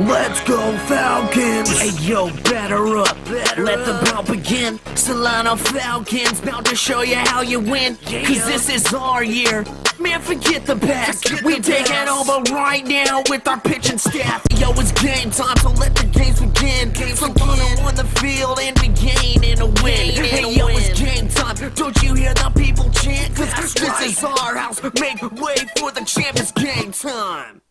Let's go Falcons! Hey yo, batter up, let the ball begin. Solano Falcons, bound to show you how you win. Cause this is our year, man, forget the past. We taking over right now with our pitching staff. Yo, it's game time, so let the games begin. Solano on the field and we gain in a win. Hey yo, it's game time, don't you hear the people chant? Cause this is our house, make way for the champ, it's game time.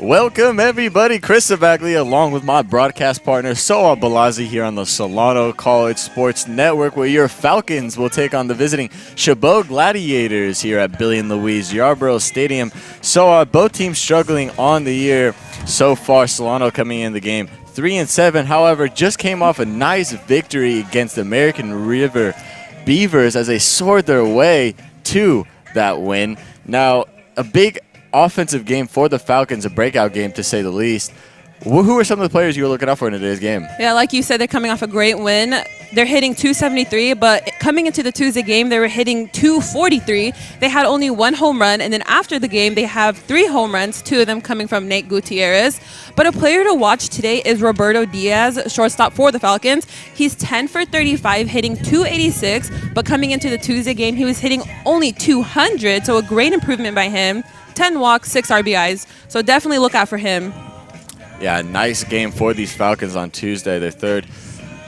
Welcome everybody, Chris Savaglia along with my broadcast partner Soa Balazi here on the Solano College Sports Network, where your Falcons will take on the visiting Chabot Gladiators here at Billy and Louise Yarborough Stadium. So both teams struggling on the year so far. Solano coming in the game 3-7, however, just came off a nice victory against the American River Beavers as they soared their way to that win. Now, a big offensive game for the Falcons, a breakout game to say the least. Who are some of the players you were looking out for in today's game? Yeah, like you said, they're coming off a great win. They're hitting 273, but coming into the Tuesday game, they were hitting 243. They had only one home run, and then after the game, they have 3 home runs, 2 of them coming from Nate Gutierrez. But a player to watch today is Roberto Diaz, shortstop for the Falcons. He's 10 for 35, hitting 286, but coming into the Tuesday game, he was hitting only 200, so a great improvement by him. 10 walks, 6 RBIs, so definitely look out for him. Yeah, nice game for these Falcons on Tuesday, their 3rd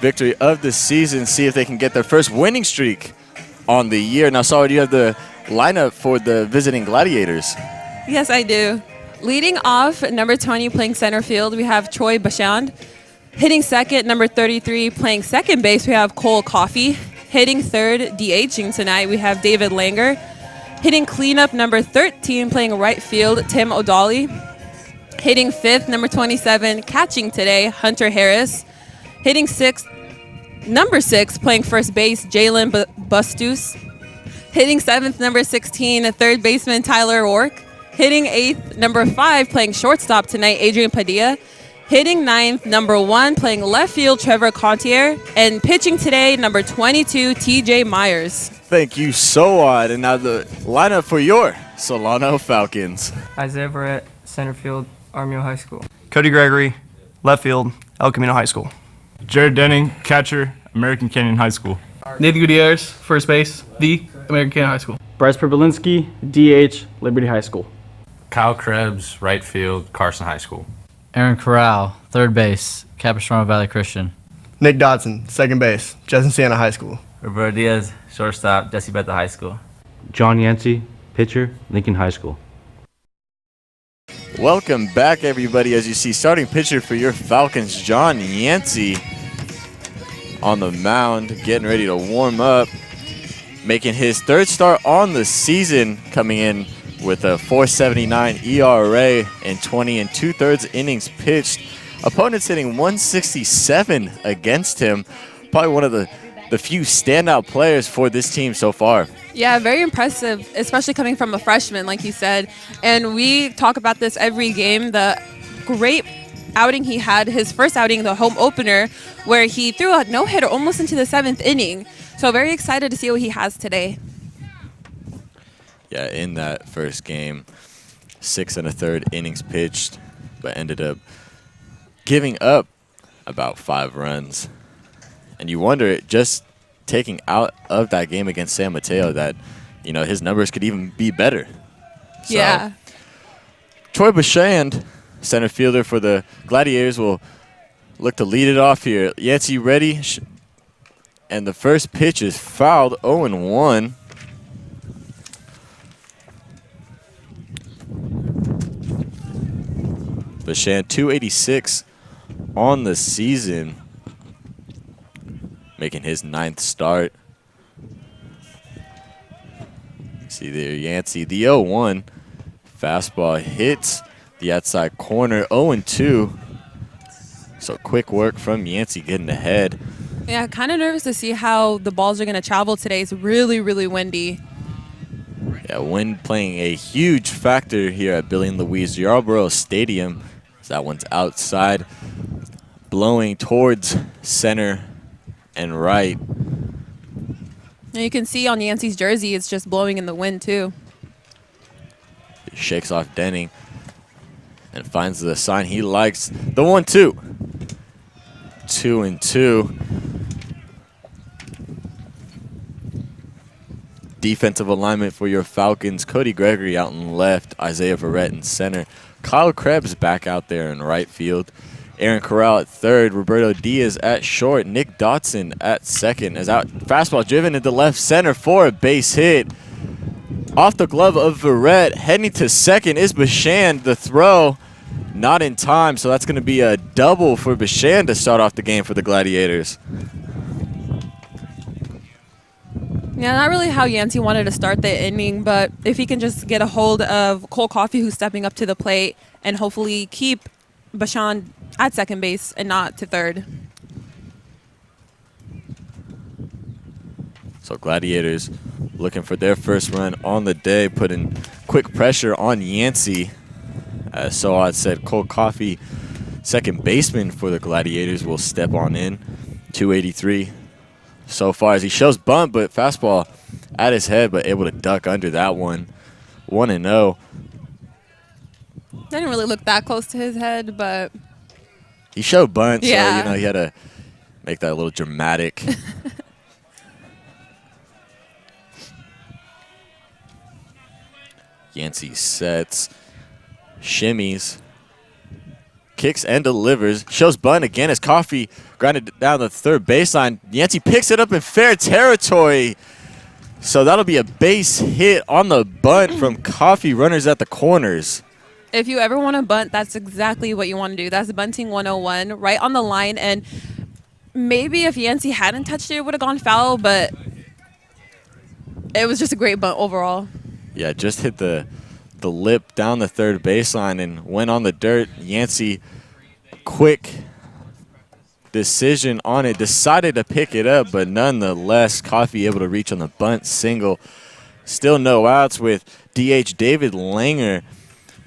victory of the season. See if they can get their first winning streak on the year. Now, Sarah, do you have the lineup for the visiting Gladiators? Yes, I do. Leading off, number 20 playing center field, we have Troy Bashand. Hitting second, number 33 playing second base, we have Cole Coffey. Hitting third, DHing tonight, we have David Langer. Hitting cleanup, number 13, playing right field, Tim O'Dolly. Hitting fifth, number 27, catching today, Hunter Harris. Hitting sixth, number 6, playing first base, Jalen Bustus. Hitting seventh, number 16, third baseman, Tyler Ork. Hitting eighth, number 5, playing shortstop tonight, Adrian Padilla. Hitting ninth, number 1, playing left field, Trevor Contier. And pitching today, number 22, TJ Myers. Thank you, Soad. And now the lineup for your Solano Falcons. Isaiah Barrett, center field, Armio High School. Cody Gregory, left field, El Camino High School. Jared Denning, catcher, American Canyon High School. Nathan Gutierrez, first base, the American Canyon High School. Bryce Perbolinski, DH, Liberty High School. Kyle Krebs, right field, Carson High School. Aaron Corral, third base, Capistrano Valley Christian. Nick Dodson, second base, Justin Siena High School. Roberto Diaz, shortstop, Jesse Bethel High School. John Yancey, pitcher, Lincoln High School. Welcome back, everybody. As you see, starting pitcher for your Falcons, John Yancey, on the mound, getting ready to warm up, making his 3rd start on the season, coming in with a 4.79 ERA and 20 2/3 innings pitched. Opponents hitting 167 against him. Probably one of the few standout players for this team so far. Yeah, very impressive, especially coming from a freshman, like you said. And we talk about this every game, the great outing he had, his first outing, the home opener, where he threw a no-hitter almost into the 7th inning. So very excited to see what he has today. Yeah, in that first game, 6 1/3 innings pitched, but ended up giving up about 5 runs. And you wonder, just taking out of that game against San Mateo, that, you know, his numbers could even be better. So, yeah. Troy Bashand, center fielder for the Gladiators, will look to lead it off here. Yancey ready, and the first pitch is fouled, 0-1. Bashand, 286 on the season, making his 9th start. See there, Yancey, the 0-1. Fastball hits the outside corner, 0-2. So quick work from Yancey getting ahead. Yeah, kind of nervous to see how the balls are going to travel today. It's really, really windy. Yeah, wind playing a huge factor here at Billy and Louise Yarborough Stadium. That one's outside, blowing towards center and right. And you can see on Yancey's jersey, it's just blowing in the wind too. Shakes off Denning. and finds the sign he likes. The 1-2. 2-2. Defensive alignment for your Falcons. Cody Gregory out in left. Isaiah Verrett in center. Kyle Krebs back out there in right field. Aaron Corral at third. Roberto Diaz at short. Nick Dotson at second. Is out. Fastball driven into left center for a base hit. Off the glove of Verrett. Heading to second is Bashand. The throw not in time, so that's going to be a double for Bashand to start off the game for the Gladiators. Yeah, not really how Yancey wanted to start the inning, but if he can just get a hold of Cole Coffey, who's stepping up to the plate, and hopefully keep Bashand at second base and not to third. So Gladiators looking for their first run on the day, putting quick pressure on Yancey. As Sohad said, Cole Coffey, second baseman for the Gladiators, will step on in. 283 so far as he shows bunt, but fastball at his head, but able to duck under that one. 1-0. Didn't really look that close to his head, but He showed bunt, yeah. so you know he had to make that a little dramatic. Yancey sets, shimmies, kicks and delivers. Shows bunt again as Coffey grounded down the third baseline. Yancey picks it up in fair territory. So that'll be a base hit on the bunt from Coffey. Runners at the corners. if you ever want to bunt, that's exactly what you want to do. That's bunting 101, right on the line. And maybe if Yancey hadn't touched it, it would have gone foul, but it was just a great bunt overall. Yeah, just hit the lip down the third baseline and went on the dirt. Yancey, quick decision on it, decided to pick it up, but nonetheless, Coffey able to reach on the bunt single. Still no outs with DH David Langer,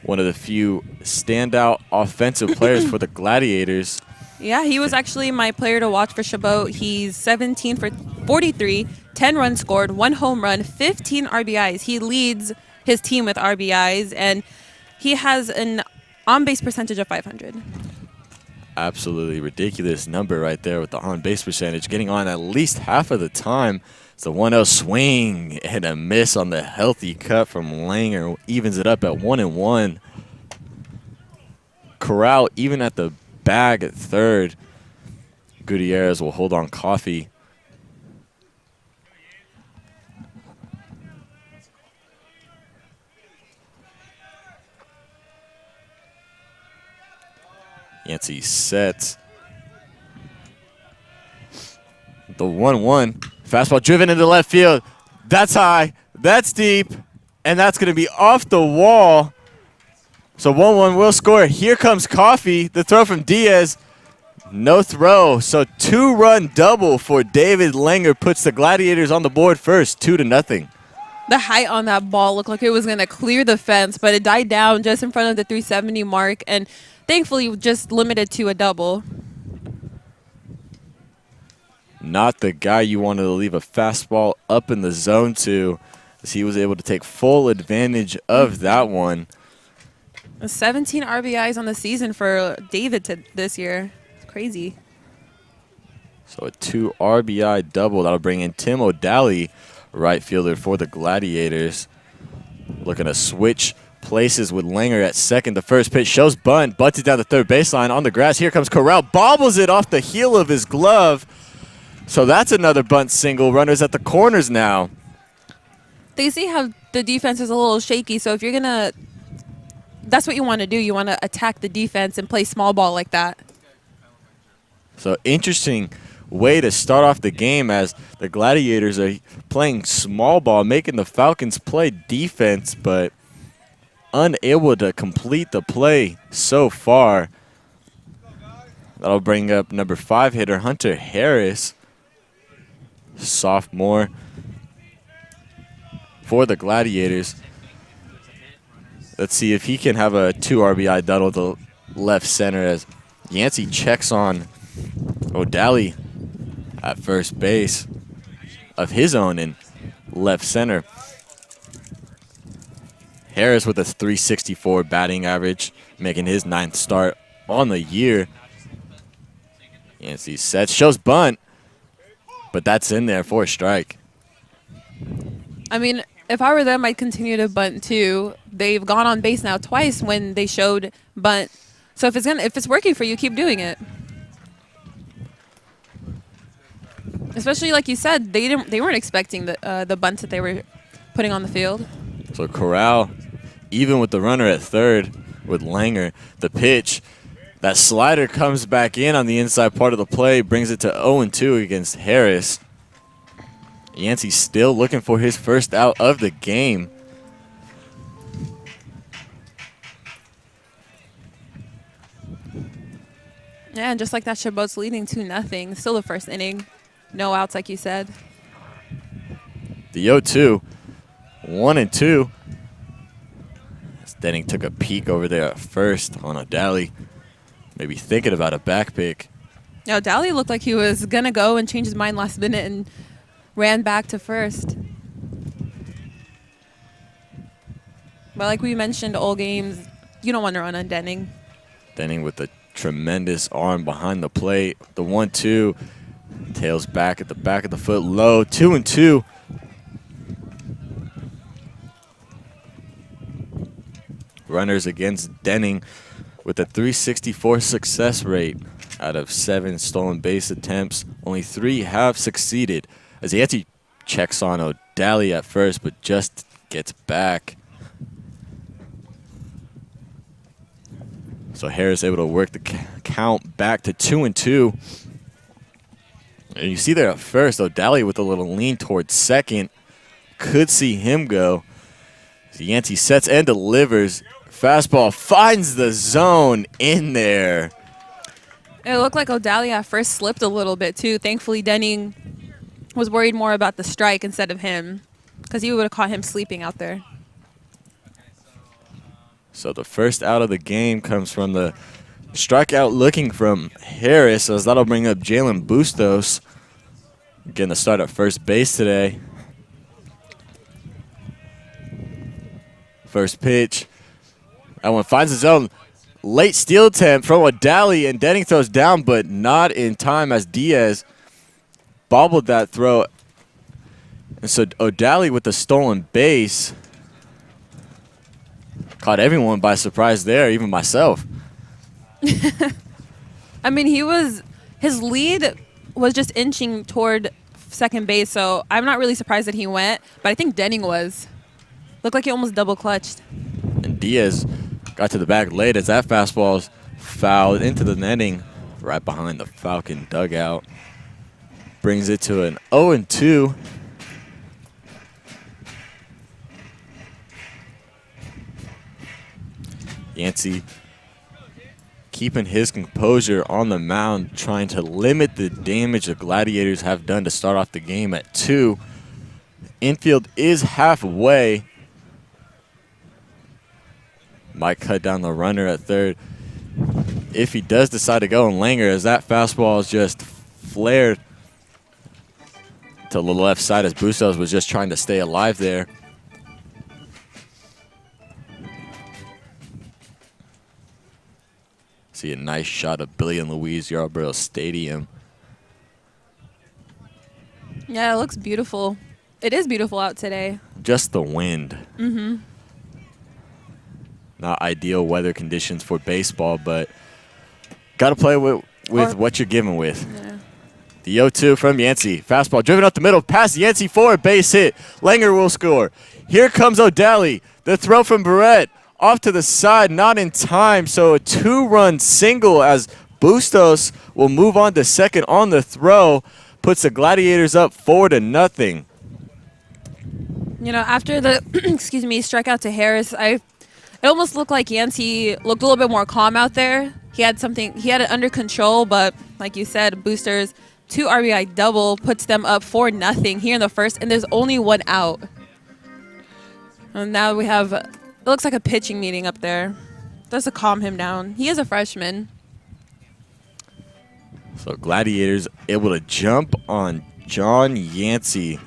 one of the few standout offensive players for the Gladiators. Yeah, he was actually my player to watch for Chabot. He's 17 for 43, 10 runs scored, 1 home run, 15 RBIs. He leads his team with RBIs, and he has an on-base percentage of 500. Absolutely ridiculous number right there with the on-base percentage. Getting on at least half of the time. It's a 1-0 swing and a miss on the healthy cut from Langer. Evens it up at 1-1. Corral even at the bag at third. Gutierrez will hold on Coffey. Yancey sets. The 1-1. Fastball driven into left field. That's high. That's deep. And that's going to be off the wall. So 1-1 will score. Here comes Coffey. The throw from Diaz. No throw. So 2-run double for David Langer puts the Gladiators on the board first, 2-0. The height on that ball looked like it was going to clear the fence, but it died down just in front of the 370 mark, and thankfully just limited to a double. Not the guy you wanted to leave a fastball up in the zone to, as he was able to take full advantage of that one. 17 RBIs on the season for David this year. It's crazy. So a 2 RBI double. That'll bring in Tim O'Daly, right fielder for the Gladiators. Looking to switch places with Langer at second. The first pitch shows bunt. Bunts it down the third baseline on the grass. Here comes Corral. Bobbles it off the heel of his glove. So that's another bunt single. Runners at the corners now. They see how the defense is a little shaky, so if you're going to – that's what you want to do. You want to attack the defense and play small ball like that. So interesting way to start off the game as the Gladiators are playing small ball, making the Falcons play defense, but unable to complete the play so far. That'll bring up number 5 hitter Hunter Harris, sophomore for the Gladiators. Let's see if he can have a 2 RBI double to left center as Yancey checks on O'Daly at first base of his own in left center. Harris with a 364 batting average, making his 9th start on the year. Yancey sets, shows bunt, but that's in there for a strike. I mean, if I were them, I'd continue to bunt too. They've gone on base now twice when they showed bunt. So if it's working for you, keep doing it. Especially like you said, they weren't expecting the bunts that they were putting on the field. So Corral, even with the runner at third with Langer, the pitch, that slider comes back in on the inside part of the play, brings it to 0-2 against Harris. Yancey still looking for his first out of the game. Yeah, and just like that, Chabot's leading 2-0. Still the first inning. No outs, like you said. The 0-2, 1-2. Denning took a peek over there at first on O'Daly. Maybe thinking about a back pick. No, O'Daly looked like he was going to go and change his mind last minute and ran back to first. But like we mentioned all games, you don't want to run on Denning. Denning with a tremendous arm behind the plate. The 1-2, tails back at the back of the foot, low, 2-2. Runners against Denning with a 364 success rate out of 7 stolen base attempts. Only 3 have succeeded. As Yancey checks on O'Daly at first, but just gets back. So Harris able to work the count back to 2-2. And you see there at first, O'Daly with a little lean towards second. Could see him go. Yancey sets and delivers. Fastball finds the zone in there. It looked like O'Daly at first slipped a little bit too. Thankfully, Denning was worried more about the strike instead of him, because he would have caught him sleeping out there. So the first out of the game comes from the strikeout looking from Harris, as that'll bring up Jalen Bustos getting the start at first base today. First pitch. That one finds the zone. Late steal attempt from O'Daly, and Denning throws down, but not in time as Diaz bobbled that throw. And so O'Daly with the stolen base caught everyone by surprise there, even myself. I mean, his lead was just inching toward second base, so I'm not really surprised that he went, but I think Denning was. Looked like he almost double clutched. And Diaz got to the back late as that fastball is fouled into the netting right behind the Falcon dugout. Brings it to an 0-2. Yancey keeping his composure on the mound, trying to limit the damage the Gladiators have done to start off the game at 2. Infield is halfway. Might cut down the runner at third if he does decide to go. And Langer, as that fastball is just flared to the left side, as Bustos was just trying to stay alive there. See a nice shot of Billy and Louise Yarborough Stadium. Yeah, it looks beautiful. It is beautiful out today. Just the wind. Mm-hmm. Not ideal weather conditions for baseball, but got to play with what you're given with. Yeah. The 0-2 from Yancey. Fastball driven up the middle, past Yancey for a base hit. Langer will score. Here comes O'Daly. The throw from Barrett off to the side, not in time. So a 2-run single as Bustos will move on to second on the throw. Puts the Gladiators up 4-0. You know, after the strikeout to Harris, it almost looked like Yancey looked a little bit more calm out there. He had it under control, but like you said, Boosters 2 RBI double puts them up 4-0 here in the first, and there's only 1 out. And now we have, it looks like a pitching meeting up there. Just to calm him down. He is a freshman. So Gladiators able to jump on John Yancey,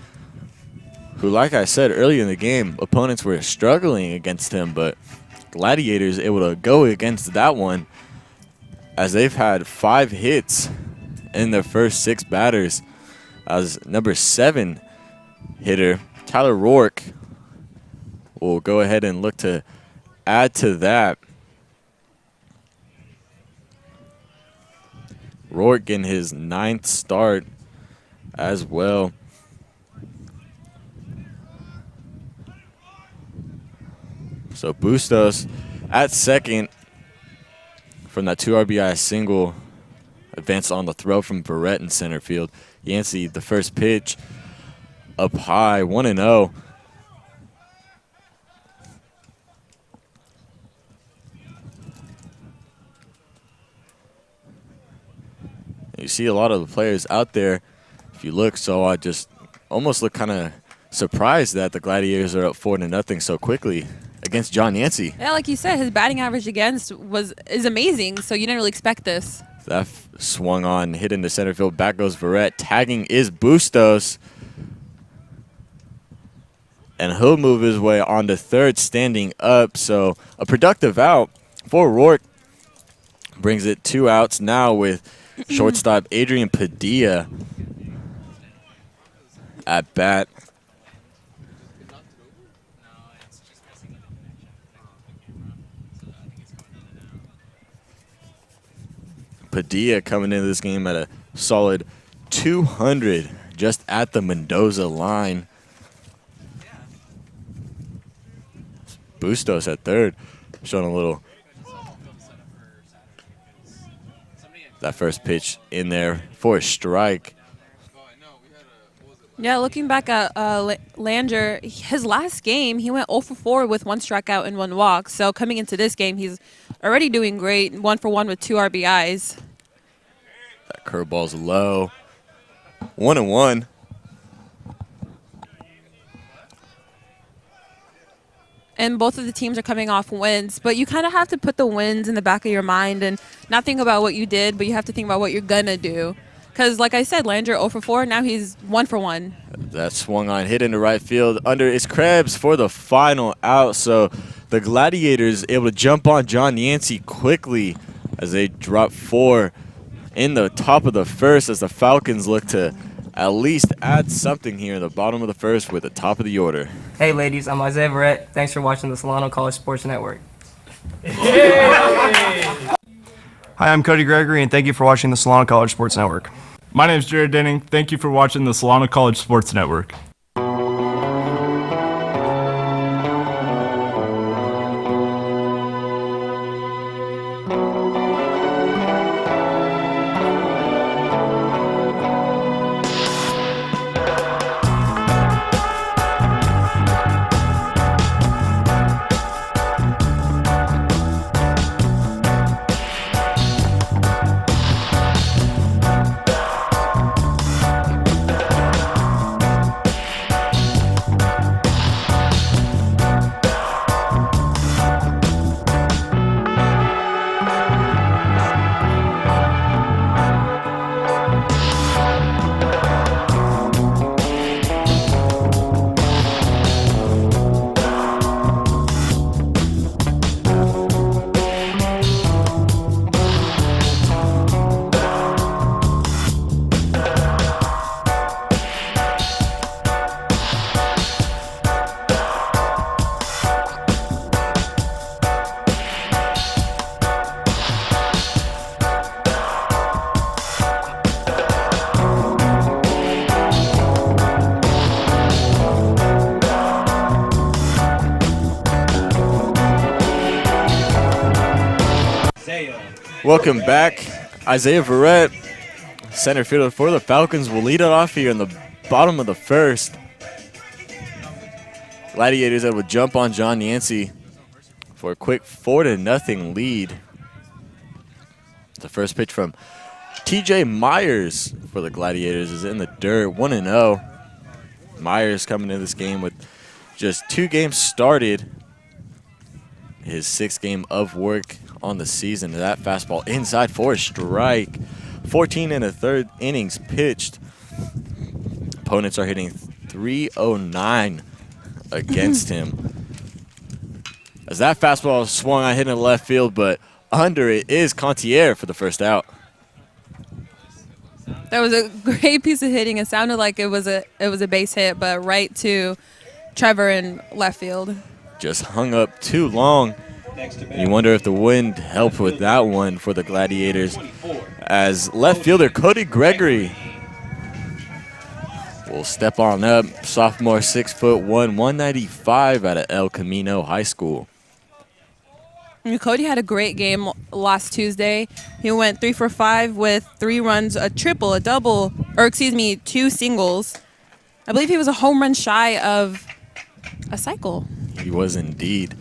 who, like I said earlier in the game, opponents were struggling against him, but Gladiators able to go against that one as they've had 5 hits in their first 6 batters. As number 7 hitter, Tyler Rourke, will go ahead and look to add to that. Rourke getting his 9th start as well. So Bustos at second from that 2 RBI single. Advanced on the throw from Barrett in center field. Yancey, the first pitch, up high, 1-0. You see a lot of the players out there, if you look, so I just almost look kind of surprised that the Gladiators are up 4-0 so quickly against John Yancey. Yeah, like you said, his batting average against is amazing, so you didn't really expect this. That swung on, hit into center field. Back goes Verrett. Tagging is Bustos. And he'll move his way on to third, standing up. So a productive out for Rourke. Brings it 2 outs now with shortstop Adrian Padilla at bat. Padilla coming into this game at a solid 200, just at the Mendoza line. Bustos at third, showing a little. That first pitch in there for a strike. Yeah, looking back at Langer, his last game, he went 0 for 4 with 1 strikeout and 1 walk. So coming into this game, he's already doing great, 1 for 1 with 2 RBIs. That curveball's low. 1-1. And both of the teams are coming off wins, but you kind of have to put the wins in the back of your mind and not think about what you did, but you have to think about what you're going to do. Because, like I said, Langer 0 for 4, now he's 1 for 1. That swung on, hit into right field. Under is Krebs for the final out. So the Gladiators able to jump on John Yancey quickly as they drop 4 in the top of the first as the Falcons look to at least add something here in the bottom of the first with the top of the order. Hey ladies, I'm Isaiah Verrett. Thanks for watching the Solano College Sports Network. Hi, I'm Cody Gregory, and thank you for watching the Solano College Sports Network. My name is Jared Denning. Thank you for watching the Solano College Sports Network. Welcome back. Isaiah Verrett, center fielder for the Falcons, will lead it off here in the bottom of the first. Gladiators able to jump on John Yancey for a quick 4-0 lead. The first pitch from TJ Myers for the Gladiators is in the dirt, 1-0. Myers coming into this game with just 2 games started. His 6th game of work on the season. That fastball inside for a strike. 14 1/3 innings pitched. Opponents are hitting 309 against him. As that fastball swung on hitting the left field, but under it is Contier for the first out. That was a great piece of hitting. It sounded like it was a base hit, but right to Trevor in left field. Just hung up too long. You wonder if the wind helped with that one for the Gladiators. As left fielder Cody Gregory will step on up. Sophomore, 6'1", 195 out of El Camino High School. Cody had a great game last Tuesday. He went 3 for 5 with 3 runs, a triple, a double, or excuse me, 2 singles. I believe he was a home run shy of a cycle. He was indeed.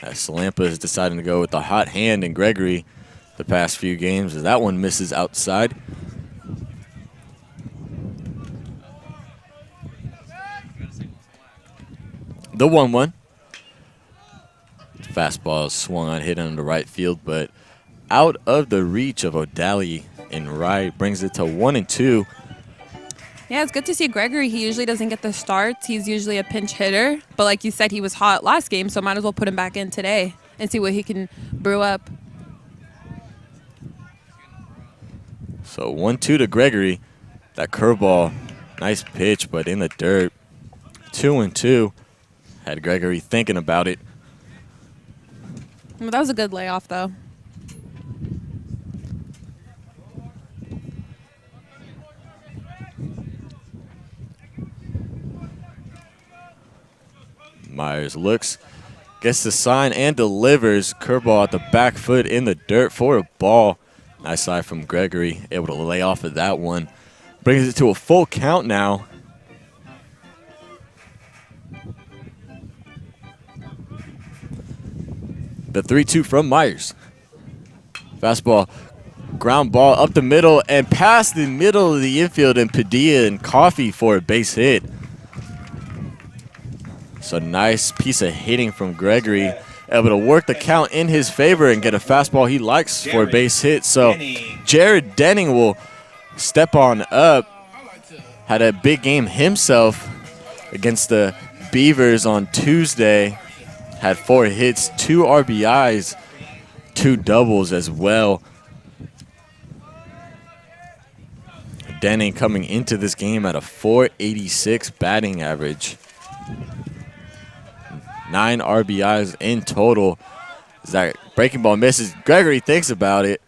As Salampa is deciding to go with the hot hand in Gregory the past few games, as that one misses outside. The 1-1. Fastball swung on, hit into right field, but out of the reach of O'Daly in right, brings it to 1-2. Yeah, it's good to see Gregory. He usually doesn't get the starts. He's usually a pinch hitter, but like you said, he was hot last game, so might as well put him back in today and see what he can brew up. So 1-2 to Gregory. That curveball, nice pitch, but in the dirt. 2-2. Had Gregory thinking about it. Well, that was a good layoff, though. Myers looks, gets the sign, and delivers. Curveball at the back foot in the dirt for a ball. Nice side from Gregory, able to lay off of that one. Brings it to a full count now. The 3-2 from Myers. Fastball, ground ball up the middle and past the middle of the infield, and Padilla and Coffee for a base hit. So nice piece of hitting from Gregory, able to work the count in his favor and get a fastball he likes for a base hit. So Jared Denning will step on up. Had a big game himself against the Beavers on Tuesday. Had 4 hits, 2 RBIs, 2 doubles as well. Denning coming into this game at a .486 batting average. 9 RBIs in total. As that breaking ball misses, Gregory thinks about it,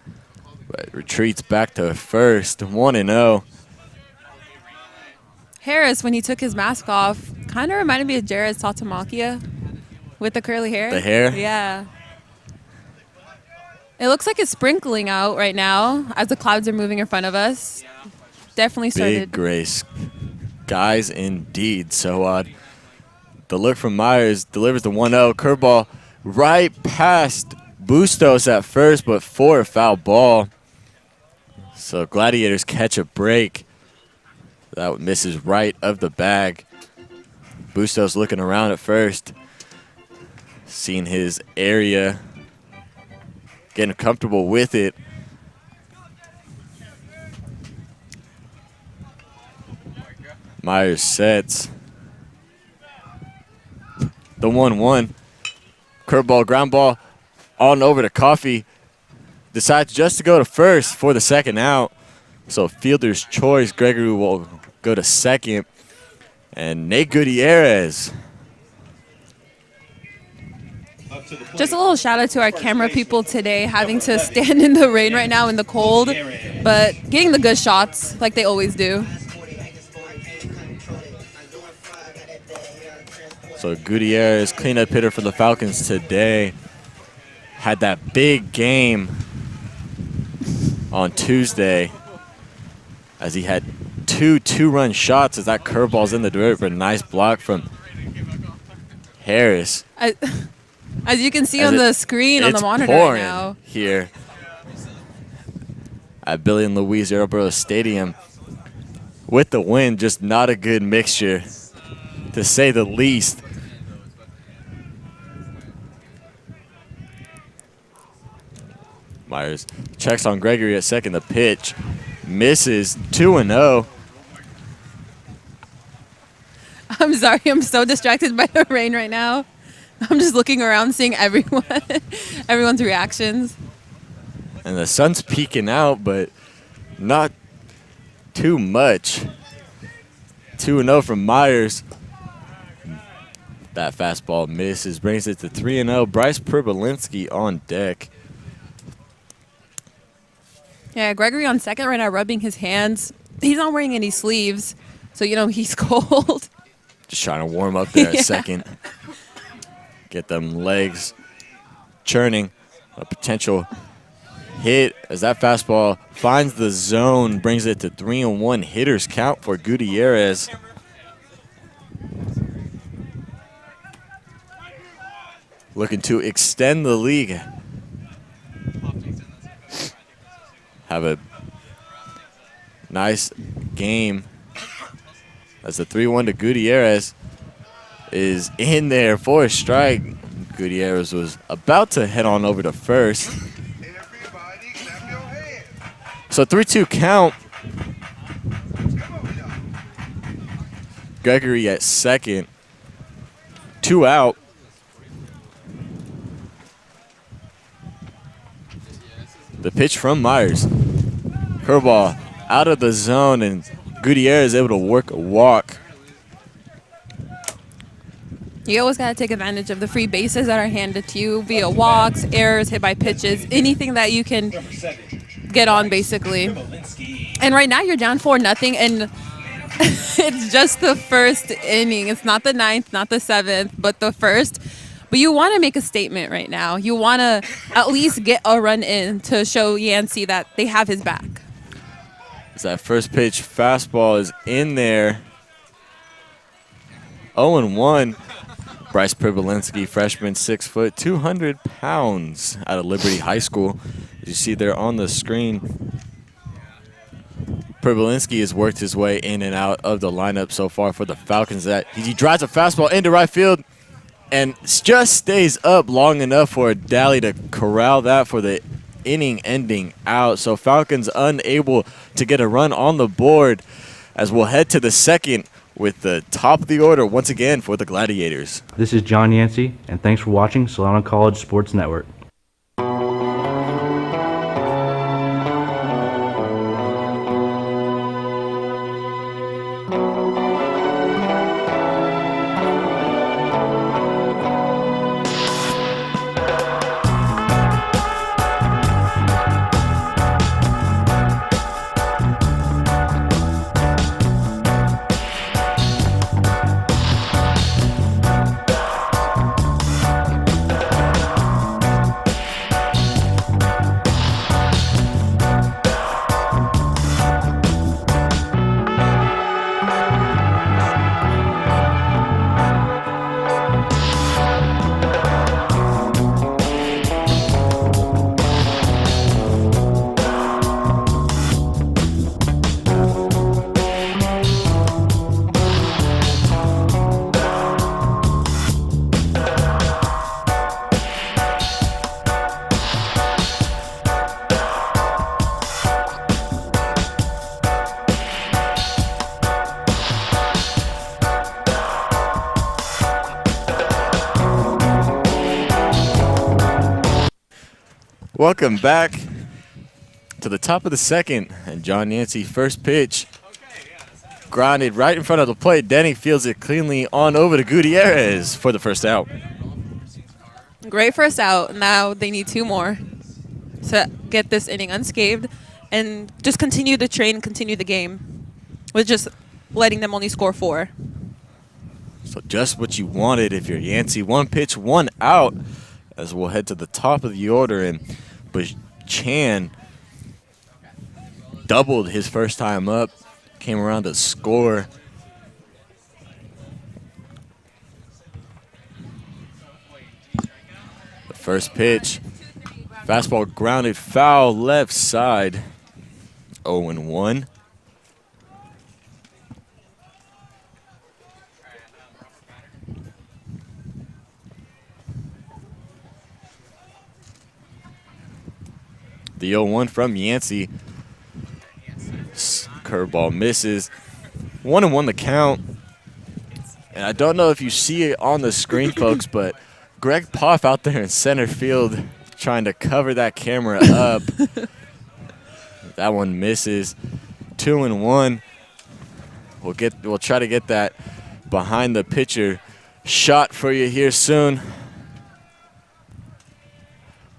but retreats back to first, 1-0. Harris, when he took his mask off, kind of reminded me of Jared Sotamakia with the curly hair. The hair? Yeah. It looks like it's sprinkling out right now as the clouds are moving in front of us. Definitely started. Big gray skies indeed. So the look from Myers delivers the 1-0. Curveball right past Bustos at first, but for a foul ball. So Gladiators catch a break. That misses right of the bag. Bustos looking around at first, seeing his area, getting comfortable with it. Myers sets. The 1-1. Curveball, ground ball, on over to Coffee. Decides just to go to first for the second out. So fielder's choice, Gregory will go to second. And Nate Gutierrez. Just a little shout out to our camera people today, having to stand in the rain right now in the cold, but getting the good shots like they always do. So Gutierrez, cleanup hitter for the Falcons today, had that big game on Tuesday as he had 2 two-run shots as that curveball's in the dirt, but a nice block from Harris. As you can see on the screen on the monitor right now. Here at Billy and Louise Yarborough Stadium. With the wind, just not a good mixture, to say the least. Myers checks on Gregory at second. The pitch misses. 2-0. sorry. I'm so distracted by the rain right now. I'm just looking around, seeing everyone's reactions. And the sun's peeking out, but not too much. 2-0 from Myers. That fastball misses, brings it to 3-0. Bryce Pribolinski on deck. Yeah, Gregory on second right now, rubbing his hands. He's not wearing any sleeves, so he's cold. Just trying to warm up there at second. Get them legs churning. A potential hit as that fastball finds the zone, brings it to 3-1 hitters count for Gutierrez. Looking to extend the league. Have a nice game as the 3-1 to Gutierrez is in there for a strike. Gutierrez was about to head on over to first. So 3-2 count. Gregory at second. 2 out. The pitch from Myers. Curveball out of the zone, and Gutierrez is able to work a walk. You always got to take advantage of the free bases that are handed to you via walks, errors, hit by pitches, anything that you can get on, basically. And right now you're down 4-0, and it's just the first inning. It's not the 9th, not the 7th, but the first. But you want to make a statement right now. You want to at least get a run in to show Yancey that they have his back. As that first pitch fastball is in there. 0-1. Bryce Pribolinski, freshman, 6 foot, 200 pounds, out of Liberty High School. As you see there on the screen, Pribolinski has worked his way in and out of the lineup so far for the Falcons. That he drives a fastball into right field and just stays up long enough for a Dally to corral that for the inning ending out. So Falcons unable to get a run on the board as we'll head to the second with the top of the order once again for the Gladiators. This is John Yancey, and thanks for watching Solano College Sports Network. Welcome back to the top of the second, and John Yancey, first pitch, grounded right in front of the plate. Denny fields it cleanly on over to Gutierrez for the first out. Great first out. Now they need 2 more to get this inning unscathed and just continue the train, continue the game with just letting them only score 4. So just what you wanted if you're Yancey. 1 pitch, 1 out, as we'll head to the top of the order, and Chan doubled his first time up, came around to score. The first pitch, fastball grounded foul left side, 0-1. The 0-1 from Yancey. Curveball misses. 1-1 the count. And I don't know if you see it on the screen, folks, but Greg Poff out there in center field trying to cover that camera up. That one misses. 2-1. We'll try to get that behind the pitcher shot for you here soon.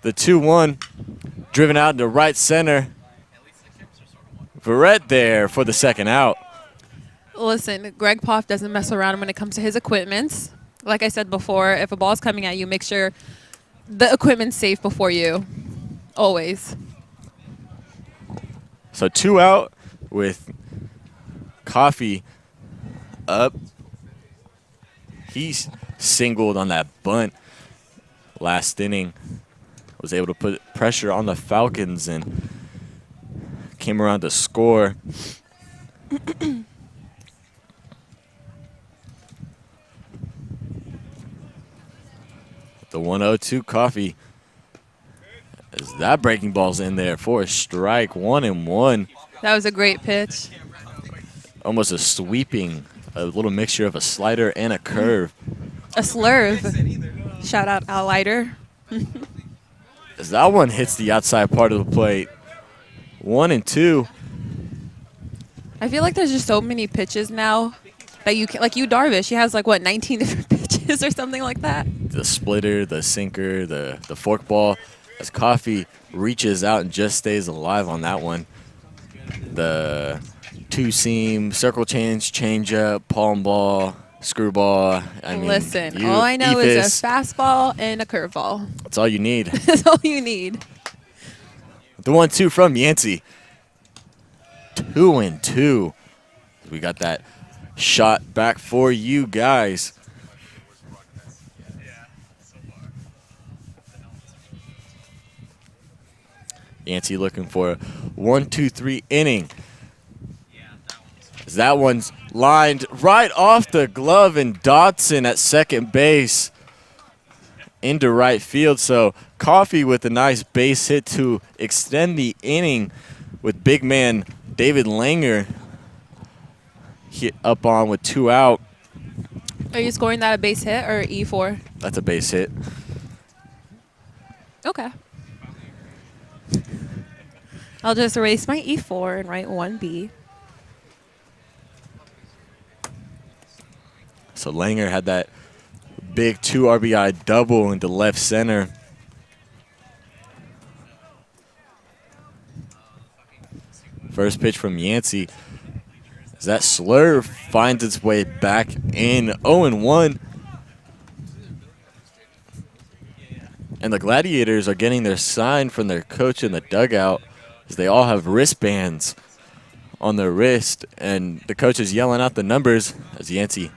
The 2-1 driven out into right center. Verrett there for the second out. Listen, Greg Poff doesn't mess around when it comes to his equipment. Like I said before, if a ball's coming at you, make sure the equipment's safe before you. Always. So 2 out with Coffee up. He's singled on that bunt last inning. Was able to put pressure on the Falcons and came around to score. The 1-0-2 Coffee. As that breaking ball's in there for a strike, 1-1. That was a great pitch. Almost a sweeping, a little mixture of a slider and a curve. A slurve. Shout out Al Leiter. As that one hits the outside part of the plate. 1-2. I feel like there's just so many pitches now that you can, like you Darvish, he has like what, 19 different pitches or something like that. The splitter, the sinker, the forkball. As Coffee reaches out and just stays alive on that one. The two-seam, circle change, changeup, palm ball, screwball. I mean, listen, all I know is a fastball and a curveball. That's all you need. That's all you need. The 1-2 from Yancey. 2-2. We got that shot back for you guys. Yancey looking for a 1-2-3 inning. That one's lined right off the glove, and Dotson at second base into right field. So Coffee with a nice base hit to extend the inning with big man David Langer hit up on with 2 out. Are you scoring that a base hit or E4? That's a base hit. Okay. I'll just erase my E4 and write 1B. So Langer had that big 2 RBI double into left center. First pitch from Yancey. As that slurve finds its way back in. 0-1. And the Gladiators are getting their sign from their coach in the dugout, as they all have wristbands on their wrist, and the coach is yelling out the numbers as Yancey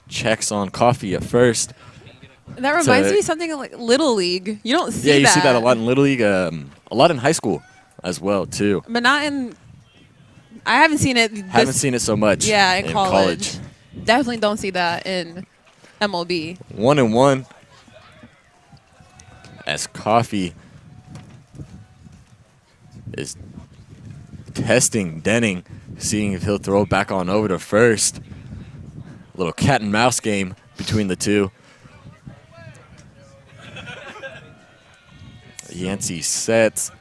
checks on Coffee at first. That reminds me of something like Little League. You don't see that. Yeah, you see that a lot in Little League, a lot in high school as well, too. But not in... I haven't seen it. Haven't seen it so much in college. Definitely don't see that in MLB. 1-1 as Coffee is testing Denning, seeing if he'll throw it back on over to first. A little cat and mouse game between the two. Yancey sets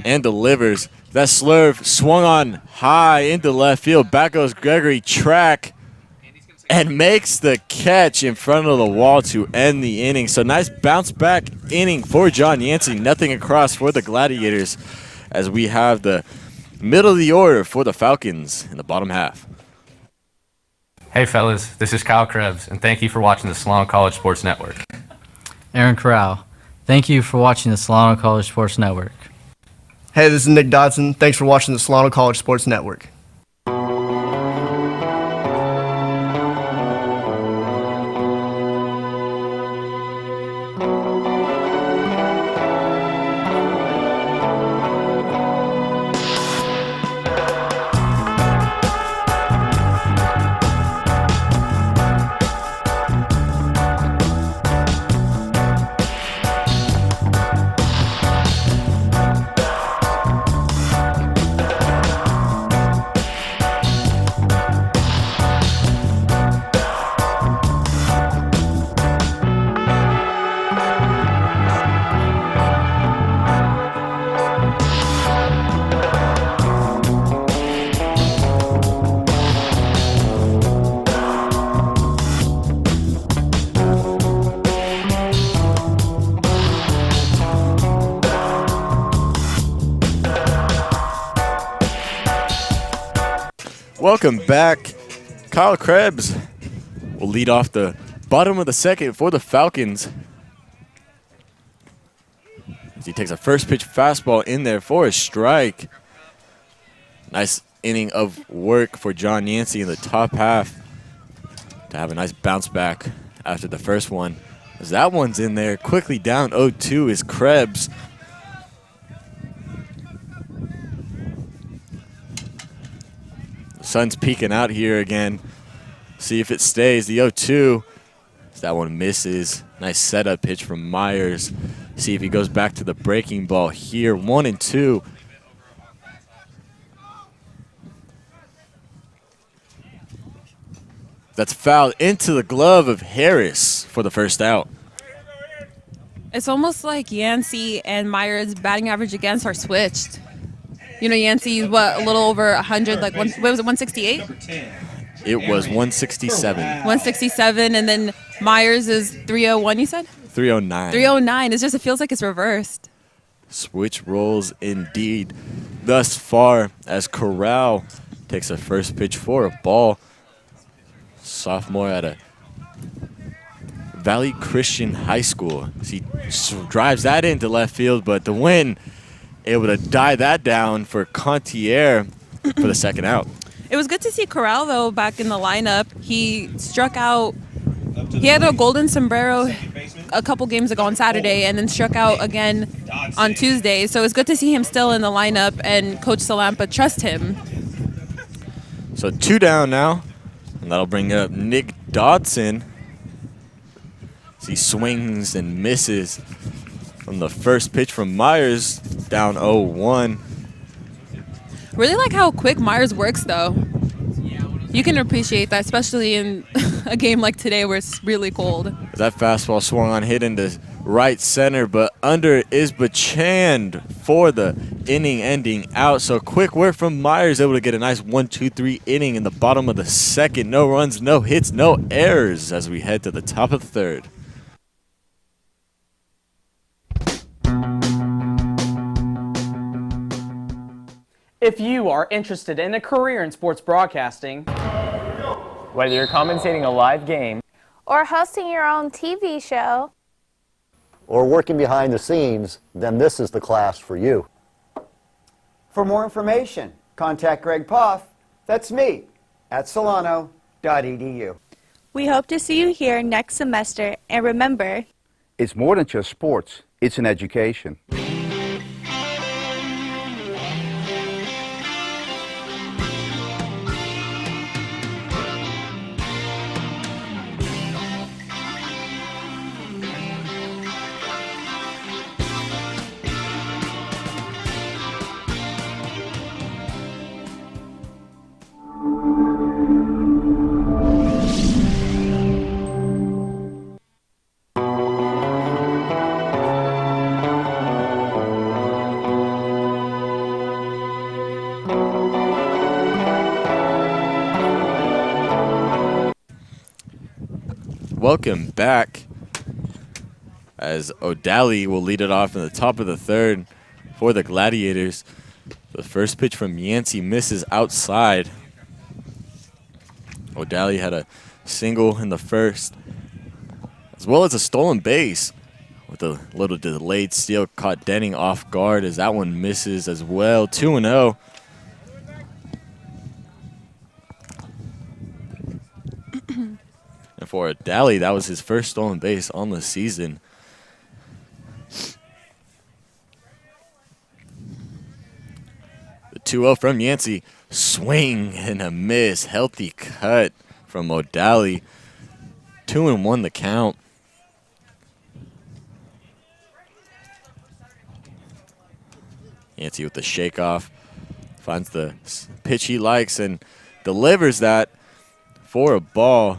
and delivers. That slurve swung on high into left field. Back goes Gregory Track and makes the catch in front of the wall to end the inning. So nice bounce back inning for John Yancey. Nothing across for the Gladiators as we have the middle of the order for the Falcons in the bottom half. Hey fellas, this is Kyle Krebs, and thank you for watching the Solano College Sports Network. Aaron Corral, thank you for watching the Solano College Sports Network. Hey, this is Nick Dodson. Thanks for watching the Solano College Sports Network. Welcome back. Kyle Krebs will lead off the bottom of the second for the Falcons. As he takes a first pitch fastball in there for a strike. Nice inning of work for John Yancey in the top half to have a nice bounce back after the first one. As that one's in there, quickly down 0-2 is Krebs. The sun's peeking out here again. See if it stays. The 0-2. That one misses. Nice setup pitch from Myers. See if he goes back to the breaking ball here. 1-2. That's fouled into the glove of Harris for the first out. It's almost like Yancey and Myers' batting average against are switched. You know, Yancey's a little over 100, like what was it, 168? It was 167. 167, and then Myers is 301, you said? 309. 309. It feels like it's reversed. Switch rolls indeed thus far as Corral takes a first pitch for a ball. Sophomore at a Valley Christian High School. He drives that into left field, but the win able to die that down for Contier for the second out. It was good to see Corral, though, back in the lineup. He struck out. He had a golden sombrero a couple games ago on Saturday and then struck out again on Tuesday. So it's good to see him still in the lineup and Coach Salampa trust him. So 2 down now. And that'll bring up Nick Dodson. He swings and misses from the first pitch from Myers, down 0-1. Really like how quick Myers works, though. You can appreciate that, especially in a game like today where it's really cold. That fastball swung on, hit into right center, but under is Bachand for the inning-ending out. So quick work from Myers, able to get a nice 1-2-3 inning in the bottom of the second. No runs, no hits, no errors as we head to the top of the third. If you are interested in a career in sports broadcasting, whether you're commentating a live game or hosting your own TV show, or working behind the scenes, then this is the class for you. For more information, contact Greg Poff, that's me, at solano.edu. We hope to see you here next semester, and remember, it's more than just sports, it's an education. Welcome back as O'Daly will lead it off in the top of the third for the Gladiators. The first pitch from Yancey misses outside. O'Daly had a single in the first, as well as a stolen base with a little delayed steal, caught Denning off guard as that one misses as well. 2-0. And for O'Daly, that was his first stolen base on the season. The 2-0 from Yancey. Swing and a miss. Healthy cut from O'Daly. 2-1 the count. Yancey with the shake off. Finds the pitch he likes and delivers that for a ball.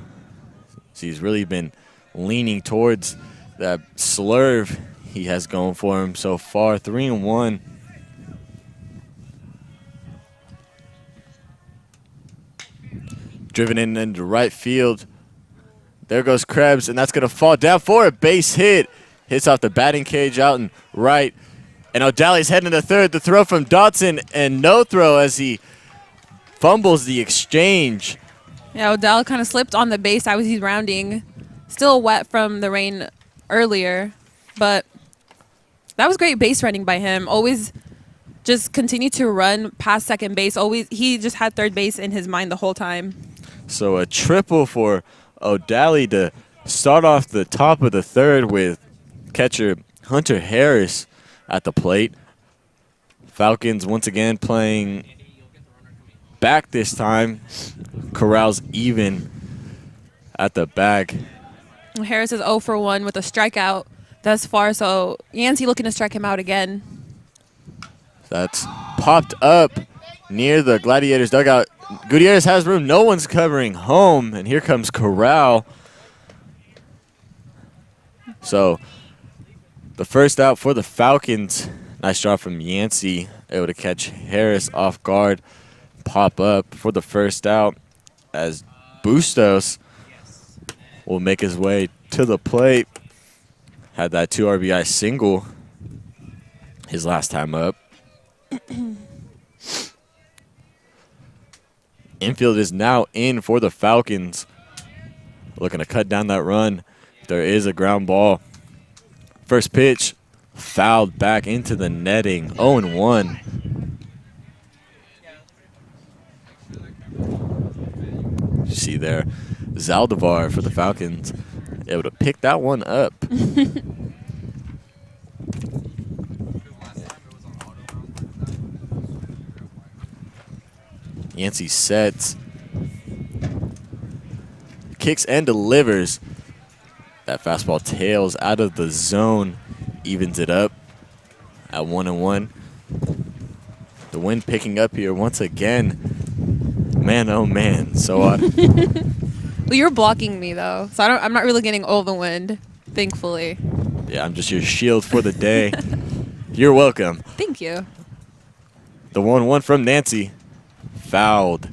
So he's really been leaning towards that slurve he has going for him so far. 3-1. Driven in into right field. There goes Krebs, and that's going to fall down for a base hit. Hits off the batting cage out and right. And O'Daly's heading to third. The throw from Dotson, and no throw as he fumbles the exchange. Yeah, Odell kind of slipped on the base. He's rounding. Still wet from the rain earlier, but that was great base running by him. Always just continue to run past second base. He just had third base in his mind the whole time. So a triple for O'Daly to start off the top of the third with catcher Hunter Harris at the plate. Falcons once again playing back this time. Corral's even at the back. Harris is 0 for 1 with a strikeout thus far, so Yancey looking to strike him out again. That's popped up near the Gladiators dugout. Gutierrez has room. No one's covering home, and here comes Corral. So the first out for the Falcons. Nice draw from Yancey, able to catch Harris off guard, pop up for the first out as Bustos will make his way to the plate. Had that 2 RBI single his last time up. Infield is now in for the Falcons. Looking to cut down that run. There is a ground ball. First pitch fouled back into the netting. 0-1. You see there, Zaldivar for the Falcons, able to pick that one up. Yancey sets, kicks and delivers. That fastball tails out of the zone, evens it up at 1-1. The wind picking up here once again. Man, oh man. So well, you're blocking me though, so I'm not really getting all the wind, thankfully. Yeah, I'm just your shield for the day. You're welcome. Thank you. The 1-1 from Nancy. Fouled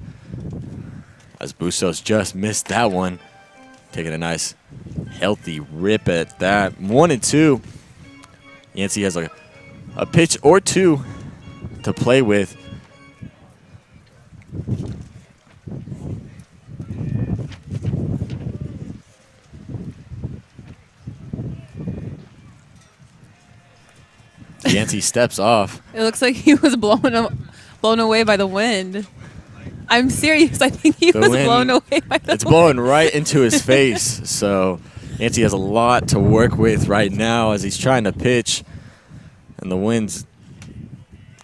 as Bustos just missed that one. Taking a nice healthy rip at that. 1-2. Yancey has a pitch or two to play with. Yancey steps off. It looks like he was blown away by the wind. I'm serious. I think he was blown away by the wind. It's blowing right into his face. So Yancey has a lot to work with right now as he's trying to pitch. And the wind's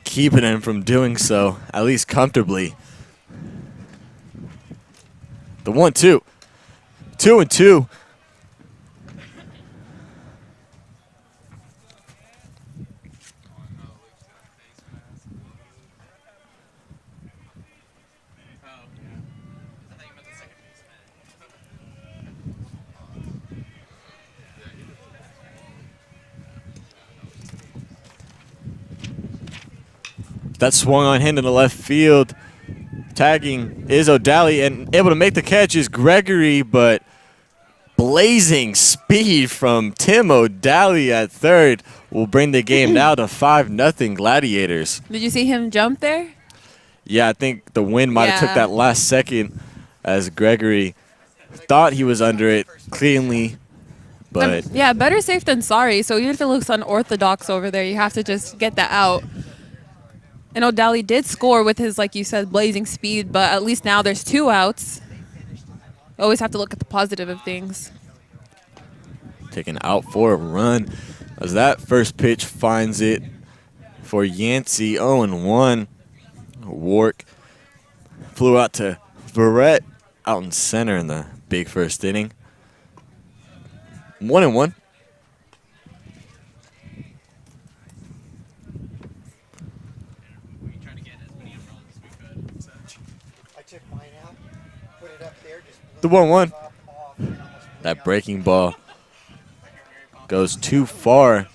keeping him from doing so, at least comfortably. The 1-2. 2-2. That swung on him in the left field. Tagging is O'Daly, and able to make the catch is Gregory, but blazing speed from Tim O'Daly at third will bring the game now to 5-0 Gladiators. Did you see him jump there? Yeah, I think the wind might have took that last second as Gregory thought he was under it cleanly, but... Yeah, better safe than sorry. So even if it looks unorthodox over there, you have to just get that out. And O'Daly did score with his, like you said, blazing speed, but at least now there's 2 outs. You always have to look at the positive of things. Taken out for a run as that first pitch finds it for Yancey. 0-1. Wark flew out to Verrett out in center in the big first inning. 1-1. The 1-1. That breaking ball goes too far.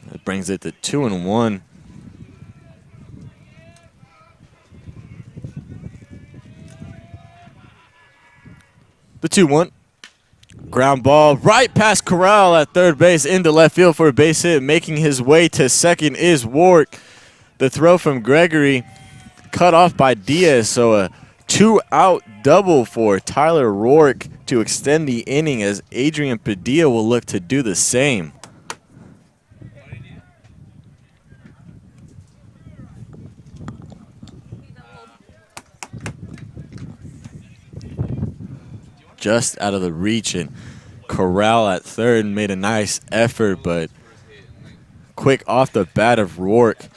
That brings it to 2-1. The 2-1. Ground ball right past Corral at third base into left field for a base hit. Making his way to second is Wark. The throw from Gregory cut off by Diaz, so a 2-out double for Tyler Rourke to extend the inning as Adrian Padilla will look to do the same. Just out of the reach, and Corral at third made a nice effort, but quick off the bat of Rourke.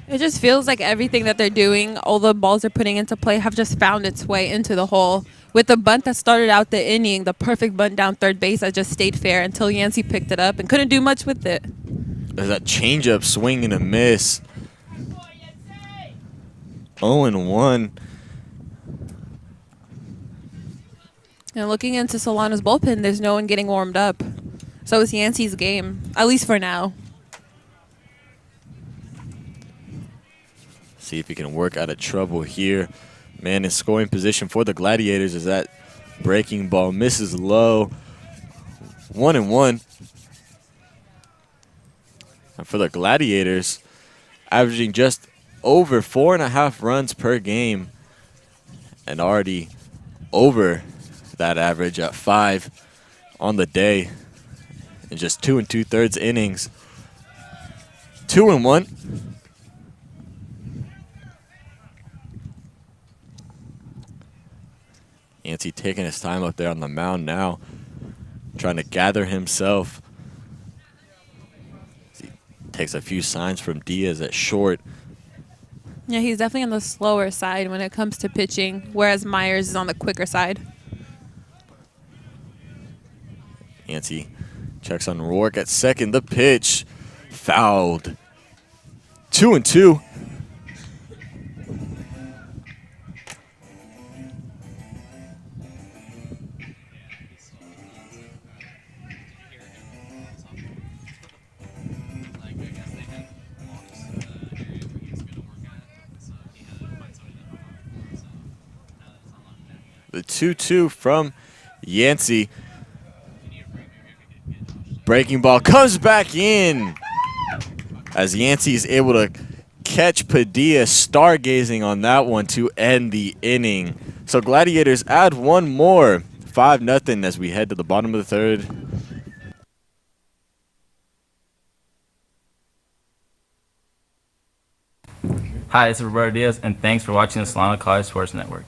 It just feels like everything that they're doing, all the balls they're putting into play, have just found its way into the hole. With the bunt that started out the inning, the perfect bunt down third base that just stayed fair until Yancey picked it up and couldn't do much with it. There's that changeup swing and a miss. 0-1. And looking into Solano's bullpen, there's no one getting warmed up. So it's Yancey's game, at least for now. See if he can work out of trouble here. Man in scoring position for the Gladiators as that breaking ball misses low. 1-1. And for the Gladiators, averaging just over 4.5 runs per game and already over that average at 5 on the day in just 2 2/3 innings. 2-1. Yancey taking his time up there on the mound now, trying to gather himself. He takes a few signs from Diaz at short. Yeah, he's definitely on the slower side when it comes to pitching, whereas Myers is on the quicker side. Yancey checks on Rourke at second. The pitch fouled. 2-2. The 2-2 from Yancey. Breaking ball comes back in as Yancey is able to catch Padilla stargazing on that one to end the inning. So Gladiators add one more, 5-0 as we head to the bottom of the third. Hi, this is Roberto Diaz, and thanks for watching the Solano College Sports Network.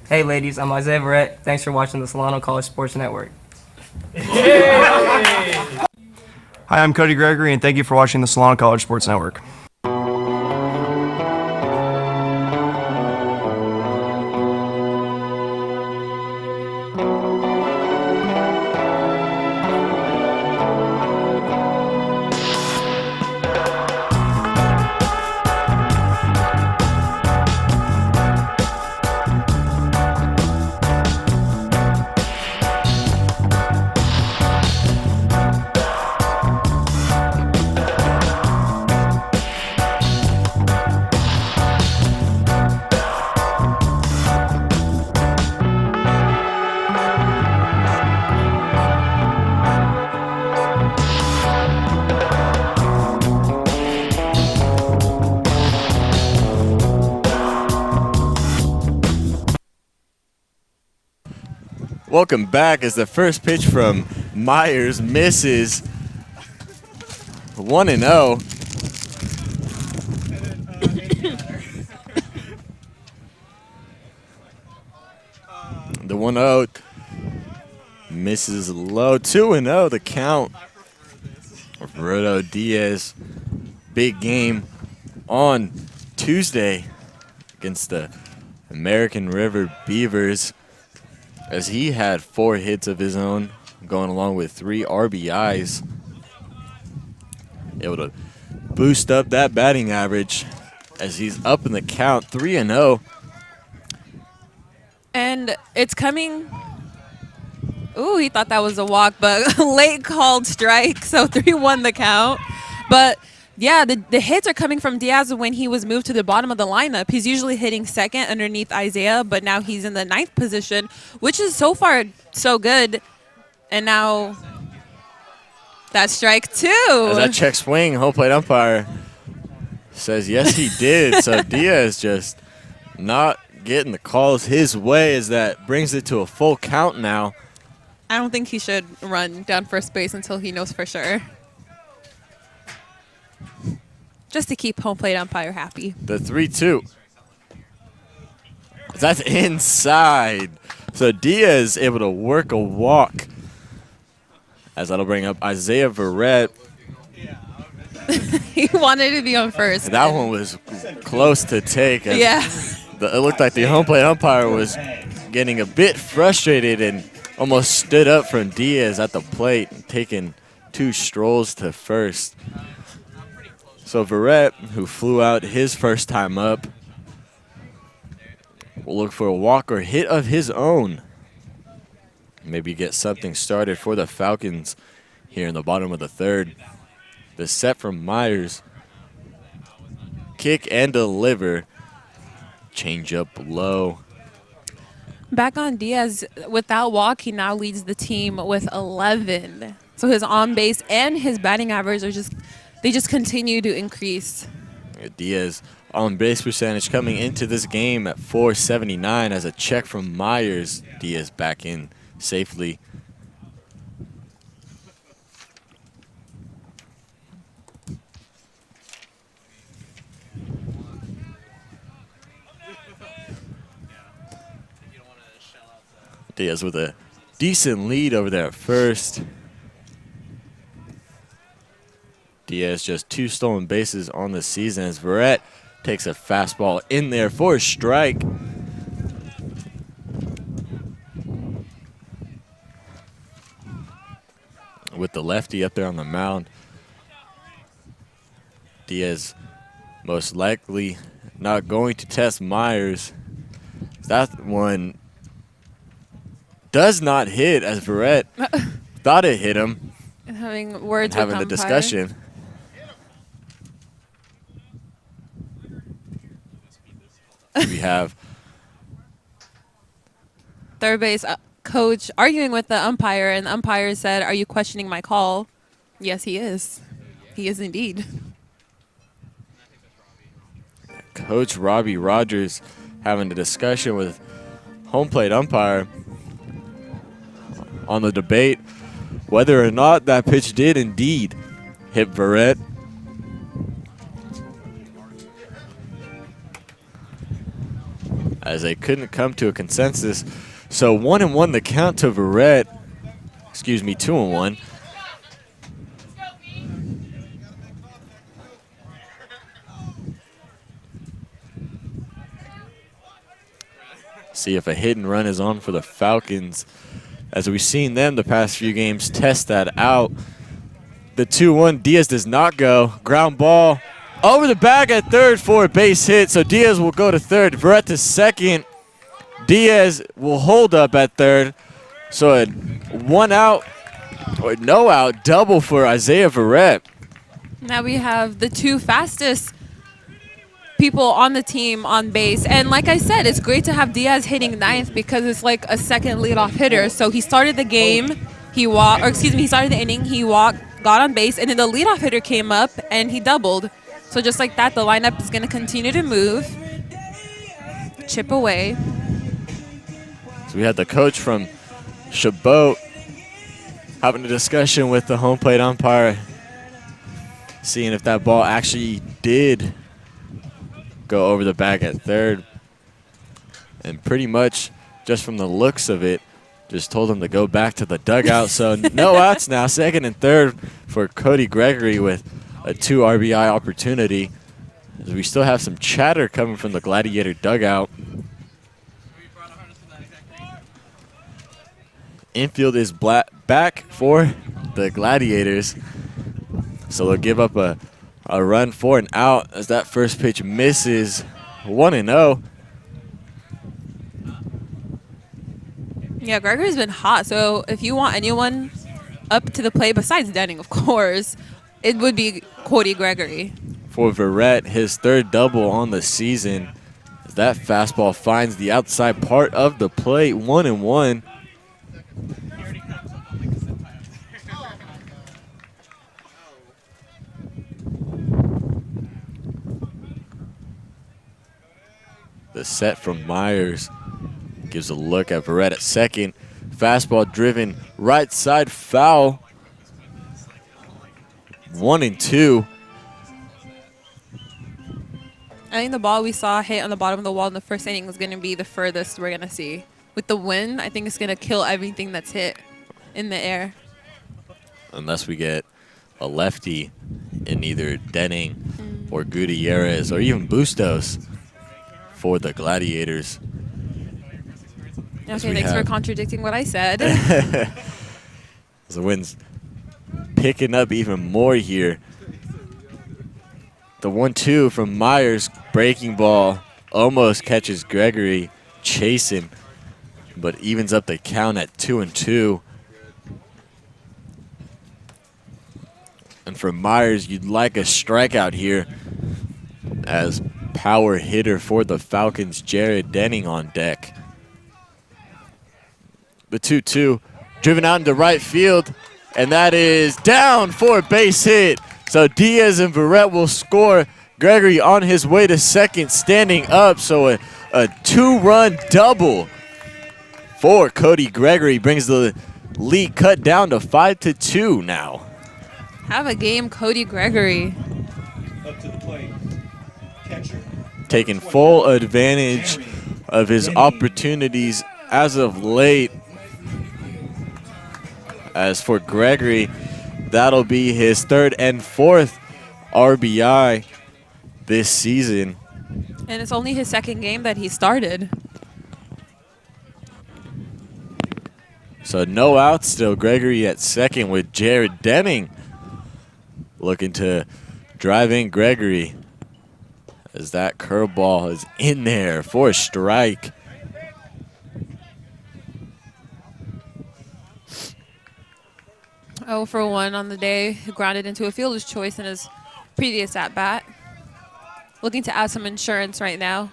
Hey ladies, I'm Isaiah Verrett. Thanks for watching the Solano College Sports Network. Hi, I'm Cody Gregory, and thank you for watching the Solano College Sports Network. Welcome back as the first pitch from Myers misses. 1-0. The 1-0 misses low. 2-0 the count. Roberto Diaz, big game on Tuesday against the American River Beavers, as he had 4 hits of his own, going along with 3 RBIs. Able to boost up that batting average as he's up in the count, 3-0. And it's coming. Ooh, he thought that was a walk, but late called strike, so 3-1 the count. But yeah, the hits are coming from Diaz when he was moved to the bottom of the lineup. He's usually hitting second underneath Isaiah, but now he's in the 9th position, which is so far so good. And now that's strike 2. As that check swing, home plate umpire says yes, he did. So Diaz just not getting the calls his way as that brings it to a full count now. I don't think he should run down first base until he knows for sure. Just to keep home plate umpire happy. The 3-2. That's inside. So Diaz able to work a walk. As that'll bring up Isaiah Verrett. He wanted to be on first. That one was close to take. Yeah. It looked like the home plate umpire was getting a bit frustrated and almost stood up from Diaz at the plate, taking 2 strolls to first. So Verrett, who flew out his first time up, will look for a walk or hit of his own. Maybe get something started for the Falcons here in the bottom of the 3rd. The set from Myers. Kick and deliver. Change up low. Back on Diaz, with that walk, he now leads the team with 11. So his on base and his batting average are just continue to increase. Diaz on base percentage coming into this game at .479 as a check from Myers. Diaz back in safely. Diaz with a decent lead over there at first. Diaz just 2 stolen bases on the season as Verrett takes a fastball in there for a strike. With the lefty up there on the mound. Diaz most likely not going to test Myers. That one does not hit as Verrett thought it hit him. And having words having with the umpire. discussion. We have Third base coach arguing with the umpire, and the umpire said, "Are you questioning my call?" Yes, he is. He is indeed. Coach Robbie Rogers having a discussion with home plate umpire on the debate whether or not that pitch did indeed hit Verrett. As they couldn't come to a consensus. So 1-1 the count to Verrett. Excuse me, 2-1. See if a hit and run is on for the Falcons. As we've seen them the past few games test that out. The 2-1, Diaz does not go. Ground ball over the bag at third for a base hit. So Diaz will go to third. Verrett to second. Diaz will hold up at third. So a 1 out or no out double for Isaiah Verrett. Now we have the 2 fastest people on the team on base. And like I said, it's great to have Diaz hitting 9th because it's like a second leadoff hitter. So he started the game, he started the inning, he walked, got on base, and then the leadoff hitter came up and he doubled. So just like that, the lineup is going to continue to move, chip away. So we had the coach from Chabot having a discussion with the home plate umpire, seeing if that ball actually did go over the bag at third. And pretty much, just from the looks of it, just told him to go back to the dugout. So no outs now, second and third for Cody Gregory with a 2 RBI opportunity. As we still have some chatter coming from the Gladiator dugout. Infield is back for the Gladiators. So they'll give up a run for an out as that first pitch misses. 1-0. Yeah, Gregory's been hot. So if you want anyone up to the plate, besides Denning, of course, it would be Cody Gregory. For Verrett, his 3rd double on the season. As that fastball finds the outside part of the plate. 1-1. The set from Myers gives a look at Verrett at second. Fastball driven right side foul. 1-2. I think the ball we saw hit on the bottom of the wall in the first inning was going to be the furthest we're going to see. With the wind, I think it's going to kill everything that's hit in the air. Unless we get a lefty in either Denning or Gutierrez or even Bustos for the Gladiators. Okay, thanks for contradicting what I said. The wind's picking up even more here. The 1-2 from Myers, breaking ball, almost catches Gregory, chasing, but evens up the count at 2-2. And for Myers, you'd like a strikeout here as power hitter for the Falcons, Jared Denning on deck. The 2-2 driven out into right field, and that is down for a base hit. So Diaz and Verrett will score. Gregory on his way to second, standing up. So a 2-run double for Cody Gregory brings the lead cut down to 5-2 now. Have a game, Cody Gregory. Up to the plate. Catcher. Taking full advantage of his opportunities as of late. As for Gregory, that'll be his third and fourth RBI this season. And it's only his second game that he started. So no outs still. Gregory at second with Jared Denning looking to drive in Gregory as that curveball is in there for a strike. Oh for 1 on the day, grounded into a fielder's choice in his previous at-bat. Looking to add some insurance right now.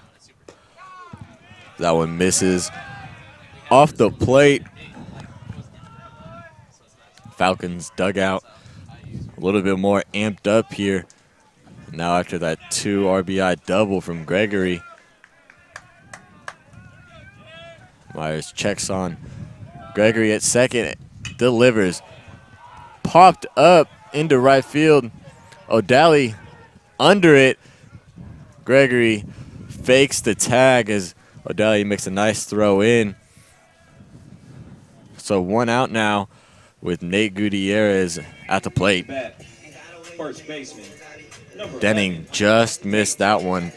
That one misses off the plate. Falcons dugout a little bit more amped up here. Now after that 2 RBI double from Gregory. Myers checks on Gregory at second, delivers. Popped up into right field. O'Daly under it. Gregory fakes the tag as O'Daly makes a nice throw in. So 1 out now with Nate Gutierrez at the plate. First baseman. Denning just missed that one.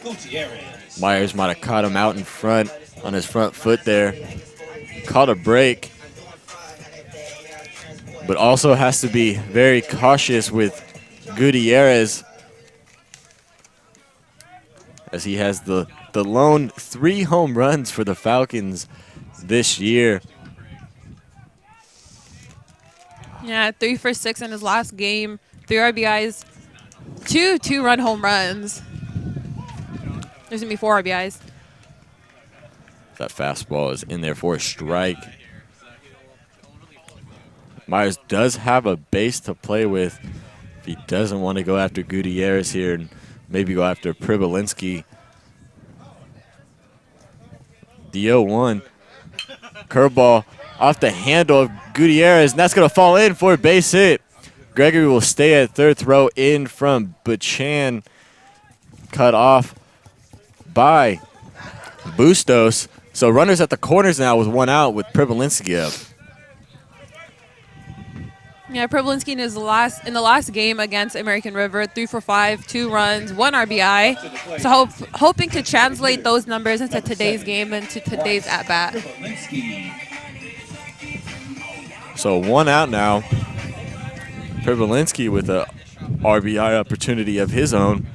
Myers might have caught him out in front on his front foot there. Caught a break. But also has to be very cautious with Gutierrez as he has the lone 3 home runs for the Falcons this year. Yeah, 3 for 6 in his last game. 3 RBIs, 2 2-run home runs. There's going to be 4 RBIs. That fastball is in there for a strike. Myers does have a base to play with if he doesn't want to go after Gutierrez here and maybe go after Pribolinski. The 0-1. Curveball off the handle of Gutierrez, and that's going to fall in for a base hit. Gregory will stay at third, throw in from Bachan. Cut off by Bustos. So runners at the corners now with 1 out with Pribolinski up. Yeah, Pribolinski in the last game against American River, 3 for 5, 2 runs, 1 RBI. So hoping to translate those numbers into today's game and to today's at-bat. So 1 out now. Pribolinski with a RBI opportunity of his own.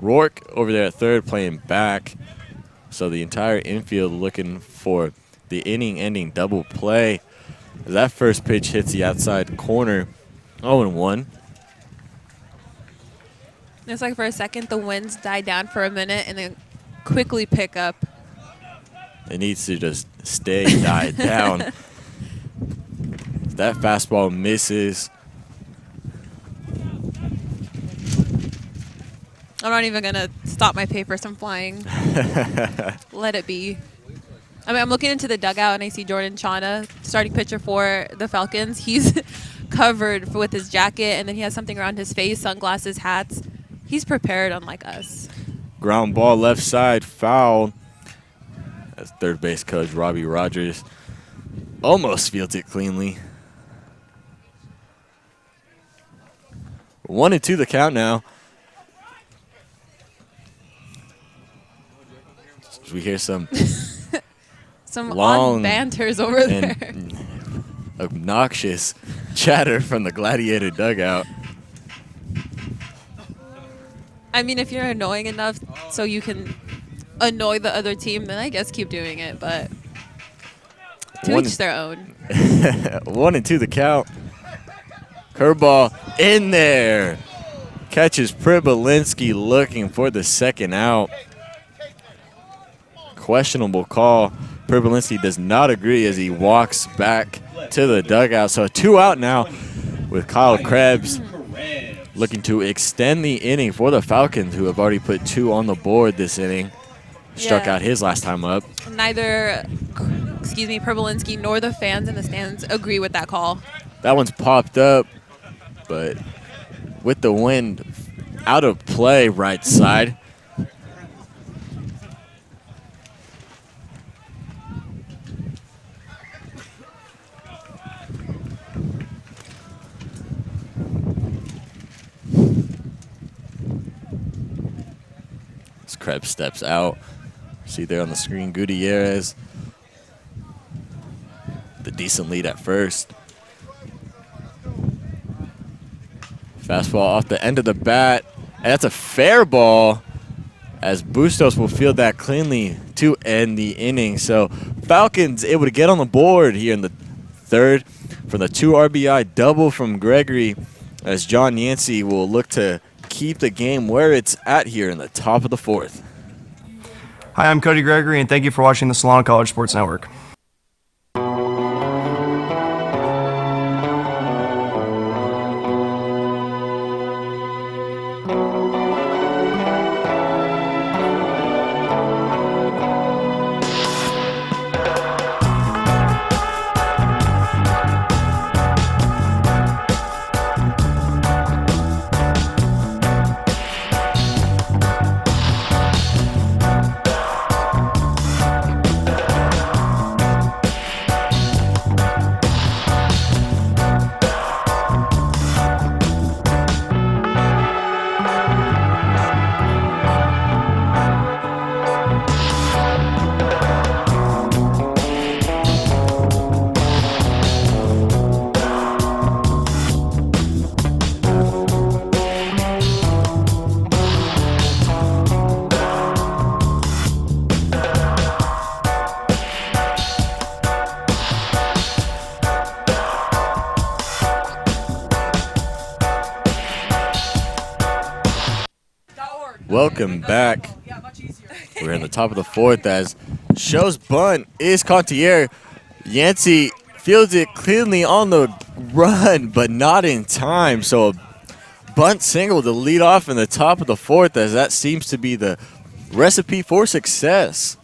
Rourke over there at third playing back. So the entire infield looking for the inning-ending double play. That first pitch hits the outside corner. 0-1. It's like for a second the winds die down for a minute and then quickly pick up. It needs to just stay died down. That fastball misses. I'm not even going to stop my papers from flying. Let it be. I mean, I'm looking into the dugout, and I see Jordan Chana, starting pitcher for the Falcons. He's covered with his jacket, and then he has something around his face, sunglasses, hats. He's prepared, unlike us. Ground ball left side, foul. As third base coach Robbie Rogers almost fields it cleanly. 1-2 the count now. We hear some long odd banters over there. Obnoxious chatter from the Gladiator dugout. I mean, if you're annoying enough so you can annoy the other team, then I guess keep doing it, but to each their own. 1-2 the count. Curveball in there. Catches Pribolinski looking for the second out. Questionable call. Pribolinski does not agree as he walks back to the dugout. So 2 out now with Kyle Krebs looking to extend the inning for the Falcons, who have already put 2 on the board this inning. Struck out his last time up. Neither, Pribolinski nor the fans in the stands agree with that call. That one's popped up, but with the wind out of play right side. As Krebs steps out. See there on the screen, Gutierrez. The decent lead at first. Fastball off the end of the bat. And that's a fair ball as Bustos will field that cleanly to end the inning. So Falcons able to get on the board here in the third from the 2 RBI double from Gregory, as John Yancey will look to keep the game where it's at here in the top of the fourth. Hi, I'm Cody Gregory, and thank you for watching the Solano College Sports Network. Welcome back. We're in the top of the fourth as Show's bunt is Contier. Yancey fields it cleanly on the run, but not in time. So a bunt single to lead off in the top of the fourth, as that seems to be the recipe for success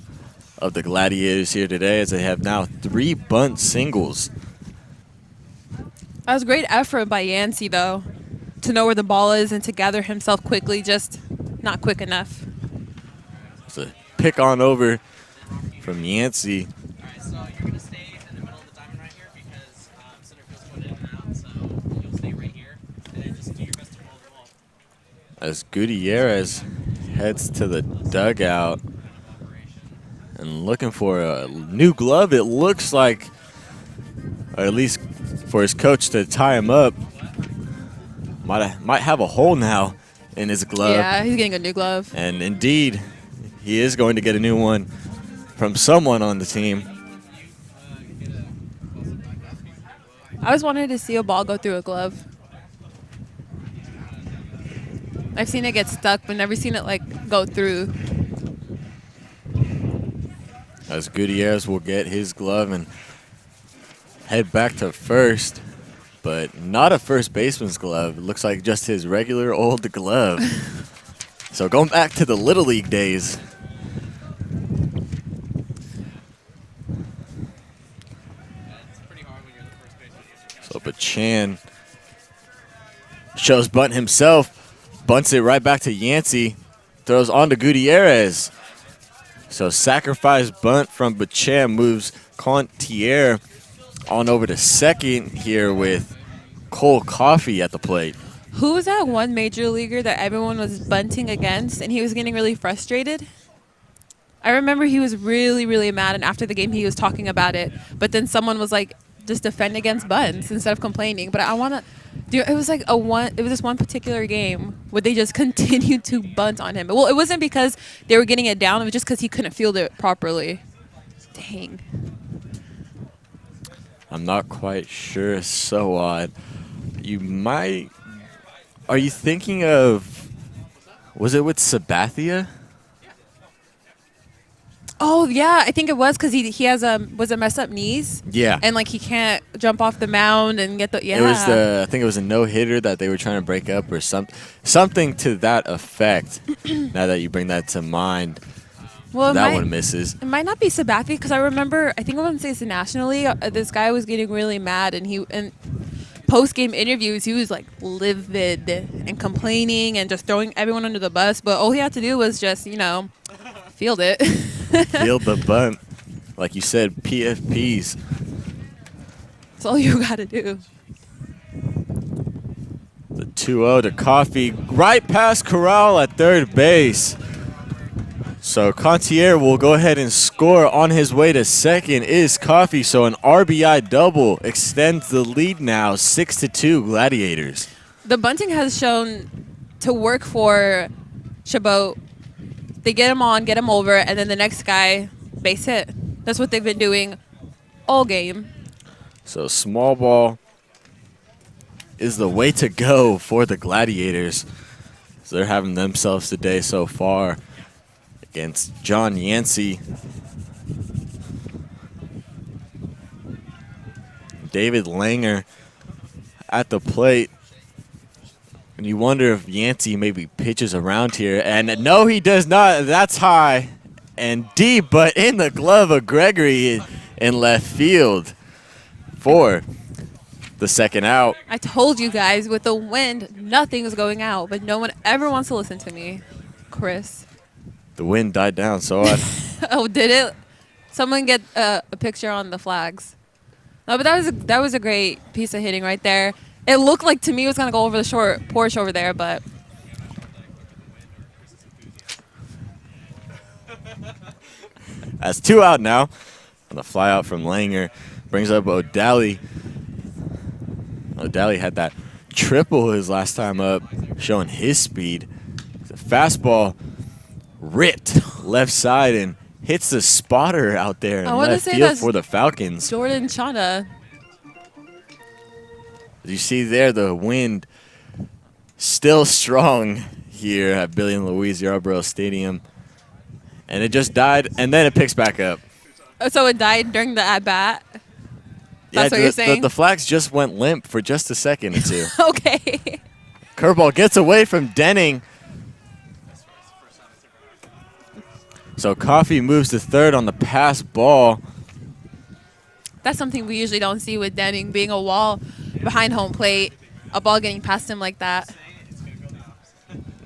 of the Gladiators here today, as they have now 3 bunt singles. That was great effort by Yancey, though, to know where the ball is and to gather himself quickly, just not quick enough. It's a pick on over from Yancey. All right, so you're going to stay in the middle of the diamond right here because center field's going in and out, so you'll stay right here and then just do your best to roll the ball. As Gutierrez heads to the dugout and looking for a new glove, it looks like, or at least for his coach to tie him up. Might have a hole now in his glove. Yeah, he's getting a new glove. And indeed, he is going to get a new one from someone on the team. I always wanted to see a ball go through a glove. I've seen it get stuck, but never seen it like go through. As Gutierrez will get his glove and head back to first, but not a first baseman's glove. It looks like just his regular old glove. So going back to the Little League days. So Bachan shows bunt himself, bunts it right back to Yancey, throws on to Gutierrez. So sacrifice bunt from Bachan moves Contier on over to second here with Cole Coffey at the plate. Who was that one major leaguer that everyone was bunting against and he was getting really frustrated? I remember he was really, really mad, and after the game he was talking about it, but then someone was like, just defend against bunts instead of complaining. But I want to do, it was like it was this one particular game where they just continued to bunt on him. Well, it wasn't because they were getting it down, it was just because he couldn't field it properly. Dang. I'm not quite sure. So odd. You might. Are you thinking of? Was it with Sabathia? Oh yeah, I think it was because he has was it messed up knees? Yeah. And like he can't jump off the mound and get the It was I think it was a no-hitter that they were trying to break up or something to that effect. Now that you bring that to mind, well, that one misses. It might not be Sabathia because I remember I think I want to say it's the National League. This guy was getting really mad and post-game interviews he was like livid and complaining and just throwing everyone under the bus. But all he had to do was just field it. Field the bunt. Like you said, PFPs. That's all you got to do. The 2-0 to Coffey. Right past Corral at third base. So Contier will go ahead and score. On his way to second is Coffey. So an RBI double extends the lead now, 6-2 Gladiators. The bunting has shown to work for Chabot. They get him on, get him over, and then the next guy, base hit. That's what they've been doing all game. So small ball is the way to go for the Gladiators. So they're having themselves today so far against John Yancey. David Langer at the plate. And you wonder if Yancey maybe pitches around here. And no, he does not. That's high and deep, but in the glove of Gregory in left field for the second out. I told you guys, with the wind, nothing is going out, but no one ever wants to listen to me. Chris. The wind died down, so Oh, did it? Someone get a picture on the flags. No, but that was a great piece of hitting right there. It looked like to me it was going to go over the short porch over there, but. That's 2 out now. On the fly out from Langer. Brings up O'Daly. O'Daly had that triple his last time up, showing his speed. The fastball ripped left side and hits the spotter out there in left field for the Falcons. Jordan Chana. As you see there, the wind still strong here at Billy and Louise Yarborough Stadium. And it just died, and then it picks back up. So it died during the at-bat? That's what you're saying? The flags just went limp for just a second or two. Okay. Curveball gets away from Denning. So Coffey moves to third on the pass ball. That's something we usually don't see with Denning, being a wall behind home plate, a ball getting past him like that.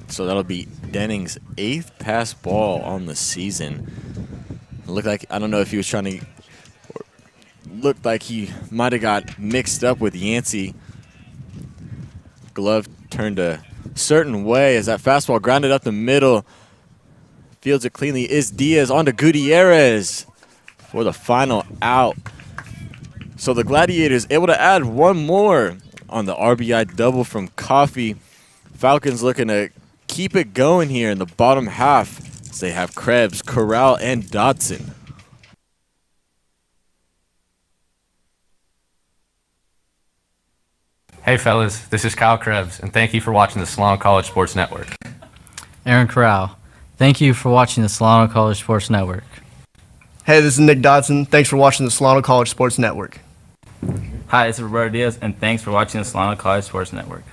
So that'll be Denning's 8th pass ball on the season. It looked like, I don't know if he was trying to, looked like he might have got mixed up with Yancey. Glove turned a certain way as that fastball grounded up the middle. Fields it cleanly is Diaz on to Gutierrez for the final out. So the Gladiators able to add one more on the RBI double from Coffey. Falcons looking to keep it going here in the bottom half as they have Krebs, Corral, and Dotson. Hey fellas, this is Kyle Krebs, and thank you for watching the Solano College Sports Network. Aaron Corral, thank you for watching the Solano College Sports Network. Hey, this is Nick Dodson. Thanks for watching the Solano College Sports Network. Hi, this is Roberto Diaz, and thanks for watching the Solano College Sports Network.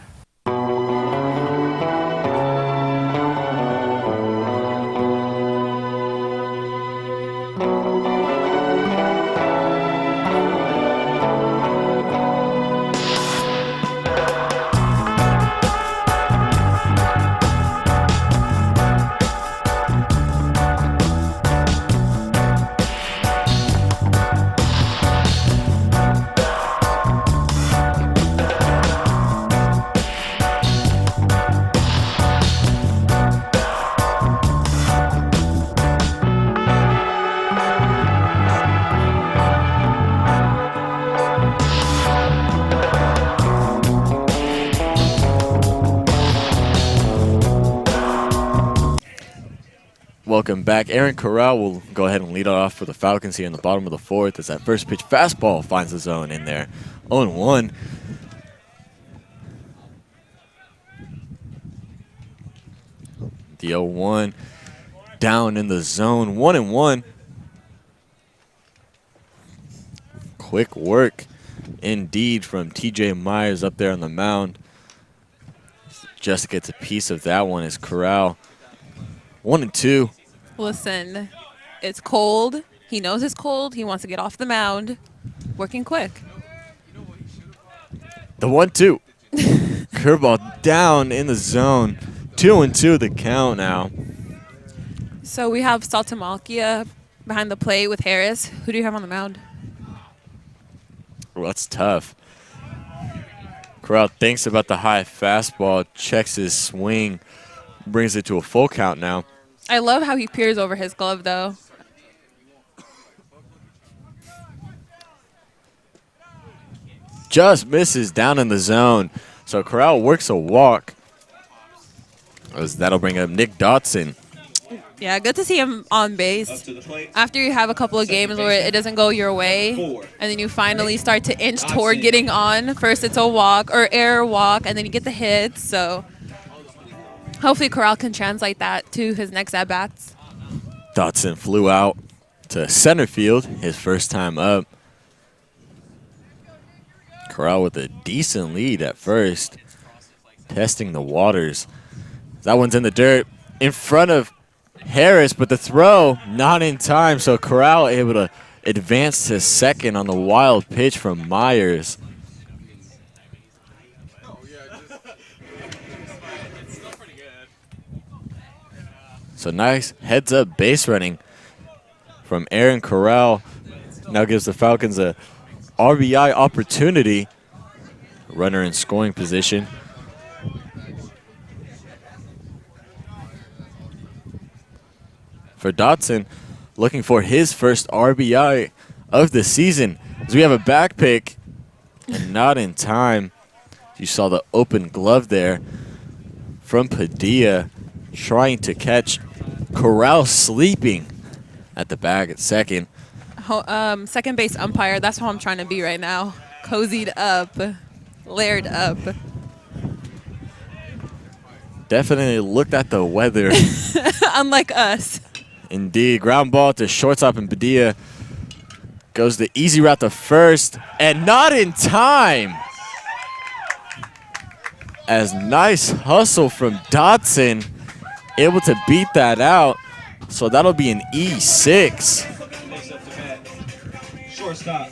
Welcome back. Aaron Corral will go ahead and lead off for the Falcons here in the bottom of the fourth as that first pitch fastball finds the zone in there. 0-1. The 0-1 down in the zone. 1-1. Quick work indeed from TJ Myers up there on the mound. Just gets a piece of that one as Corral. 1-2. Listen, it's cold. He knows it's cold. He wants to get off the mound. Working quick. The 1-2. Curveball down in the zone. 2-2 the count now. So we have Saltamalkia behind the plate with Harris. Who do you have on the mound? Well, that's tough. Corral thinks about the high fastball, checks his swing, brings it to a full count now. I love how he peers over his glove, though. Just misses down in the zone. So Corral works a walk. As that'll bring up Nick Dotson. Yeah, good to see him on base. After you have a couple of games where it doesn't go your way, and then you finally start to inch toward getting on. First it's a walk or error walk, and then you get the hits. So hopefully Corral can translate that to his next at-bats. Dotson flew out to center field his first time up. Corral with a decent lead at first, testing the waters. That one's in the dirt in front of Harris, but the throw not in time, so Corral able to advance to second on the wild pitch from Myers. So nice heads-up base running from Aaron Corral. Now gives the Falcons a RBI opportunity. Runner in scoring position. For Dotson, looking for his first RBI of the season. As we have a back pick, and not in time. You saw the open glove there from Padilla, trying to catch Corral sleeping at the bag at second. Second base umpire, that's how I'm trying to be right now. Cozied up, layered up. Definitely looked at the weather. Unlike us. Indeed. Ground ball to shortstop, and Padilla goes the easy route to first, and not in time. As nice hustle from Dotson, able to beat that out. So that'll be an E6. Shortstop,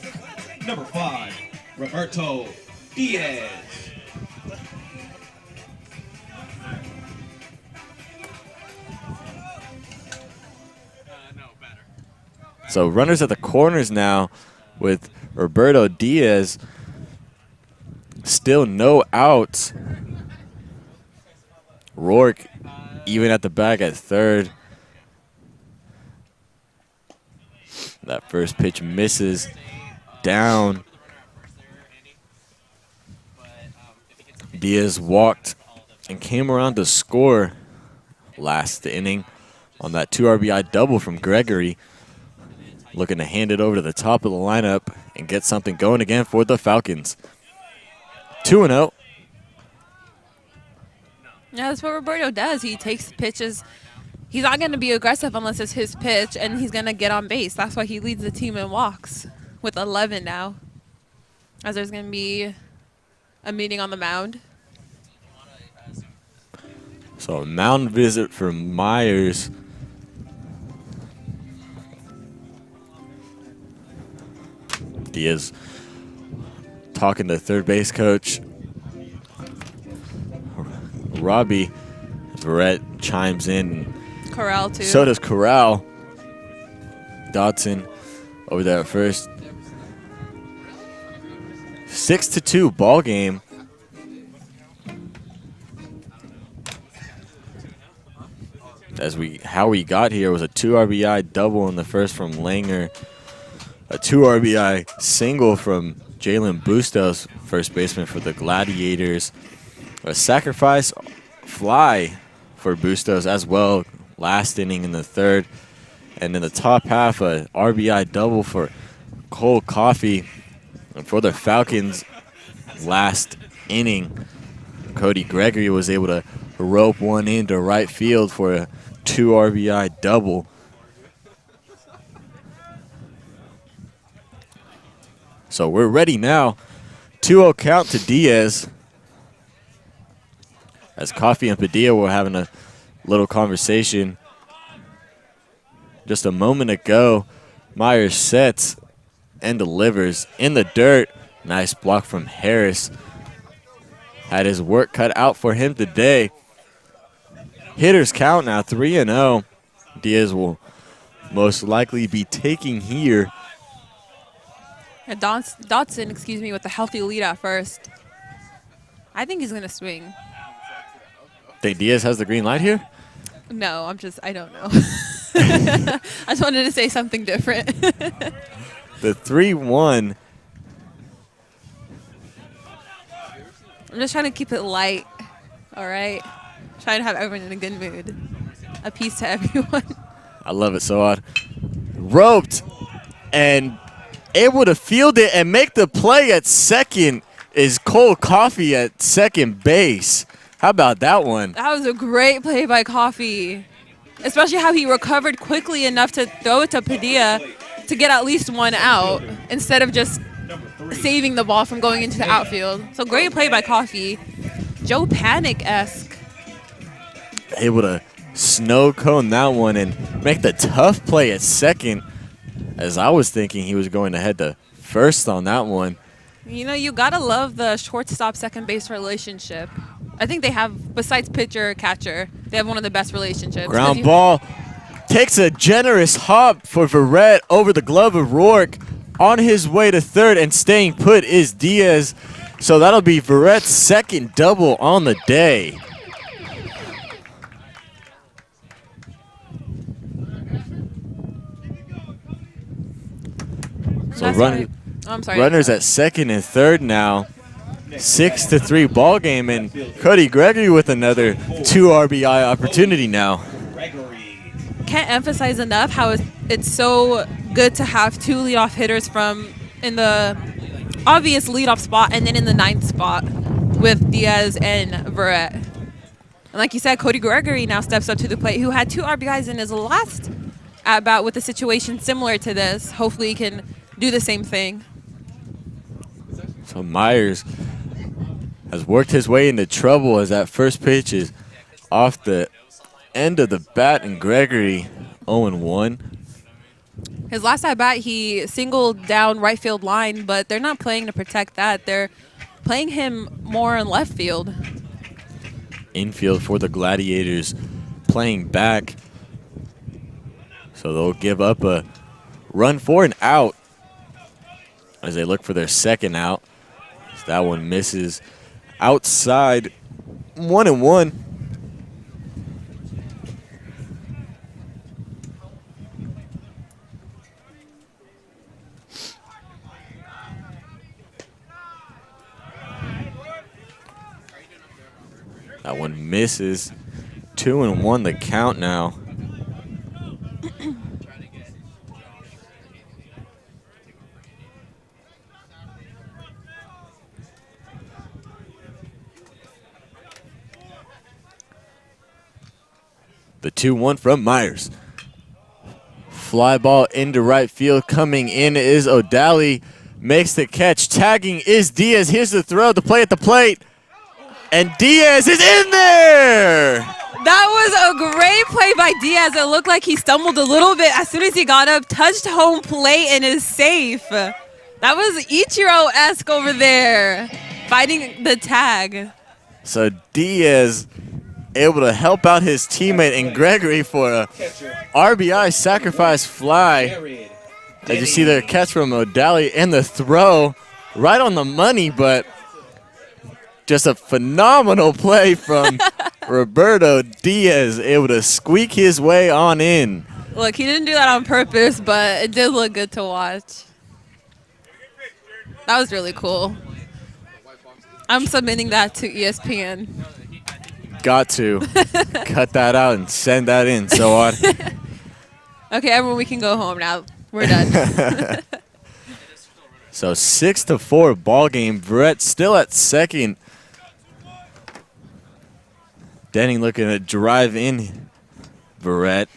number 5, Roberto Diaz. So runners at the corners now with Roberto Diaz. Still no outs. Rourke even at the bag at third. That first pitch misses down. Diaz walked and came around to score last inning on that 2 RBI double from Gregory. Looking to hand it over to the top of the lineup and get something going again for the Falcons. 2-0. Yeah, that's what Roberto does. He takes pitches. He's not going to be aggressive unless it's his pitch, and he's going to get on base. That's why he leads the team in walks with 11 now, as there's going to be a meeting on the mound. So a mound visit for Myers. Diaz talking to third base coach Robbie. Barrett chimes in. Corral, too. So does Corral. Dotson over there at first. 6-2 ball game. How we got here was a 2 RBI double in the first from Langer. A 2 RBI single from Jalen Bustos, first baseman for the Gladiators. A sacrifice fly for Bustos as well, last inning in the third. And in the top half, a RBI double for Cole Coffey. And for the Falcons, last inning, Cody Gregory was able to rope one into right field for a 2 RBI double. So we're ready now. 2-0 count to Diaz. As Coffey and Padilla were having a little conversation just a moment ago. Myers sets and delivers in the dirt. Nice block from Harris. Had his work cut out for him today. Hitters count now 3-0. Diaz will most likely be taking here. And Dotson, excuse me, with the healthy lead at first. I think he's going to swing. Think Diaz has the green light here? No, I don't know. I just wanted to say something different. The 3-1. I'm just trying to keep it light, all right? Trying to have everyone in a good mood. A peace to everyone. I love it so odd. Roped and able to field it and make the play at second is Cole Coffey at second base. How about that one? That was a great play by Coffey, especially how he recovered quickly enough to throw it to Padilla to get at least one out instead of just saving the ball from going into the outfield. So great play by Coffey. Joe Panic-esque. Able to snow cone that one and make the tough play at second, as I was thinking he was going to head to first on that one. You know, you got to love the shortstop-second base relationship. I think they have, besides pitcher-catcher, they have one of the best relationships. Ground ball. Takes a generous hop for Verrett over the glove of Rourke. On his way to third and staying put is Diaz. So that'll be Verrett's second double on the day. So runners at second and third now. 6-3 ball game, and Cody Gregory with another 2 RBI opportunity now. Can't emphasize enough how it's so good to have 2 leadoff hitters from in the obvious leadoff spot and then in the 9th spot with Diaz and Verrett. And like you said, Cody Gregory now steps up to the plate, who had 2 RBIs in his last at-bat with a situation similar to this. Hopefully he can do the same thing. So Myers has worked his way into trouble as that first pitch is off the end of the bat, and Gregory 0-1. His last at-bat, he singled down right field line, but they're not playing to protect that. They're playing him more in left field. Infield for the Gladiators playing back. So they'll give up a run for an out as they look for their second out. So that one misses outside. 1-1. That one misses. 2-1 the count now. The 2-1 from Myers. Fly ball into right field. Coming in is O'Dally. Makes the catch. Tagging is Diaz. Here's the throw. The play at the plate. And Diaz is in there! That was a great play by Diaz. It looked like he stumbled a little bit as soon as he got up, touched home plate, and is safe. That was Ichiro-esque over there, fighting the tag. So Diaz able to help out his teammate and Gregory for a RBI sacrifice fly. As you see the catch from O'Dally and the throw right on the money, but just a phenomenal play from Roberto Diaz, able to squeak his way on in. Look, he didn't do that on purpose, but it did look good to watch. That was really cool. I'm submitting that to ESPN. got to cut that out and send that in. So on. Okay, everyone, we can go home now. We're done. So 6-4 ball game. Brett still at second. Denning looking to drive in Barrett.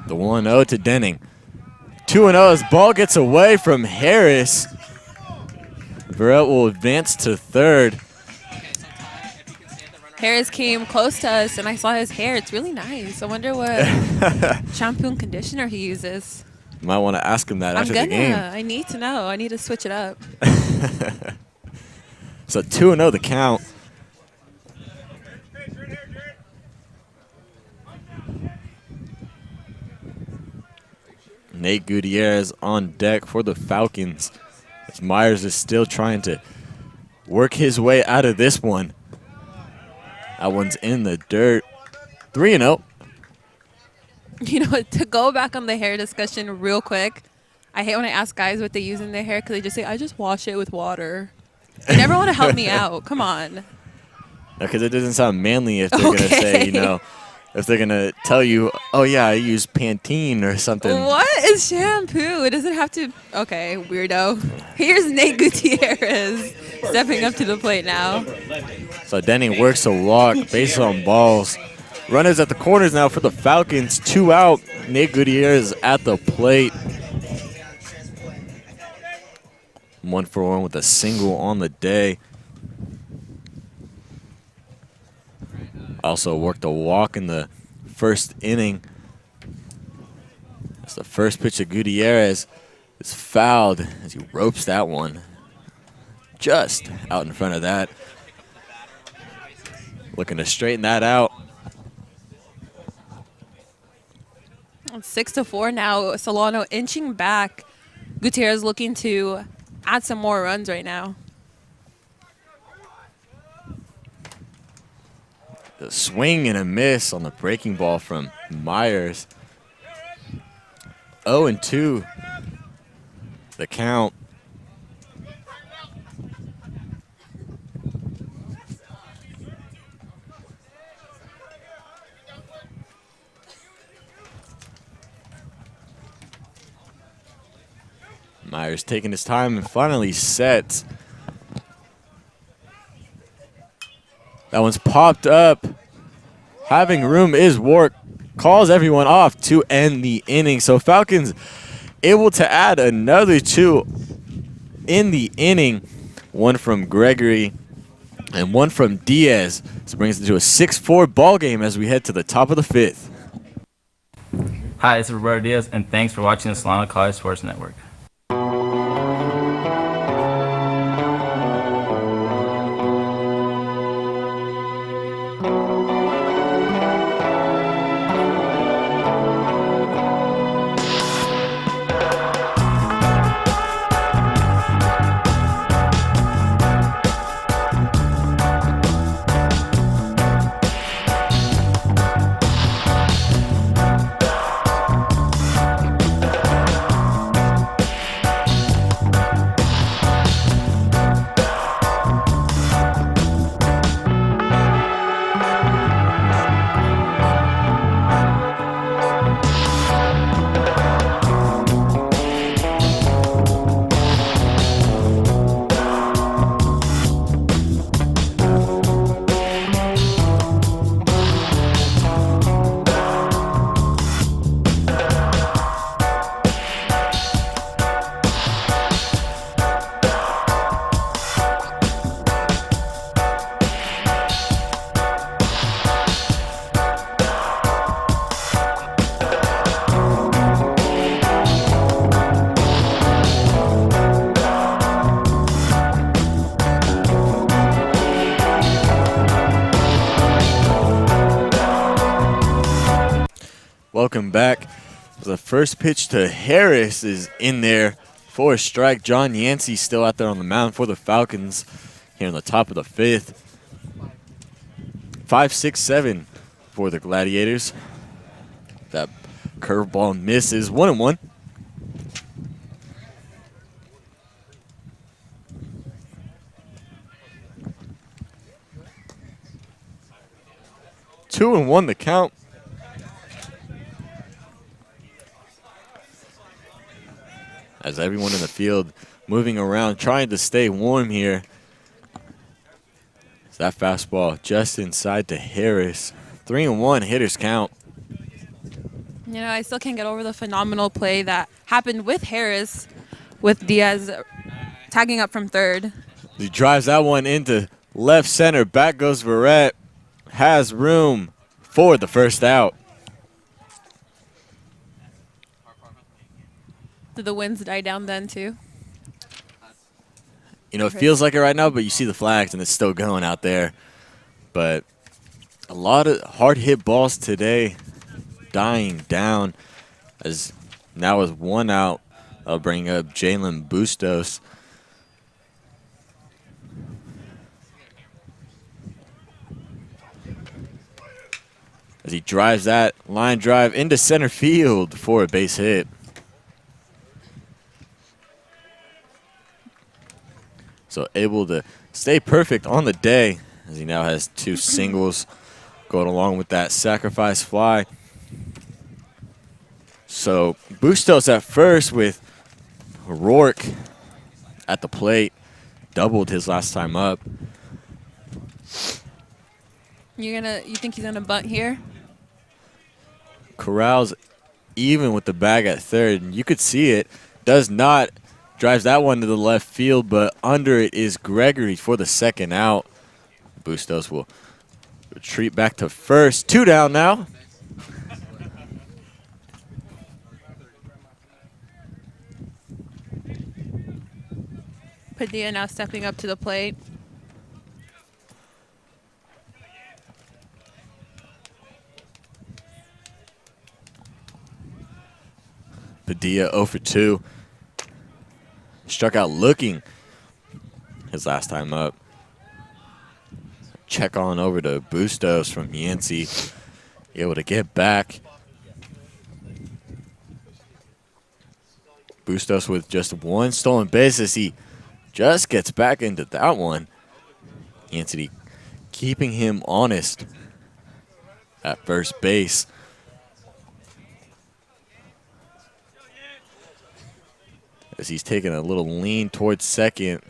The 1-0 to Denning. 2-0 as ball gets away from Harris. Barrett will advance to third. Harris came close to us, and I saw his hair. It's really nice. I wonder what shampoo and conditioner he uses. You might want to ask him that after the game. I need to know. I need to switch it up. So 2-0 the count. Nate Gutierrez on deck for the Falcons. As Myers is still trying to work his way out of this one. That one's in the dirt. 3-0. You know, to go back on the hair discussion real quick, I hate when I ask guys what they use in their hair because they just say, I just wash it with water. They never want to help me out. Come on. Because it doesn't sound manly if they're going to say, you know, if they're going to tell you, oh, yeah, I use Pantene or something. What is shampoo? It doesn't have to. Okay, weirdo. Here's Nate Gutierrez stepping up to the plate now. So Denning works a walk based on balls. Runners at the corners now for the Falcons. 2 out. Nate Gutierrez at the plate. 1-for-1 with a single on the day. Also worked a walk in the first inning. That's the first pitch of Gutierrez is fouled as he ropes that one. Just out in front of that. Looking to straighten that out. It's 6-4 now. Solano inching back. Gutierrez looking to add some more runs right now. The swing and a miss on the breaking ball from Myers. 0-2 the count. Myers taking his time and finally sets. That one's popped up. Having room is Wark. Calls everyone off to end the inning. So Falcons able to add another 2 in the inning. One from Gregory and one from Diaz. This brings it to a 6-4 ball game as we head to the top of the 5th. Hi, this is Roberto Diaz, and thanks for watching the Solano College Sports Network. Welcome back. The first pitch to Harris is in there for a strike. John Yancey still out there on the mound for the Falcons here in the top of the 5th. 5-6-7 for the Gladiators. That curveball misses. 1-1. 2-1 the count. As everyone in the field moving around, trying to stay warm here. That fastball just inside to Harris. 3-1 hitters count. You know, I still can't get over the phenomenal play that happened with Harris, with Diaz tagging up from third. He drives that one into left center. Back goes Verrett. Has room for the first out. Did the winds die down then too? You know, it feels like it right now, but you see the flags and it's still going out there. But a lot of hard hit balls today dying down. As now with one out, I'll bring up Jalen Bustos. As he drives that line drive into center field for a base hit. So able to stay perfect on the day as he now has 2 singles going along with that sacrifice fly. So Bustos at first with Rourke at the plate. Doubled his last time up. You think he's gonna bunt here? Corrals even with the bag at third. And you could see it. Does not. Drives that one to the left field, but under it is Gregory for the second out. Bustos will retreat back to first. 2 down now. Padilla now stepping up to the plate. Padilla 0 for 2. Struck out looking his last time up. Check on over to Bustos from Yancey. Able to get back. Bustos with just 1 stolen base as he just gets back into that one. Yancey keeping him honest at first base. As he's taking a little lean towards second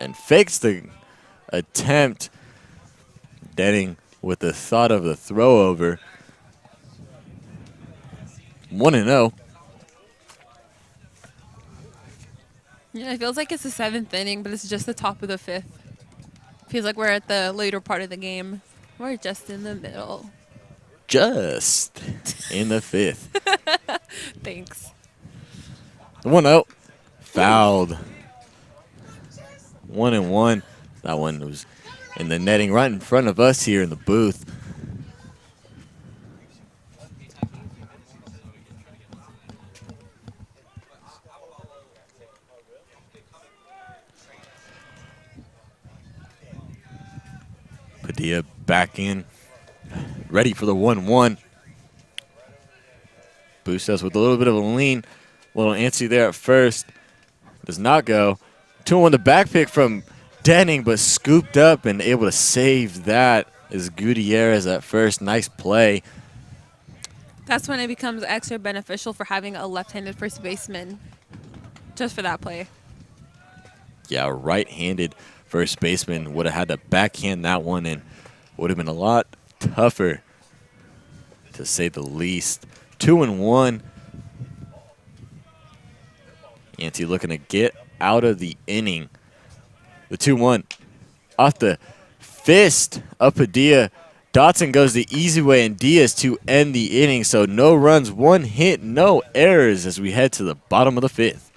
and fakes the attempt. Denning with the thought of the throw over. 1-0. Yeah, it feels like it's the 7th inning, but it's just the top of the 5th. Feels like we're at the later part of the game. We're just in the middle. Just in the 5th. Thanks. 1-0. Fouled. 1-1. That one was in the netting right in front of us here in the booth. Padilla back in, ready for the 1-1. Bustos with a little bit of a lean. Little antsy there at first. Does not go. 2-1 the back pick from Denning, but scooped up and able to save that is Gutierrez at first. Nice play. That's when it becomes extra beneficial for having a left-handed first baseman. Just for that play. Yeah, right-handed first baseman would have had to backhand that one and would have been a lot tougher, to say the least. 2-1. Yancey looking to get out of the inning. The 2-1 off the fist of Padilla. Dotson goes the easy way and Diaz to end the inning. So no runs, 1 hit, no errors as we head to the bottom of the 5th.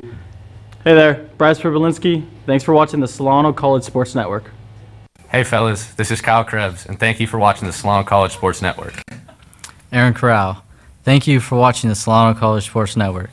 Hey there, Bryce Privilinski. Thanks for watching the Solano College Sports Network. Hey fellas, this is Kyle Krebs, and thank you for watching the Solano College Sports Network. Aaron Corral. Thank you for watching the Solano College Sports Network.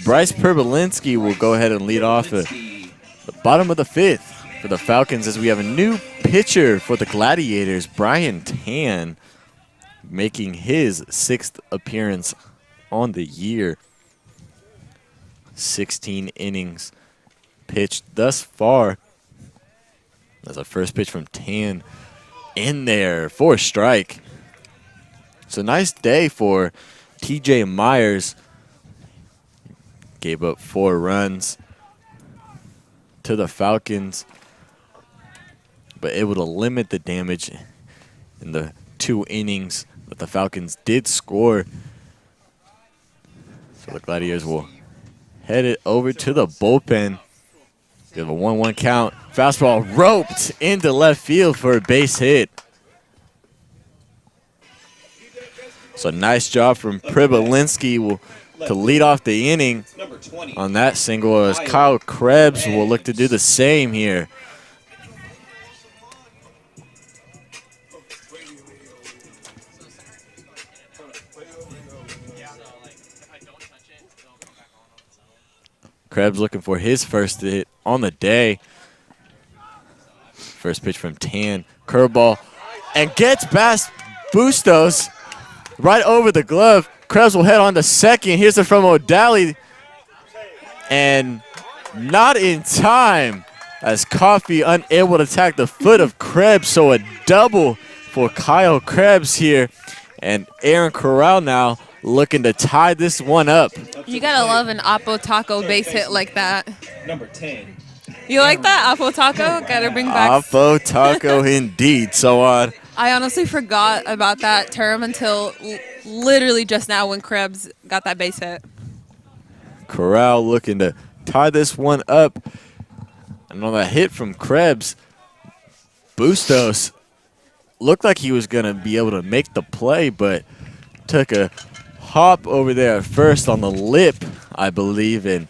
Bryce Perbolinski will go ahead and lead off the bottom of the 5th for the Falcons as we have a new pitcher for the Gladiators, Brian Tan, making his 6th appearance on the year. 16 innings pitched thus far. That's a first pitch from Tan in there for a strike. It's a nice day for TJ Myers. Gave up 4 runs to the Falcons, but able to limit the damage in the 2 innings that the Falcons did score. So the Gladiators will head it over to the bullpen. Give a 1-1 count. Fastball roped into left field for a base hit. So nice job from Pribolinski to lead off the inning on that single, as Kyle Krebs will look to do the same here. Krebs looking for his first hit on the day. First pitch from Tan, curveball, and gets past Bustos right over the glove. Krebs will head on to second. Here's it from O'Dally, and not in time as Coffey unable to attack the foot of Krebs. So a double for Kyle Krebs here, and Aaron Corral now looking to tie this one up. You gotta love an Oppo Taco base hit like that. Number 10. You like that, Oppo Taco? Gotta bring back. Oppo Taco indeed. So on. I honestly forgot about that term until literally just now when Krebs got that base hit. Corral looking to tie this one up. And on that hit from Krebs, Bustos looked like he was going to be able to make the play, but took a hop over there at first on the lip, I believe, and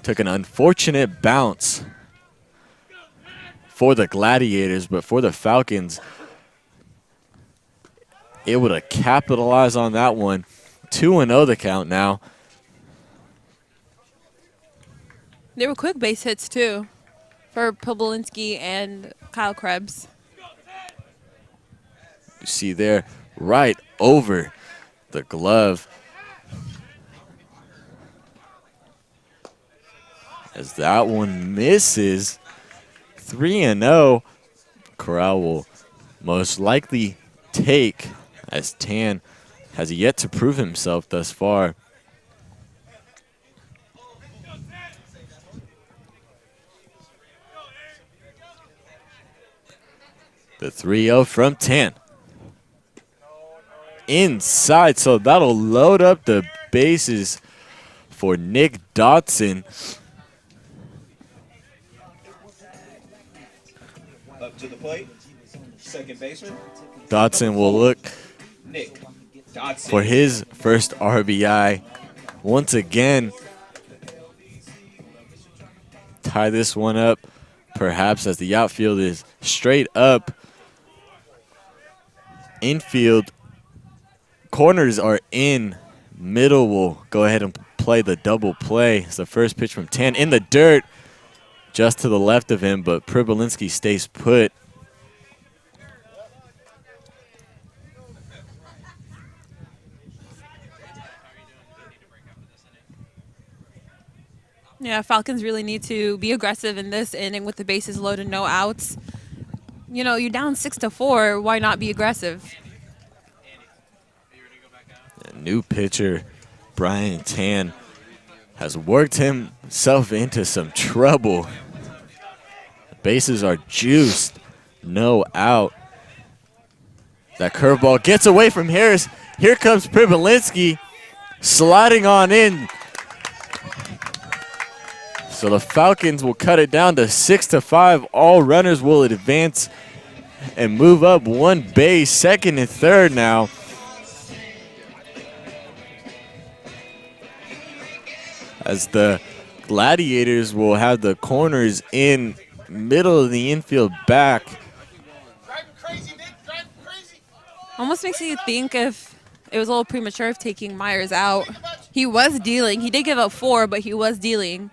took an unfortunate bounce for the Gladiators, but for the Falcons, able to capitalize on that one. 2-0 the count now. They were quick base hits, too, for Pobolinski and Kyle Krebs. You see there, right over the glove. As that one misses. 3-0. Corral will most likely take, as Tan has yet to prove himself thus far. The 3-0 from Tan. Inside, so that'll load up the bases for Nick Dotson. Up to the plate, second baseman. Dotson will look Nick Dotson for his first RBI. Once again, tie this one up, perhaps, as the outfield is straight up. Infield corners are in. Middle will go ahead and play the double play. It's the first pitch from Tan in the dirt, just to the left of him, but Pribolinski stays put. Yeah, Falcons really need to be aggressive in this inning with the bases loaded, no outs. You know, you're down 6-4. Why not be aggressive? A new pitcher, Brian Tan, has worked himself into some trouble. The bases are juiced, no out. That curveball gets away from Harris. Here comes Pribolinski sliding on in. So the Falcons will cut it down to 6-5. All runners will advance and move up one base, second and third now. As the Gladiators will have the corners in, middle of the infield back. Almost makes you think if it was a little premature of taking Myers out. He was dealing. He did give up 4, but he was dealing.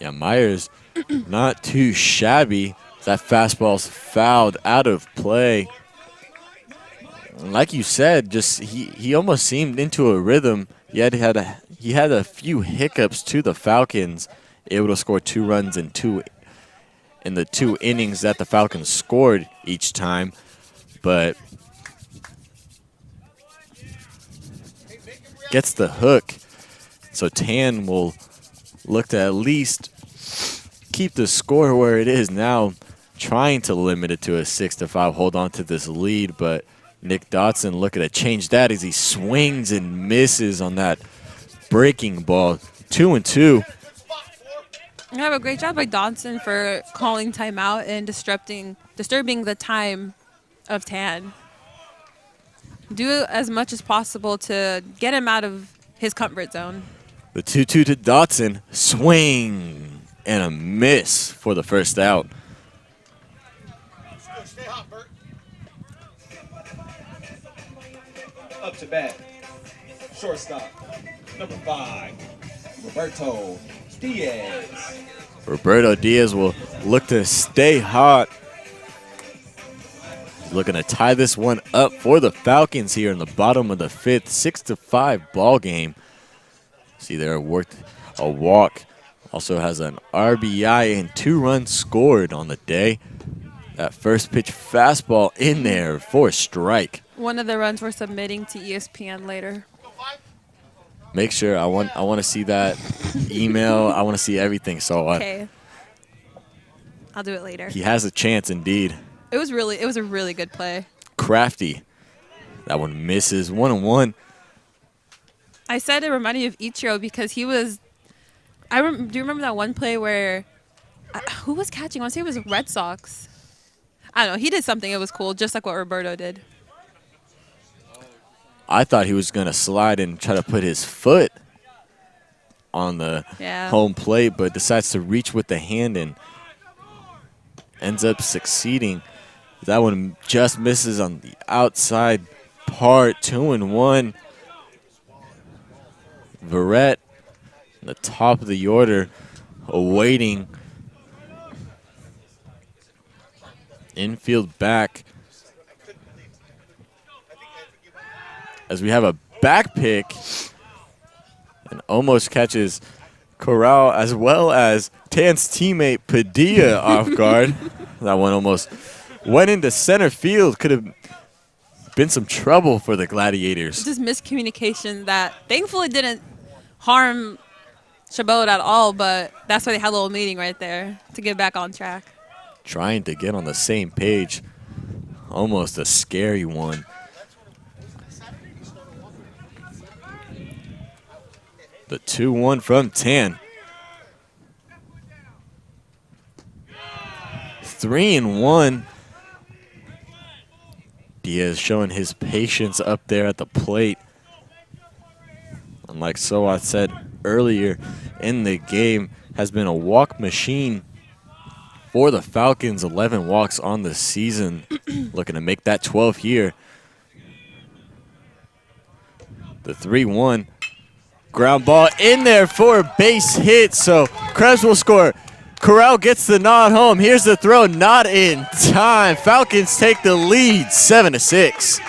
Yeah, Myers not too shabby. That fastball's fouled out of play. Like you said, just he almost seemed into a rhythm. He had a few hiccups to the Falcons, able to score 2 runs in the 2 innings that the Falcons scored each time, but gets the hook. So Tan will look to at least keep the score where it is now, trying to limit it to a 6-5, hold on to this lead, but Nick Dotson looking to change that as he swings and misses on that breaking ball. 2-2. You have a great job by Dodson for calling timeout and disturbing the time of Tan. Do as much as possible to get him out of his comfort zone. The 2-2 to Dotson. Swing and a miss for the first out. Stay hot, Bert. Up to bat. Shortstop. Number 5. Roberto Diaz. Roberto Diaz will look to stay hot. He's looking to tie this one up for the Falcons here in the bottom of the 5th. 6-5 ball game. See there, worked a walk. Also has an RBI and 2 runs scored on the day. That first pitch fastball in there for a strike. One of the runs we're submitting to ESPN later. Make sure I want to see that email. I want to see everything. So Okay. I'll do it later. He has a chance indeed. It was a really good play. Crafty. That one misses. 1-1. I said it reminded me of Ichiro because he was. Do you remember that one play where who was catching? I want to say it was Red Sox. I don't know. He did something. It was cool, just like what Roberto did. I thought he was going to slide and try to put his foot on the home plate, but decides to reach with the hand and ends up succeeding. That one just misses on the outside part. 2-1. Verrett, the top of the order, awaiting. Infield back. As we have a back pick and almost catches Corral as well as Tan's teammate Padilla off guard. That one almost went into center field. Could have been some trouble for the Gladiators. Just miscommunication that thankfully didn't harm Chabot at all, but that's why they had a little meeting right there to get back on track. Trying to get on the same page. Almost a scary one. The 2-1 from Tan. 3-1. Diaz showing his patience up there at the plate. And like I said earlier in the game, has been a walk machine for the Falcons. 11 walks on the season. Looking to make that 12 here. The 3-1. Ground ball in there for a base hit, so Krebs will score. Corral gets the nod home. Here's the throw, not in time. Falcons take the lead, 7-6.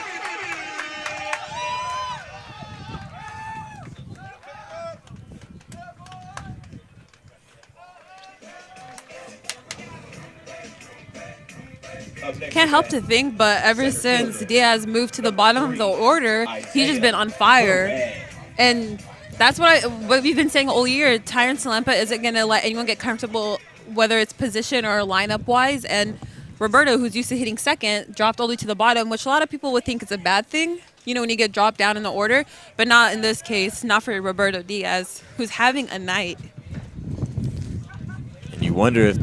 Can't help to think, but ever since Diaz moved to the bottom of the order, he's just been on fire. And that's what we've been saying all year. Tyron Salempa isn't going to let anyone get comfortable, whether it's position or lineup-wise. And Roberto, who's used to hitting second, dropped all the way to the bottom, which a lot of people would think is a bad thing, you know, when you get dropped down in the order. But not in this case, not for Roberto Diaz, who's having a night. And you wonder if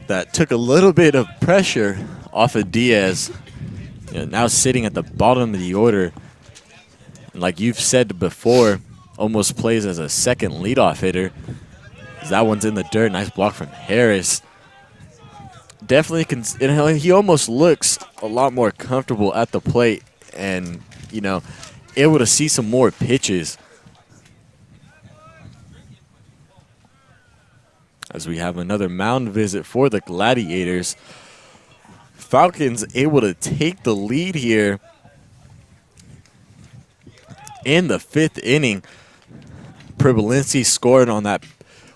that took a little bit of pressure off of Diaz. You know, now sitting at the bottom of the order. And like you've said before, almost plays as a second leadoff hitter. That one's in the dirt. Nice block from Harris. Definitely, he almost looks a lot more comfortable at the plate and, you know, able to see some more pitches. as we have another mound visit for the Gladiators. Falcons able to take the lead here in the 5th inning. Pribolinski scored on that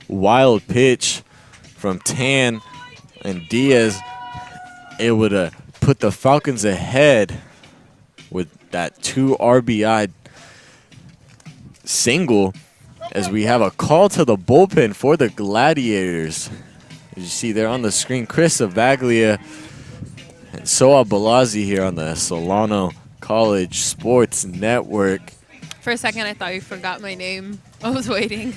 wild pitch from Tan, and Diaz able to put the Falcons ahead with that 2 RBI single, as we have a call to the bullpen for the Gladiators. As you see there on the screen, Chris Avaglia and Soa Balazzi here on the Solano College Sports Network. For a second, I thought you forgot my name. I was waiting.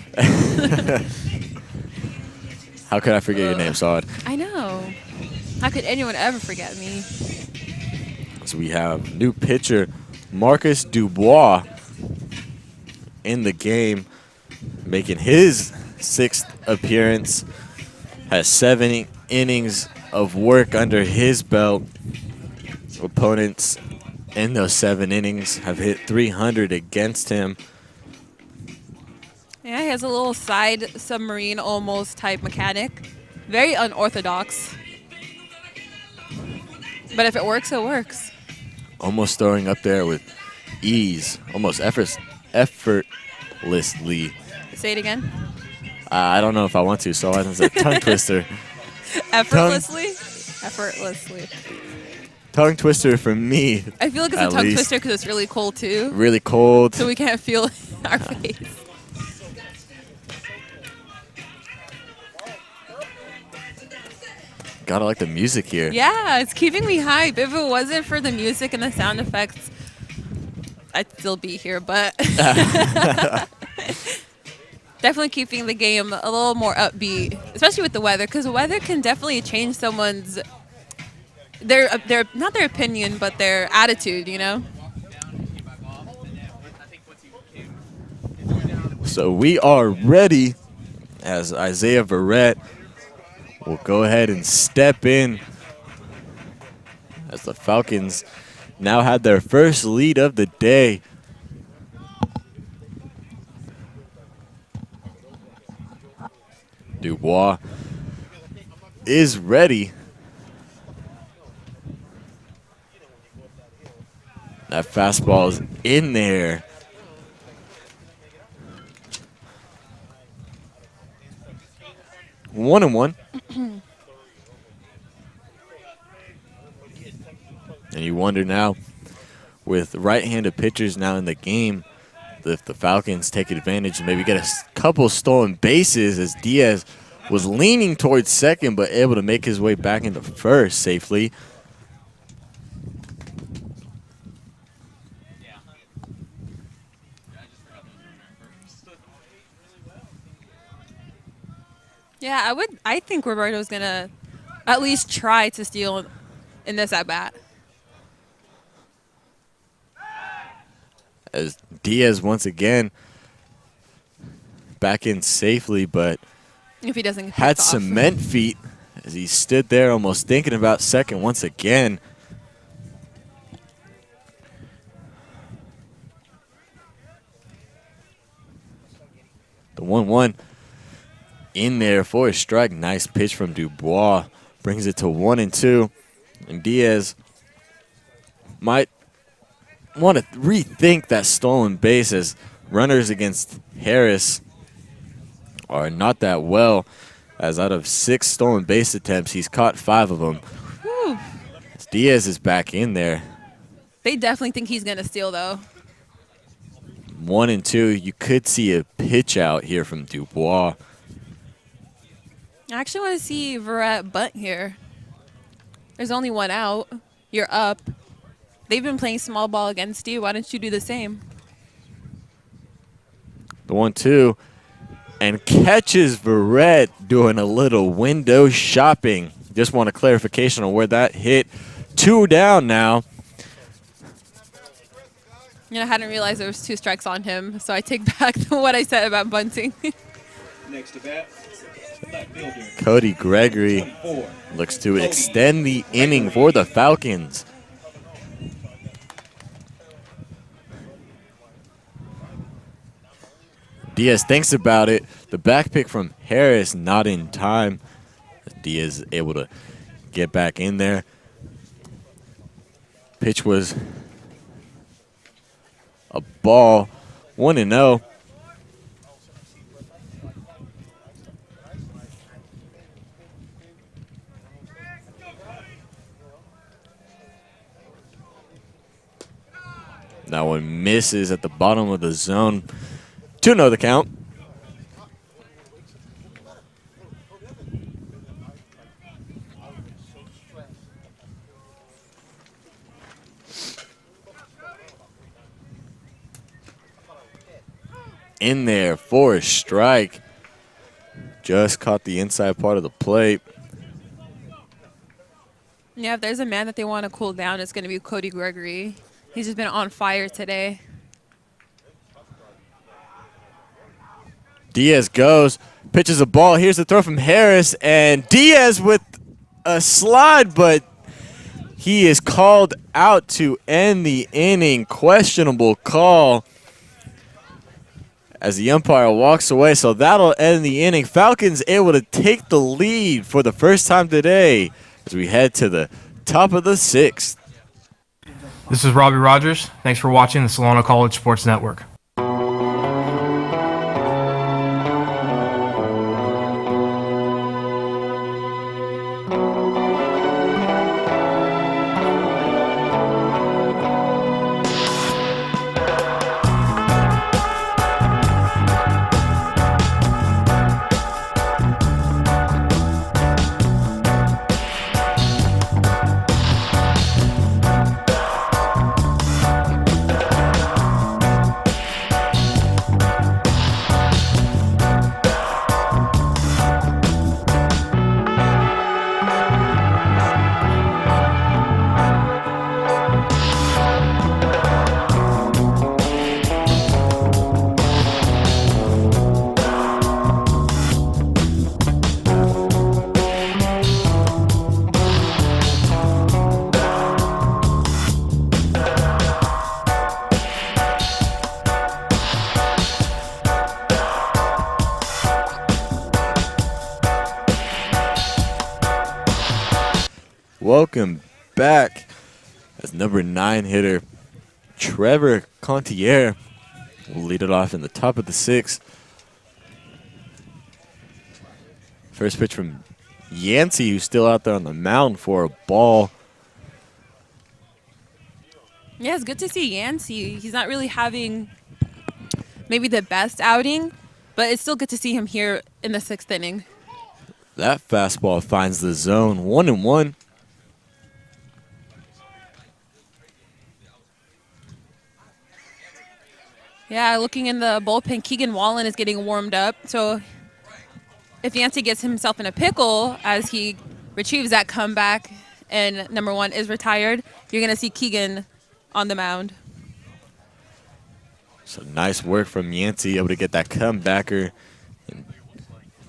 How could I forget your name, Saad? I know. How could anyone ever forget me? So we have new pitcher Marcus Dubois in the game, making his 6th appearance. Has 7 innings of work under his belt. Opponents in those 7 innings have hit 300 against him. Yeah, he has a little side submarine almost type mechanic. Very unorthodox. But if it works, it works. Almost throwing up there with ease, almost effortlessly. Say it again. I don't know if I want to, so I think it's a tongue twister. Effortlessly? Effortlessly. Tongue twister for me. I feel like it's a tongue twister because it's really cold too. Really cold. So we can't feel our face. Gotta like the music here. Yeah, it's keeping me hype. If it wasn't for the music and the sound effects, I'd still be here, but definitely keeping the game a little more upbeat, especially with the weather, because the weather can definitely change someone's their not their opinion, but their attitude, you know? So we are ready, as Isaiah Verrett will go ahead and step in, as the Falcons now had their first lead of the day. Dubois is ready. That fastball is in there. One and one. And you wonder now, with right-handed pitchers now in the game, if the Falcons take advantage and maybe get a couple stolen bases, as Diaz was leaning towards second but able to make his way back into first safely. Yeah, I think Roberto's gonna at least try to steal in this at bat. As Diaz once again back in safely, but if he doesn't get had off. cement feet as he stood there almost thinking about second once again. The 1-1 in there for a strike. Nice pitch from Dubois. Brings it to 1-2. And Diaz might want to rethink that stolen base, as runners against Harris are not that well, as out of 6 stolen base attempts, he's caught 5 of them. Whew. As Diaz is back in there. They definitely think he's going to steal, though. 1-2. You could see a pitch out here from Dubois. I actually want to see Verrett bunt here. There's only 1 out. You're up. They've been playing small ball against you. Why don't you do the same? The 1-2. And catches Verrett doing a little window shopping. Just want a clarification on where that hit. 2 down now. You know, I hadn't realized there was 2 strikes on him, so I take back what I said about bunting. Next to bat, left fielder. Cody Gregory looks to extend the inning for the Falcons. Diaz thinks about it. The back pick from Harris not in time. Diaz is able to get back in there. Pitch was a ball, 1-0. That one misses at the bottom of the zone. 2-0 the count. In there for a strike. Just caught the inside part of the plate. Yeah, if there's a man that they want to cool down, it's going to be Cody Gregory. He's just been on fire today. Diaz goes, pitches a ball. Here's the throw from Harris, and Diaz with a slide, but he is called out to end the inning. Questionable call as the umpire walks away, so that'll end the inning. Falcons able to take the lead for the first time today as we head to the top of the sixth. This is Robbie Rogers. Thanks for watching the Solano College Sports Network. Welcome back as number 9 hitter Trevor Contier will lead it off in the top of the sixth. First pitch from Yancey, who's still out there on the mound for a ball. Yeah, it's good to see Yancey. He's not really having maybe the best outing, but it's still good to see him here in the 6th inning. That fastball finds the zone, 1-1. Yeah, looking in the bullpen, Keegan Wallen is getting warmed up. So if Yancey gets himself in a pickle as he retrieves that comeback and number 1 is retired, you're going to see Keegan on the mound. So nice work from Yancey, able to get that comebacker and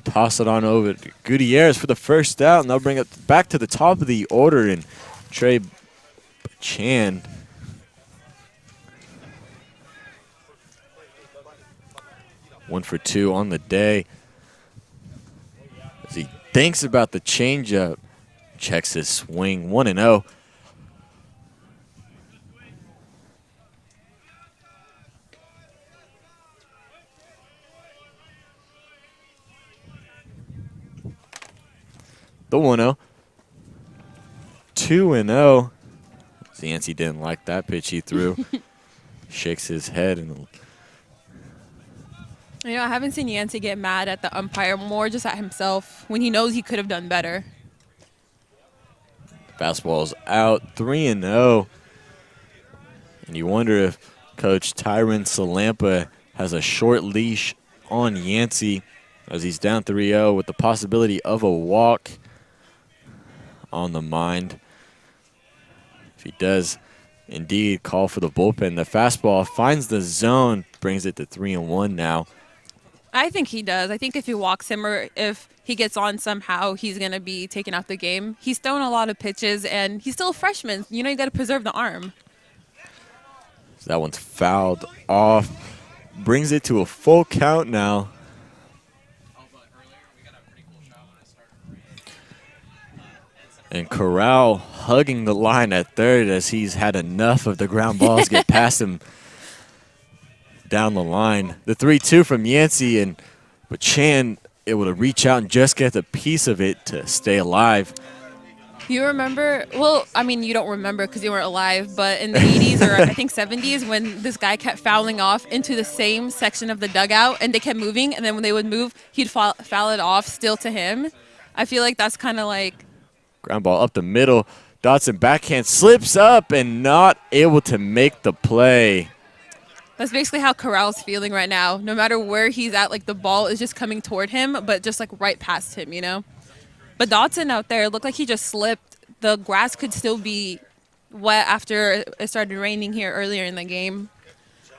toss it on over to Gutierrez for the first out, and they'll bring it back to the top of the order and Trey Chan. One for 2 on the day. As he thinks about the changeup, checks his swing, 1-0. The 1-0. 2-0. Yancey didn't like that pitch he threw. Shakes his head and I haven't seen Yancey get mad at the umpire, more just at himself when he knows he could have done better. Fastball's out, 3-0. And you wonder if Coach Tyron Salampa has a short leash on Yancey as he's down 3-0 with the possibility of a walk on the mind. If he does indeed call for the bullpen, the fastball finds the zone, brings it to 3-1 now. I think he does. I think if he walks him or if he gets on somehow, he's going to be taken out the game. He's thrown a lot of pitches, and he's still a freshman. You got to preserve the arm. So that one's fouled off. brings it to a full count now. And Corral hugging the line at third as he's had enough of the ground balls get past him down the line. The 3-2 from Yancey, and Chan able to reach out and just get a piece of it to stay alive. You remember, well, I mean, you don't remember because you weren't alive, but in the 80s or I think 70s when this guy kept fouling off into the same section of the dugout and they kept moving, and then when they would move, he'd foul it off still to him. I feel like that's kind of like... Ground ball up the middle. Dotson backhand slips up and not able to make the play. That's basically how Corral's feeling right now. No matter where he's at, like the ball is just coming toward him, but just like right past him, you know? But Dotson out there looked like he just slipped. The grass could still be wet after it started raining here earlier in the game.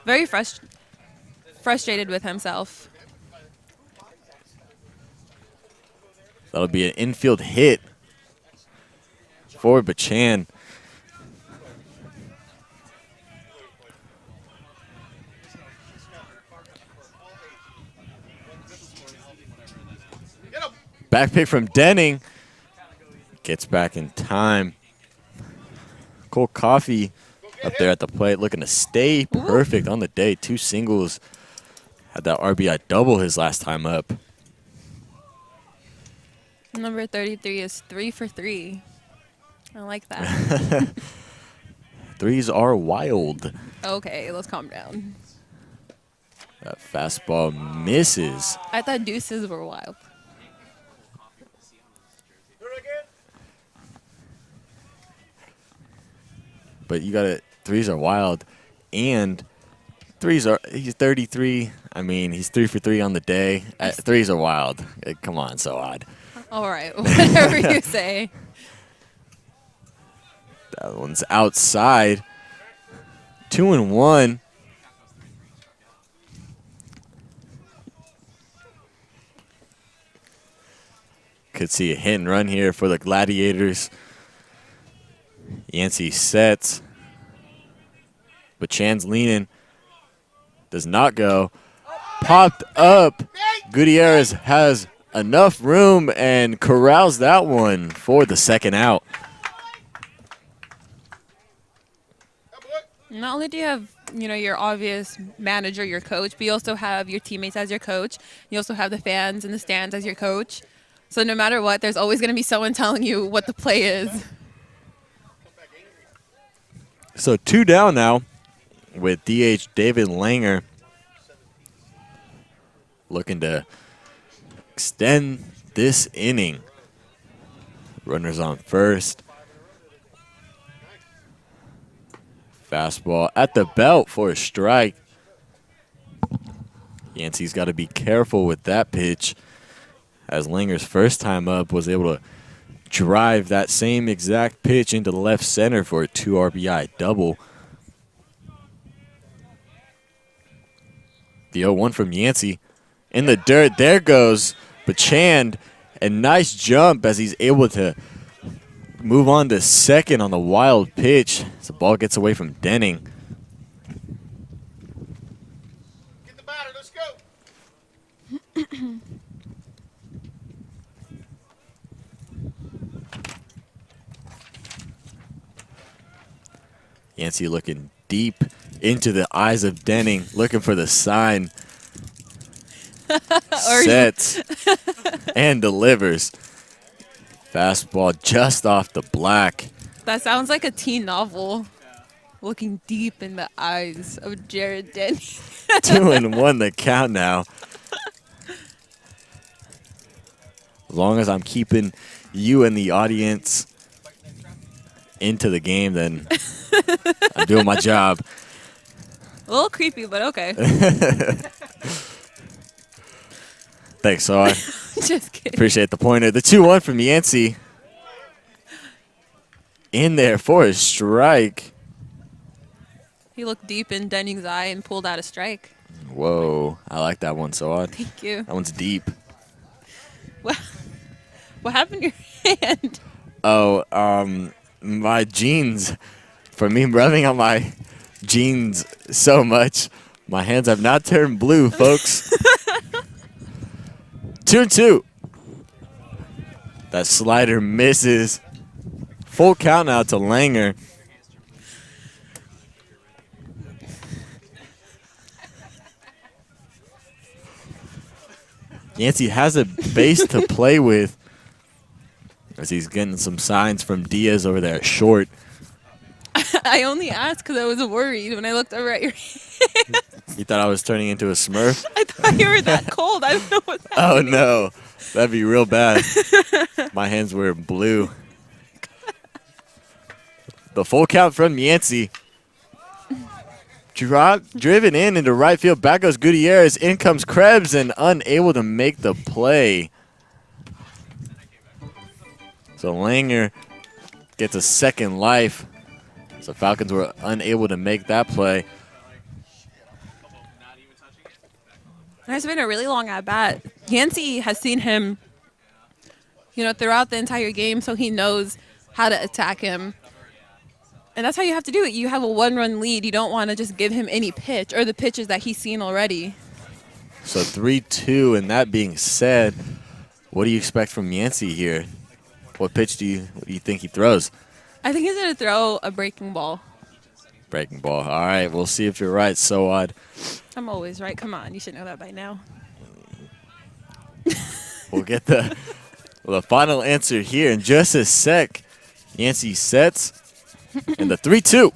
Very frustrated with himself. That'll be an infield hit for Bachan. Back pick from Denning. Gets back in time. Cole Coffey up there at the plate looking to stay perfect on the day. 2 singles. Had that RBI double his last time up. Number 33 is 3 for 3. I like that. Threes are wild. Okay, let's calm down. That fastball misses. I thought deuces were wild. But you got it. Threes are wild, and he's 33. I mean, he's 3 for 3 on the day. Threes are wild. Come on, so odd. All right, whatever you say. That one's outside. 2-1. Could see a hit and run here for the Gladiators. Yancey sets. But Chan's leaning. Does not go. Popped up. Gutierrez has enough room and corrals that one for the second out. Not only do you have, you know, your obvious manager, your coach, but you also have your teammates as your coach. You also have the fans in the stands as your coach. So no matter what, there's always going to be someone telling you what the play is. So 2 down now with DH David Langer looking to extend this inning. Runners on first. Fastball at the belt for a strike. Yancey's got to be careful with that pitch, as Langer's first time up was able to drive that same exact pitch into the left center for a 2 RBI double. The 0-1 from Yancey in the dirt. There goes Bachand, a nice jump as he's able to move on to second on the wild pitch as the ball gets away from Denning. Get the batter, let's go. Yancey looking deep into the eyes of Denning, looking for the sign. Sets and delivers. Fastball just off the black. That sounds like a teen novel. Looking deep in the eyes of Jared Denny. 2-1 the count now. As long as I'm keeping you and the audience into the game, then I'm doing my job. A little creepy, but okay. Thanks, so I Just kidding. appreciate the pointer. The 2-1 from Yancey. In there for a strike. He looked deep in Denning's eye and pulled out a strike. Whoa, I like that one, so odd. Thank you. That one's deep. What happened to your hand? Oh, my jeans. For me rubbing on my jeans so much, My hands have not turned blue, folks. 2-2. That slider misses. Full count now to Langer. Yancey has a base to play with as he's getting some signs from Diaz over there at short. I only asked because I was worried when I looked over at your hand. You thought I was turning into a Smurf? I thought you were that cold. I don't know what's Oh, happening. no. That'd be real bad. My hands were blue. The full count from Yancey. Driven in into right field. Back goes Gutierrez. In comes Krebs and unable to make the play. So Langer gets a second life. So Falcons were unable to make that play. It's been a really long at-bat. Yancey has seen him, throughout the entire game, so he knows how to attack him. And that's how you have to do it. You have a one-run lead. You don't want to just give him any pitch or the pitches that he's seen already. So 3-2, and that being said, what do you expect from Yancey here? What pitch do you think he throws? I think he's going to throw a breaking ball. Breaking ball. All right, we'll see if you're right. So odd. I'm always right. Come on, you should know that by now. We'll get the final answer here in just a sec. Yancey sets, and the 3-2.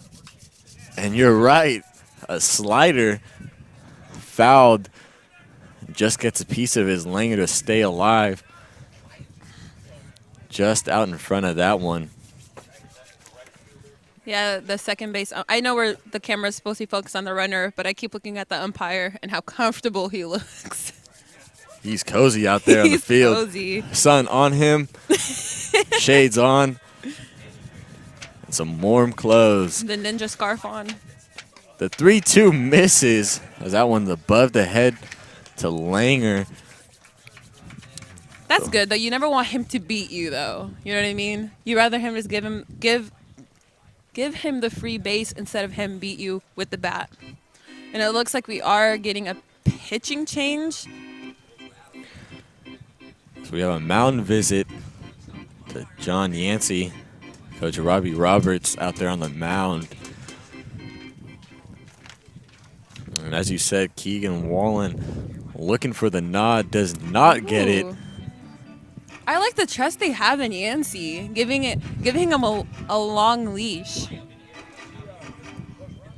And you're right. A slider fouled. Just gets a piece of his Langer to stay alive. Just out in front of that one. Yeah, the second base. I know where the camera's supposed to be focused on the runner, but I keep looking at the umpire and how comfortable he looks. He's cozy out there on the field. Cozy. Sun on him. Shades on. And some warm clothes. The ninja scarf on. The 3-2 misses as that one's above the head to Langer. That's good, though. You never want him to beat you, though. You know what I mean? You rather him just give him the free base instead of him beat you with the bat. And it looks like we are getting a pitching change. So we have a mound visit to John Yancey. Coach Robbie Roberts out there on the mound. And as you said, Keegan Wallen looking for the nod, does not get it. I like the trust they have in Yancey, giving him a long leash.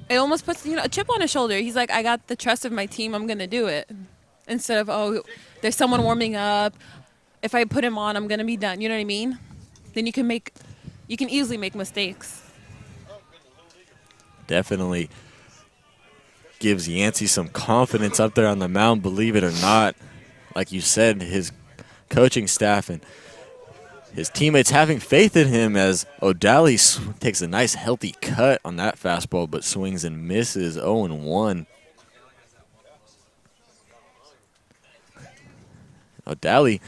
It almost puts a chip on his shoulder. He's like, I got the trust of my team. I'm gonna do it. Instead of, oh, there's someone warming up. If I put him on, I'm gonna be done. You know what I mean? Then you can easily make mistakes. Definitely gives Yancey some confidence up there on the mound, believe it or not. Like you said, his coaching staff and his teammates having faith in him as O'Dally takes a nice healthy cut on that fastball but swings and misses 0-1. O'Dally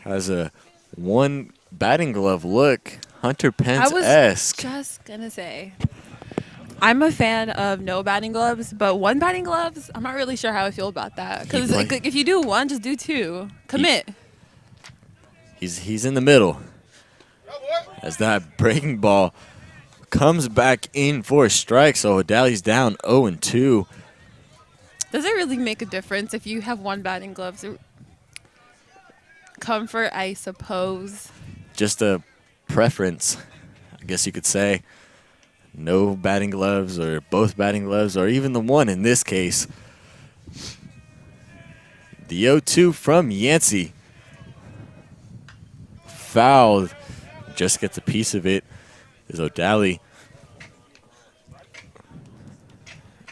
has a one batting glove look, Hunter Pence-esque. I was just going to say, I'm a fan of no batting gloves, but one batting gloves, I'm not really sure how I feel about that. Because if you do one, just do two. Commit. He's in the middle as that breaking ball comes back in for a strike. So O'Dally's down 0-2. Does it really make a difference if you have one batting glove? Comfort, I suppose. Just a preference, I guess you could say. No batting gloves or both batting gloves or even the one in this case. The 0-2 from Yancey. Fouled. Just gets a piece of it is O'Dally.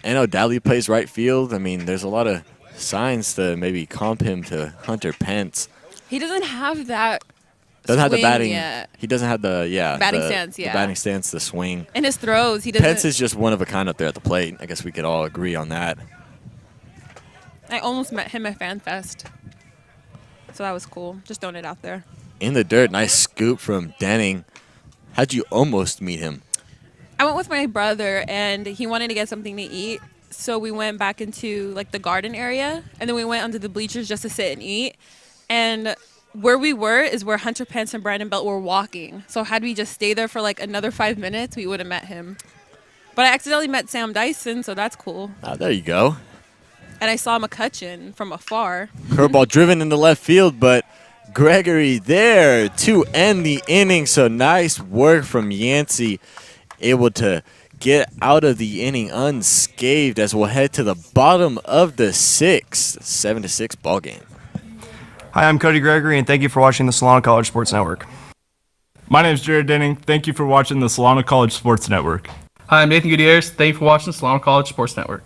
And O'Dally plays right field. I mean, there's a lot of signs to maybe comp him to Hunter Pence. He doesn't have that. Doesn't have the batting. Yet. He doesn't have the batting stance. The batting stance, the swing. And his throws, he doesn't. Pence is just one of a kind up there at the plate. I guess we could all agree on that. I almost met him at FanFest, so that was cool. Just throwing it out there. In the dirt, nice scoop from Denning. How'd you almost meet him? I went with my brother, and he wanted to get something to eat, so we went back into like the garden area, and then we went under the bleachers just to sit and eat. And where we were is where Hunter Pence and Brandon Belt were walking. So had we just stayed there for like another 5 minutes, we would have met him. But I accidentally met Sam Dyson, so that's cool. There you go. And I saw McCutcheon from afar. Curveball driven into left field, but Gregory there to end the inning. So nice work from Yancey, able to get out of the inning unscathed as we'll head to the bottom of the 6th, 7-6 ball game. Hi, I'm Cody Gregory, and thank you for watching the Solano College Sports Network. My name is Jared Denning. Thank you for watching the Solano College Sports Network. Hi, I'm Nathan Gutierrez. Thank you for watching the Solano College Sports Network.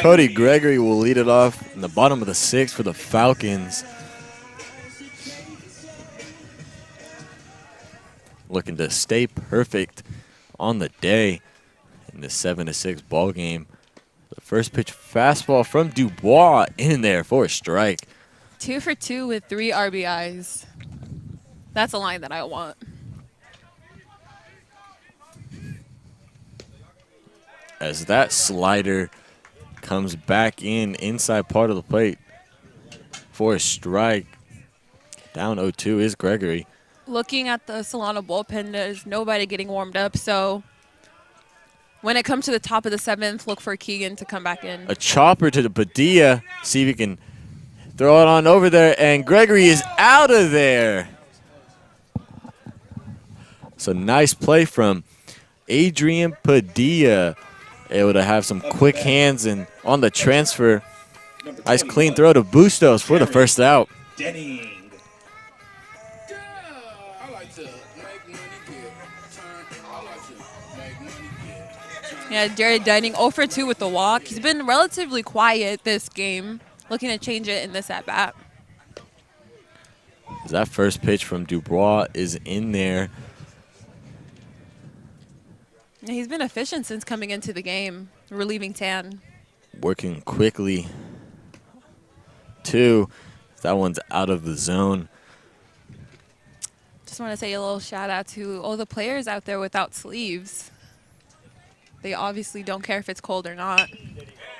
Cody Gregory will lead it off in the bottom of the 6th for the Falcons. Looking to stay perfect on the day in the 7-6 ball game. The first pitch fastball from Dubois in there for a strike. 2 for 2 with 3 RBIs. That's a line that I want. As that slider comes back in inside part of the plate for a strike. Down 0-2 is Gregory. Looking at the Solano bullpen, there's nobody getting warmed up. So when it comes to the top of the 7th, look for Keegan to come back in. A chopper to the Padilla. See if he can throw it on over there. And Gregory is out of there. So nice play from Adrian Padilla. Able to have some quick hands and on the transfer. Nice clean throw to Bustos for the first out. Yeah, Jared Denning 0 for 2 with the walk. He's been relatively quiet this game. Looking to change it in this at-bat. That first pitch from Dubois is in there. Yeah, he's been efficient since coming into the game, relieving Tan. Working quickly. 2. That one's out of the zone. Just want to say a little shout out to all the players out there without sleeves. They obviously don't care if it's cold or not.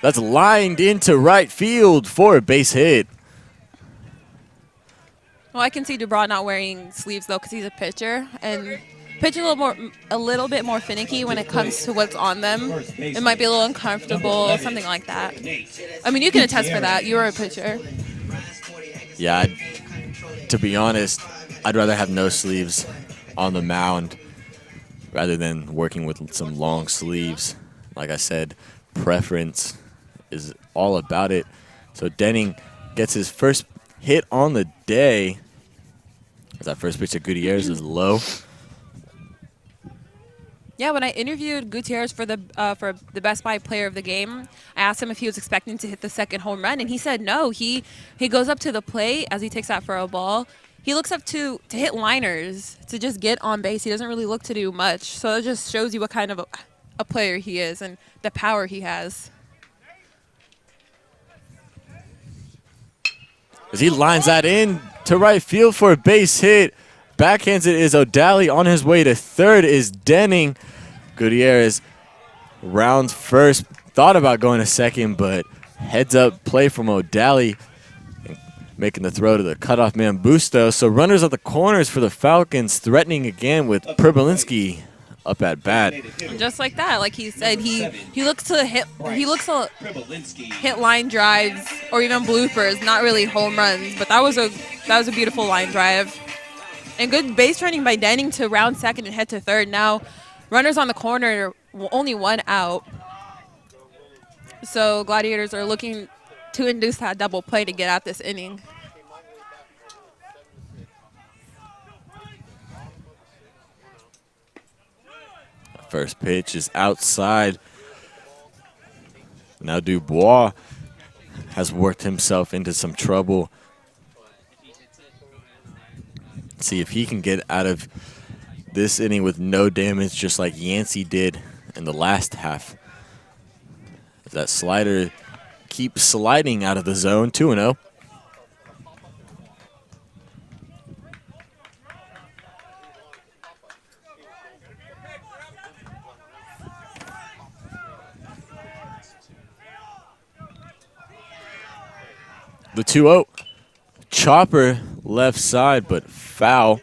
That's lined into right field for a base hit. Well, I can see Dubois not wearing sleeves though because he's a pitcher, and pitcher a little bit more finicky when it comes to what's on them. It might be a little uncomfortable, something like that. I mean, you can attest for that. You were a pitcher. Yeah, to be honest, I'd rather have no sleeves on the mound rather than working with some long sleeves. Like I said, preference is all about it. So Denning gets his first hit on the day. As that first pitch to Gutierrez is low. Yeah, when I interviewed Gutierrez for the Best Buy Player of the Game, I asked him if he was expecting to hit the second home run, and he said no. He goes up to the plate as he takes that for a ball. He looks up to hit liners, to just get on base. He doesn't really look to do much. So it just shows you what kind of a player he is and the power he has. As he lines that in to right field for a base hit. Backhands it is O'Daly. On his way to third is Denning. Gutierrez rounds first. Thought about going to second, but heads up play from O'Daly. making the throw to the cutoff man Busto. So runners at the corners for the Falcons, threatening again with Pribolinski up at bat. Just like that, like he said, he looks to hit line drives or even bloopers, not really home runs, but that was a beautiful line drive. And good base running by Denning to round second and head to third. Now runners on the corner, only one out. So Gladiators are looking to induce that double play to get out this inning. First pitch is outside. Now Dubois has worked himself into some trouble. See if he can get out of this inning with no damage, just like Yancey did in the last half. That slider keeps sliding out of the zone, 2-0. The 2-0. Chopper left side, but foul.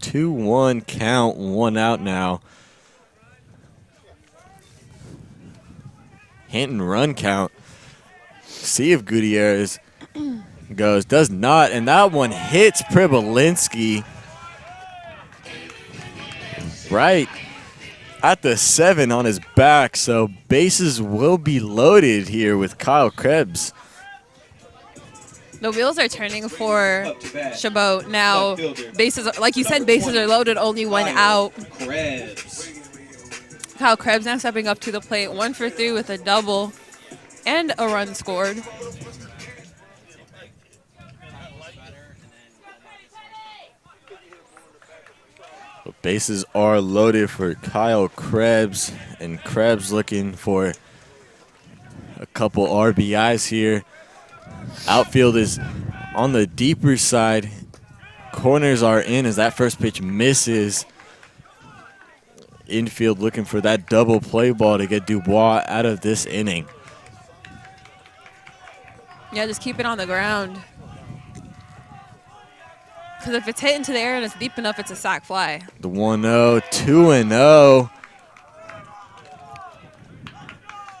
Two-one count, one out now. Hit and run count. See if Gutierrez goes. Does not, and that one hits Pribolinski right at the 7 on his back. So bases will be loaded here with Kyle Krebs. The wheels are turning for Chabot now. Bases, like you said, bases are loaded, only one out. Kyle Krebs now stepping up to the plate, 1 for 3 with a double and a run scored. The bases are loaded for Kyle Krebs, and Krebs looking for a couple RBIs here. Outfield is on the deeper side. Corners are in as that first pitch misses. Infield looking for that double play ball to get Dubois out of this inning. Yeah, just keep it on the ground. Because if it's hit into the air and it's deep enough, it's a sac fly. The 1-0, 2-0.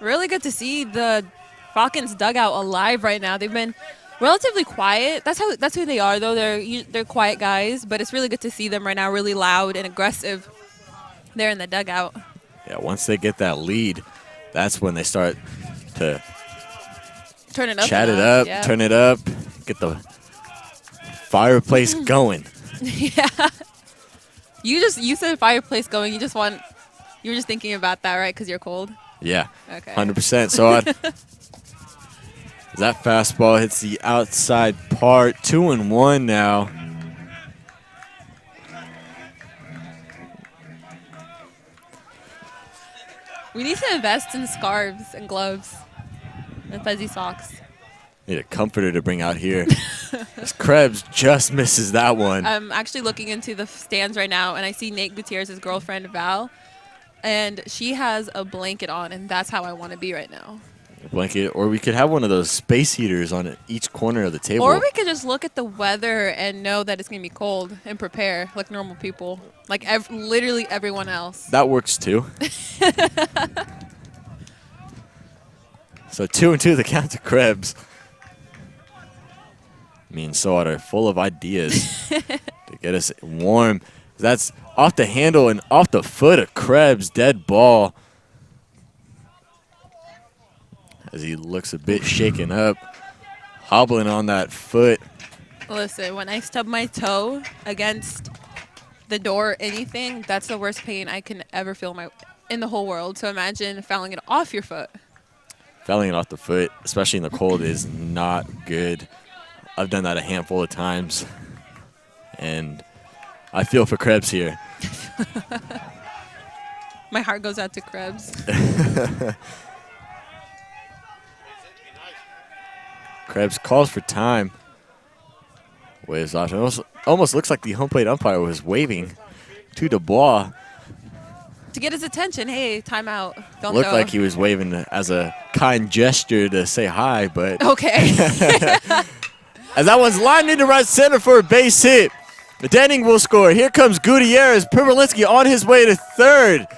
Really good to see the Falcons dugout alive right now. They've been relatively quiet. That's who they are, though. They're quiet guys, but it's really good to see them right now, really loud and aggressive there in the dugout. Yeah, once they get that lead, that's when they start to turn it up, chat it up, yeah. Turn it up, get the fireplace going. Yeah. You said fireplace going. You were just thinking about that, right? Because you're cold. Yeah. Okay. 100%. So as that fastball hits the outside part, 2-1 now. We need to invest in scarves and gloves and fuzzy socks. Need a comforter to bring out here. As Krebs just misses that one. I'm actually looking into the stands right now, and I see Nate Gutierrez's girlfriend, Val, and she has a blanket on, and that's how I want to be right now. A blanket, or we could have one of those space heaters on each corner of the table. Or we could just look at the weather and know that it's going to be cold and prepare like normal people, like literally everyone else. That works too. So 2-2 the count to Krebs. Me and Soad are full of ideas to get us warm. That's off the handle and off the foot of Krebs, dead ball. As he looks a bit shaken up, hobbling on that foot. Listen, when I stub my toe against the door or anything, that's the worst pain I can ever feel in the whole world. So imagine fouling it off your foot. Fouling it off the foot, especially in the cold, is not good. I've done that a handful of times, and I feel for Krebs here. My heart goes out to Krebs. Krebs calls for time. Waves off. It almost looks like the home plate umpire was waving to Dubois. To get his attention, hey, timeout. Don't Looked throw. like he was waving as a kind gesture to say hi, but Okay. as that one's lined into right center for a base hit. Denning will score. Here comes Gutierrez. Privilinski on his way to third.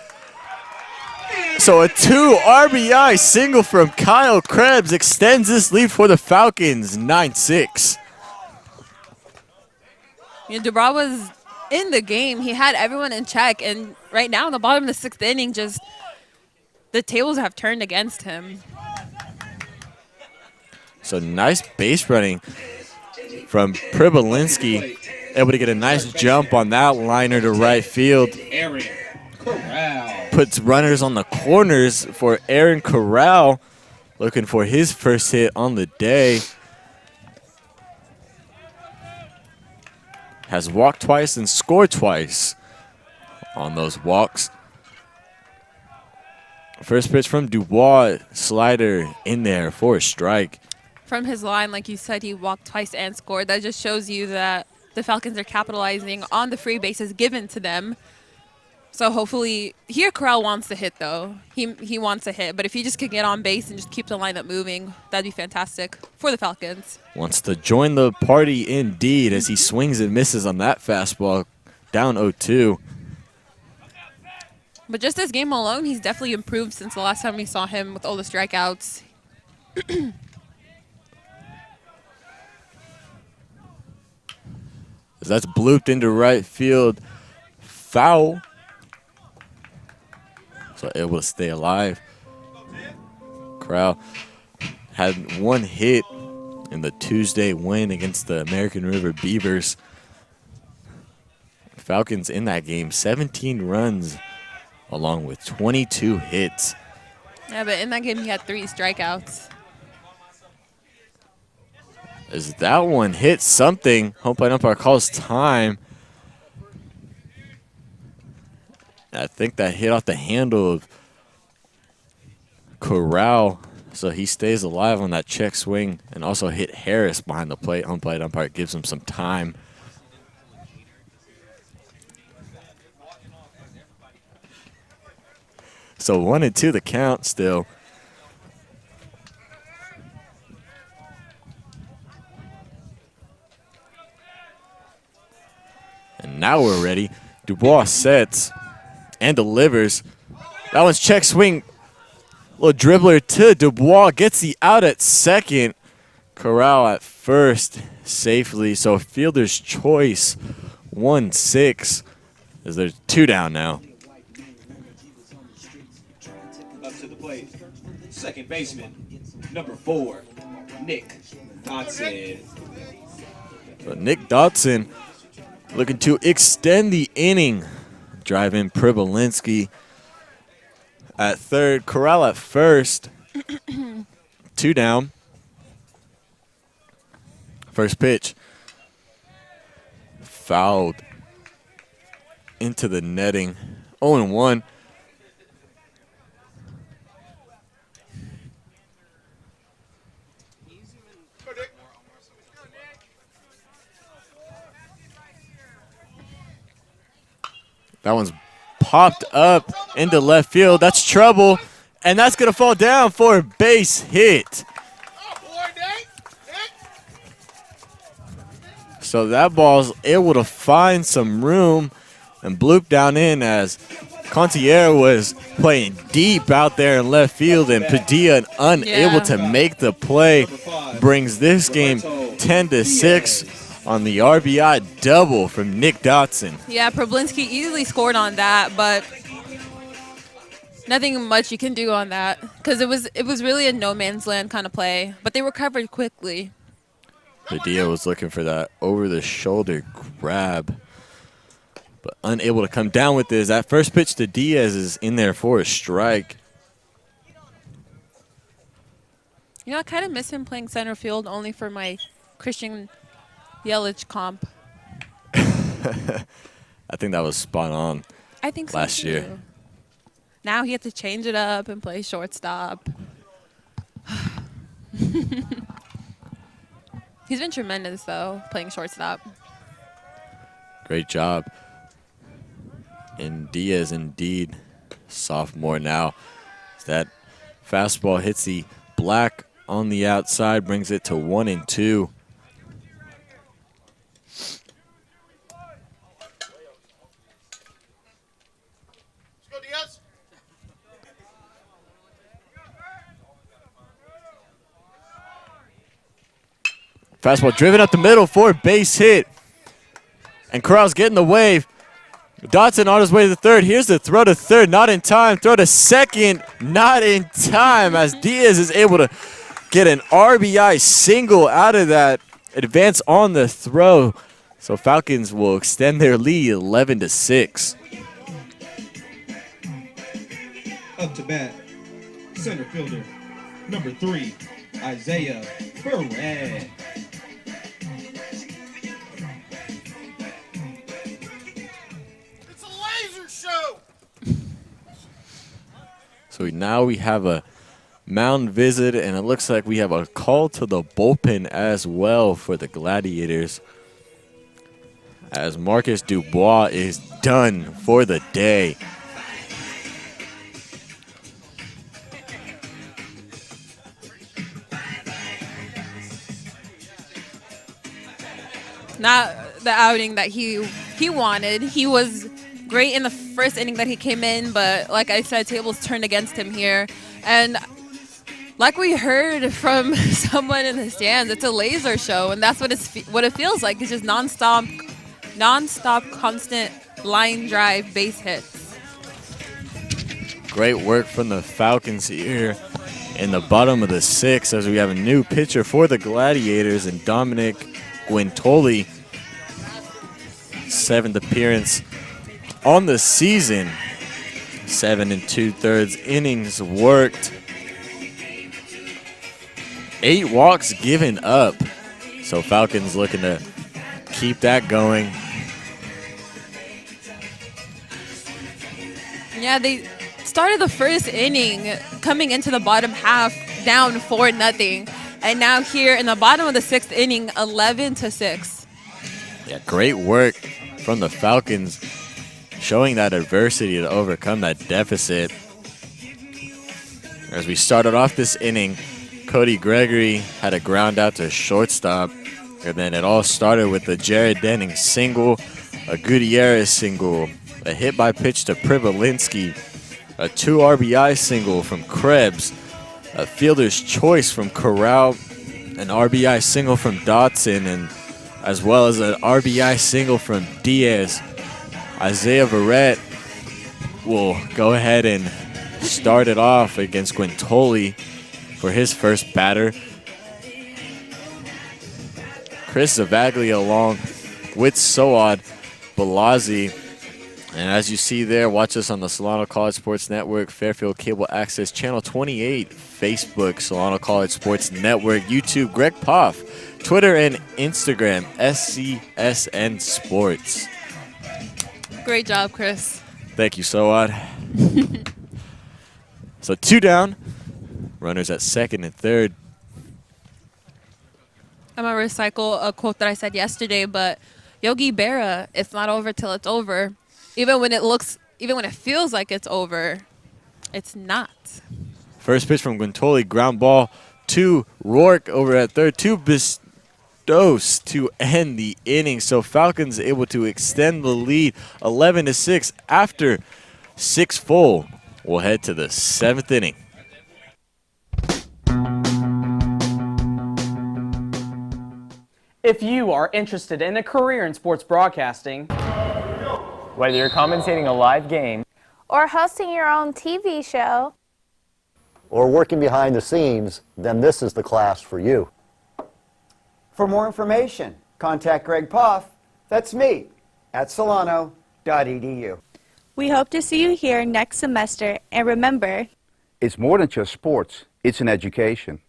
So a 2 RBI single from Kyle Krebs extends this lead for the Falcons, 9-6. Dubois was in the game. He had everyone in check, and right now in the bottom of the 6th inning, just the tables have turned against him. So nice base running from Privilinski. Able to get a nice jump on that liner to right field. Puts runners on the corners for Aaron Corral, looking for his first hit on the day. Has walked twice and scored twice on those walks. First pitch from Dubois, slider in there for a strike. From his line, like you said, he walked twice and scored. That just shows you that the Falcons are capitalizing on the free bases given to them. So hopefully, here Corral wants to hit, though. He wants to hit. But if he just could get on base and just keep the lineup moving, that'd be fantastic for the Falcons. Wants to join the party indeed as he swings and misses on that fastball, down 0-2. But just this game alone, he's definitely improved since the last time we saw him with all the strikeouts. That's blooped into right field. Foul. So able to stay alive. Corral had one hit in the Tuesday win against the American River Beavers. Falcons in that game, 17 runs along with 22 hits. Yeah, but in that game, he had 3 strikeouts. As that one hit something, home plate umpire calls time. I think that hit off the handle of Corral, so he stays alive on that check swing, and also hit Harris behind the plate. Home plate umpire gives him some time. So 1-2 the count still. And now we're ready. Dubois sets and delivers. That one's check swing. Little dribbler to Dubois. Gets the out at second. Corral at first safely. So fielder's choice. 1-6. As there's 2 down now. Up to the plate. Second baseman, number 4, Nick Dodson. So Nick Dodson looking to extend the inning. Drive in Privilinski at third. Corral at first. 2 down. First pitch. Fouled into the netting. 0-1. That one's popped up into left field. That's trouble. And that's going to fall down for a base hit. So that ball's able to find some room and bloop down in as Contier was playing deep out there in left field, and Padilla, unable to make the play, brings this game 10-6 on the RBI double from Nick Dodson. Yeah, Problinski easily scored on that, but nothing much you can do on that because it was really a no man's land kind of play, but they recovered quickly. Padilla was looking for that over-the-shoulder grab, but unable to come down with this. That first pitch to Diaz is in there for a strike. You know, I kind of miss him playing center field only for my Christian Yelich comp. I think that was spot on. I think so last too. year. Now he had to change it up and play shortstop. He's been tremendous, though, playing shortstop. Great job. And Diaz, indeed, sophomore now. That fastball hits the black on the outside, brings it to 1-2. Fastball driven up the middle for a base hit. And Corral's getting the wave. Dotson on his way to the third. Here's the throw to third, not in time. Throw to second, not in time, as Diaz is able to get an RBI single out of that. Advance on the throw. So Falcons will extend their lead 11-6. Up to bat, center fielder, number 3, Isaiah Barrett. So now we have a mound visit, and it looks like we have a call to the bullpen as well for the Gladiators, as Marcus Dubois is done for the day. Not the outing that he wanted. He was great in the first inning that he came in, but like I said, tables turned against him here. And like we heard from someone in the stands, it's a laser show, and that's what it feels like. It's just nonstop, constant line drive base hits. Great work from the Falcons here in the bottom of the 6th, as we have a new pitcher for the Gladiators, and Dominic Guintoli, 7th appearance on the season. 7 2/3 innings worked. 8 walks given up. So Falcons looking to keep that going. Yeah, they started the first inning coming into the bottom half down 4-0. And now here in the bottom of the 6th inning, 11-6. Yeah, great work from the Falcons, showing that adversity to overcome that deficit. As we started off this inning, Cody Gregory had a ground out to shortstop, and then it all started with a Jared Denning single, a Gutierrez single, a hit by pitch to Privilinski, a 2 RBI single from Krebs, a fielder's choice from Corral, an RBI single from Dotson, and as well as an RBI single from Diaz. Isaiah Barrett will go ahead and start it off against Guintoli for his first batter. Chris Zavaglia along with Soad Balazzi. And as you see there, watch us on the Solano College Sports Network, Fairfield Cable Access, Channel 28, Facebook, Solano College Sports Network, YouTube, Greg Poff, Twitter and Instagram, SCSN Sports. Great job, Chris. Thank you, Soad. So 2 down, runners at 2nd and 3rd. I'm going to recycle a quote that I said yesterday, but Yogi Berra, it's not over till it's over. Even when it feels like it's over, it's not. First pitch from Guintoli, ground ball to Rourke over at 3rd, to Bustos to end the inning. So Falcons able to extend the lead 11-6 after 6 full. We'll head to the 7th inning. If you are interested in a career in sports broadcasting, whether you're commentating a live game or hosting your own TV show, or working behind the scenes, then this is the class for you. For more information, contact Greg Poff, that's me, at solano.edu. We hope to see you here next semester, and remember, It's more than just sports, it's an education.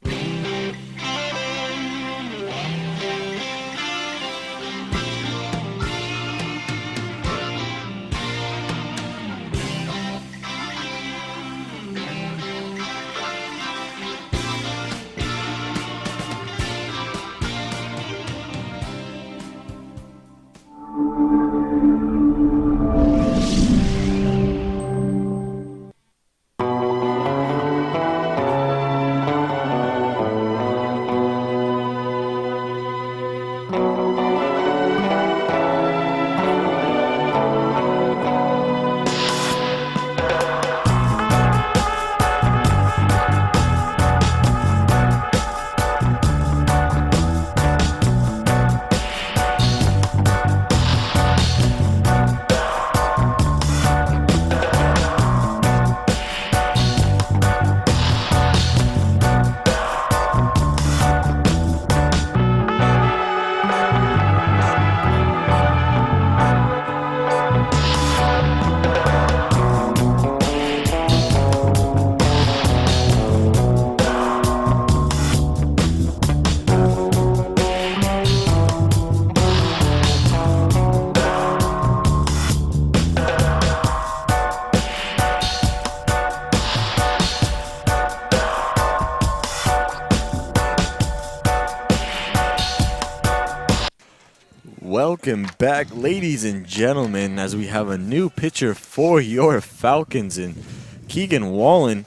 welcome back, ladies and gentlemen, as we have a new pitcher for your Falcons. And Keegan Wallen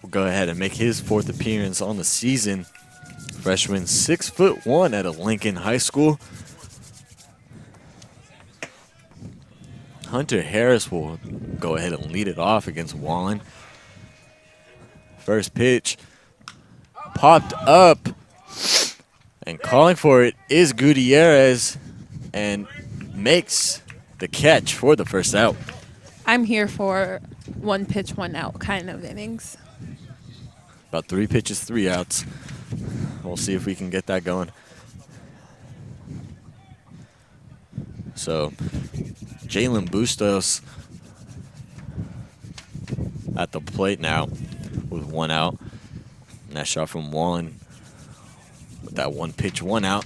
will go ahead and make his 4th appearance on the season. Freshman, 6'1" at a Lincoln High School. Hunter Harris will go ahead and lead it off against Wallen. First pitch popped up, and calling for it is Gutierrez, and makes the catch for the first out. I'm here for 1 pitch, 1 out kind of innings. About 3 pitches, 3 outs. We'll see if we can get that going. So, Jalen Bustos at the plate now with 1 out. Nice shot from Wallen with that 1 pitch, 1 out.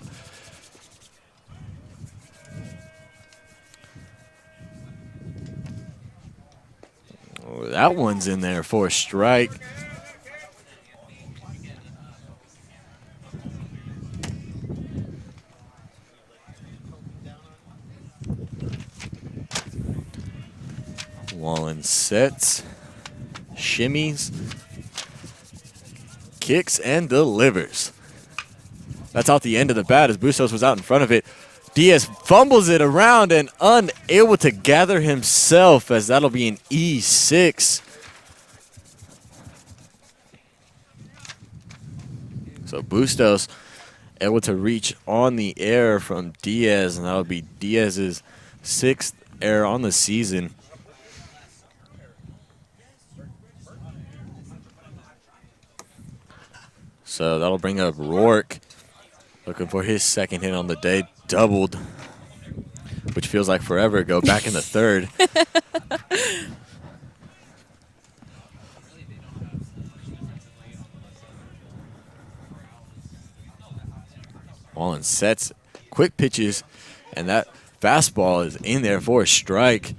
Oh, that one's in there for a strike. Wallen sets, shimmies, kicks, and delivers. That's out the end of the bat as Bustos was out in front of it. Diaz fumbles it around and unable to gather himself, as that'll be an E6. So Bustos able to reach on the air from Diaz, and that'll be Diaz's 6th error on the season. So that'll bring up Rourke, looking for his 2nd hit on the day. Doubled, which feels like forever ago, back in the 3rd. Wallen sets, quick pitches, and that fastball is in there for a strike.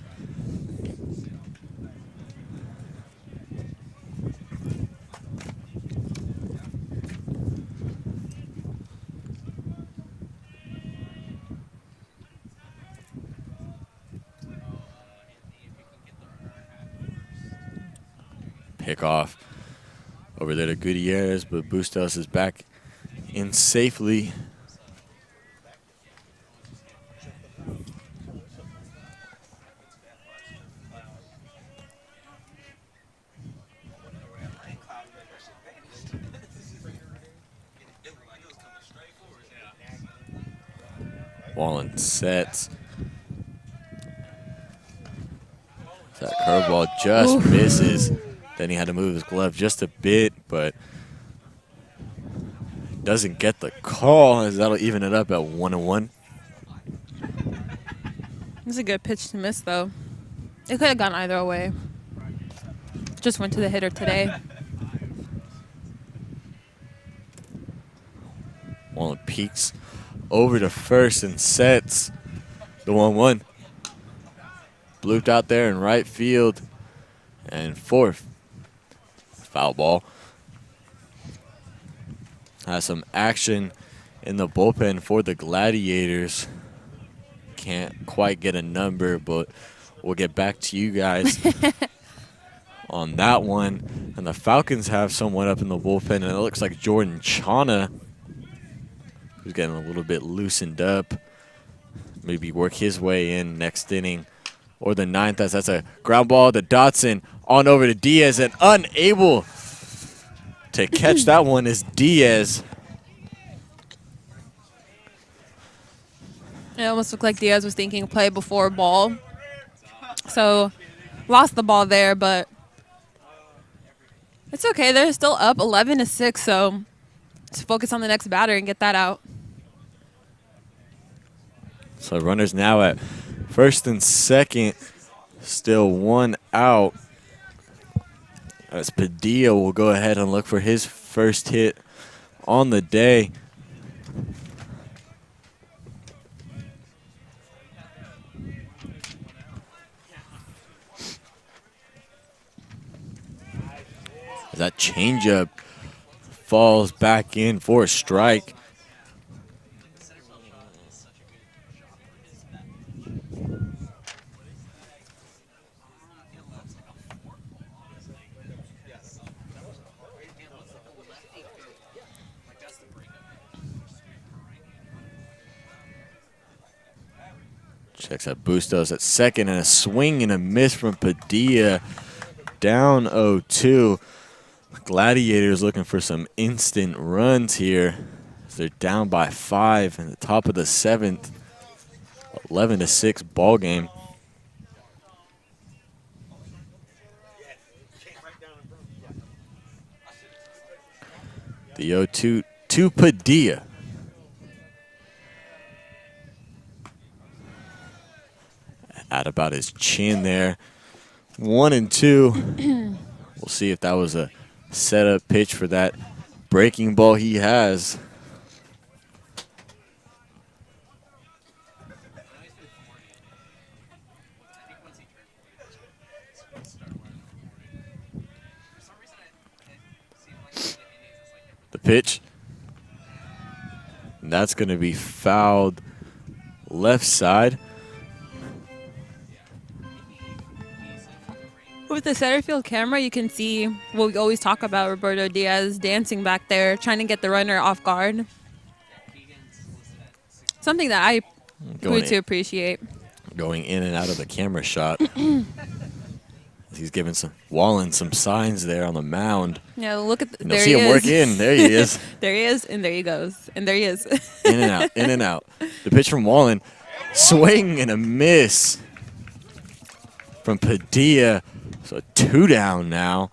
Pick off over there to Gutierrez, but Bustos is back in safely. Wallen sets. That curveball just misses. Then he had to move his glove just a bit, but doesn't get the call, as that'll even it up at 1-1. It's a good pitch to miss, though. It could have gone either way. Just went to the hitter today. Wallen peeks over to first and sets the 1-1. Blooped out there in right field, and 4th. Foul ball. Has some action in the bullpen for the Gladiators. Can't quite get a number, but we'll get back to you guys on that one. And the Falcons have someone up in the bullpen, and it looks like Jordan Chana, who's getting a little bit loosened up. Maybe work his way in next inning or the 9th, as that's a ground ball to Dotson. On over to Diaz, and unable to catch that one is Diaz. It almost looked like Diaz was thinking play before ball. So lost the ball there, but it's okay. They're still up 11-6, so just focus on the next batter and get that out. So runners now at first and second, still 1 out. As Padilla will go ahead and look for his first hit on the day. That changeup falls back in for a strike. Checks out Bustos at second, and a swing and a miss from Padilla. Down 0-2. Gladiators looking for some instant runs here. They're down by 5 in the top of the 7th. 11-6 ball game. The 0-2 to Padilla. At about his chin there. 1-2. We'll see if that was a setup pitch for that breaking ball he has. The pitch. And that's going to be fouled left side. With the center field camera, you can see what we always talk about, Roberto Diaz dancing back there, trying to get the runner off guard. Something that I grew to appreciate. Going in and out of the camera shot. He's giving Wallen some signs there on the mound. Yeah, look at there he is. See him work in. There he is. There he is, and there he goes. And there he is. In and out, in and out. The pitch from Wallen. Swing and a miss from Padilla. So 2 down now.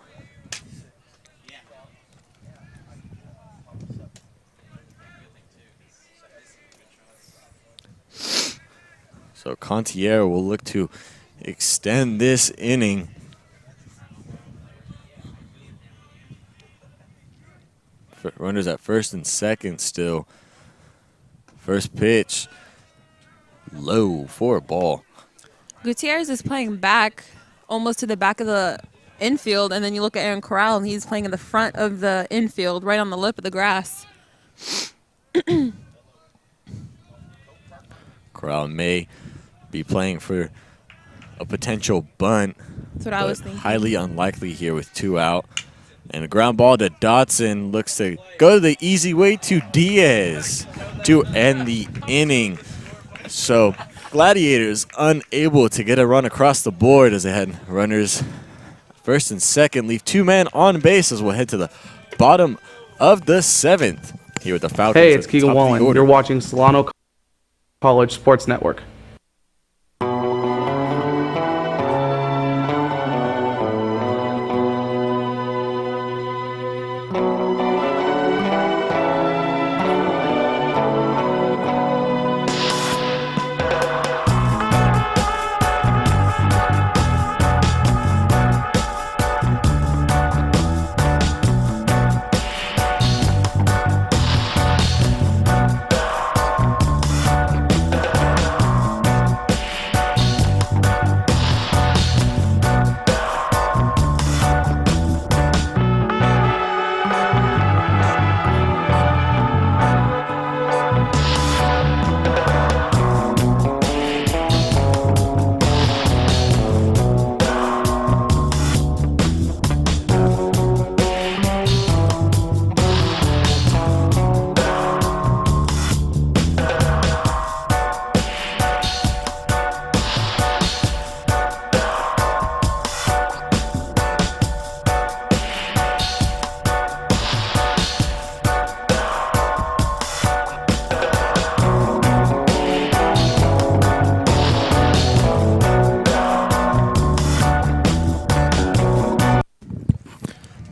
So Contier will look to extend this inning. Runners at first and second still. First pitch. Low for a ball. Gutierrez is playing back, almost to the back of the infield, and then you look at Aaron Corral, and he's playing in the front of the infield, right on the lip of the grass. Corral may be playing for a potential bunt. That's what I was thinking. Highly unlikely here with 2 out. And a ground ball to Dotson. Looks to go the easy way to Diaz to end the inning. So Gladiators unable to get a run across the board as they had runners first and second. Leave 2 men on base as we'll head to the bottom of the 7th here with the Falcons. Hey, it's Keegan Wallen. You're watching Solano College Sports Network.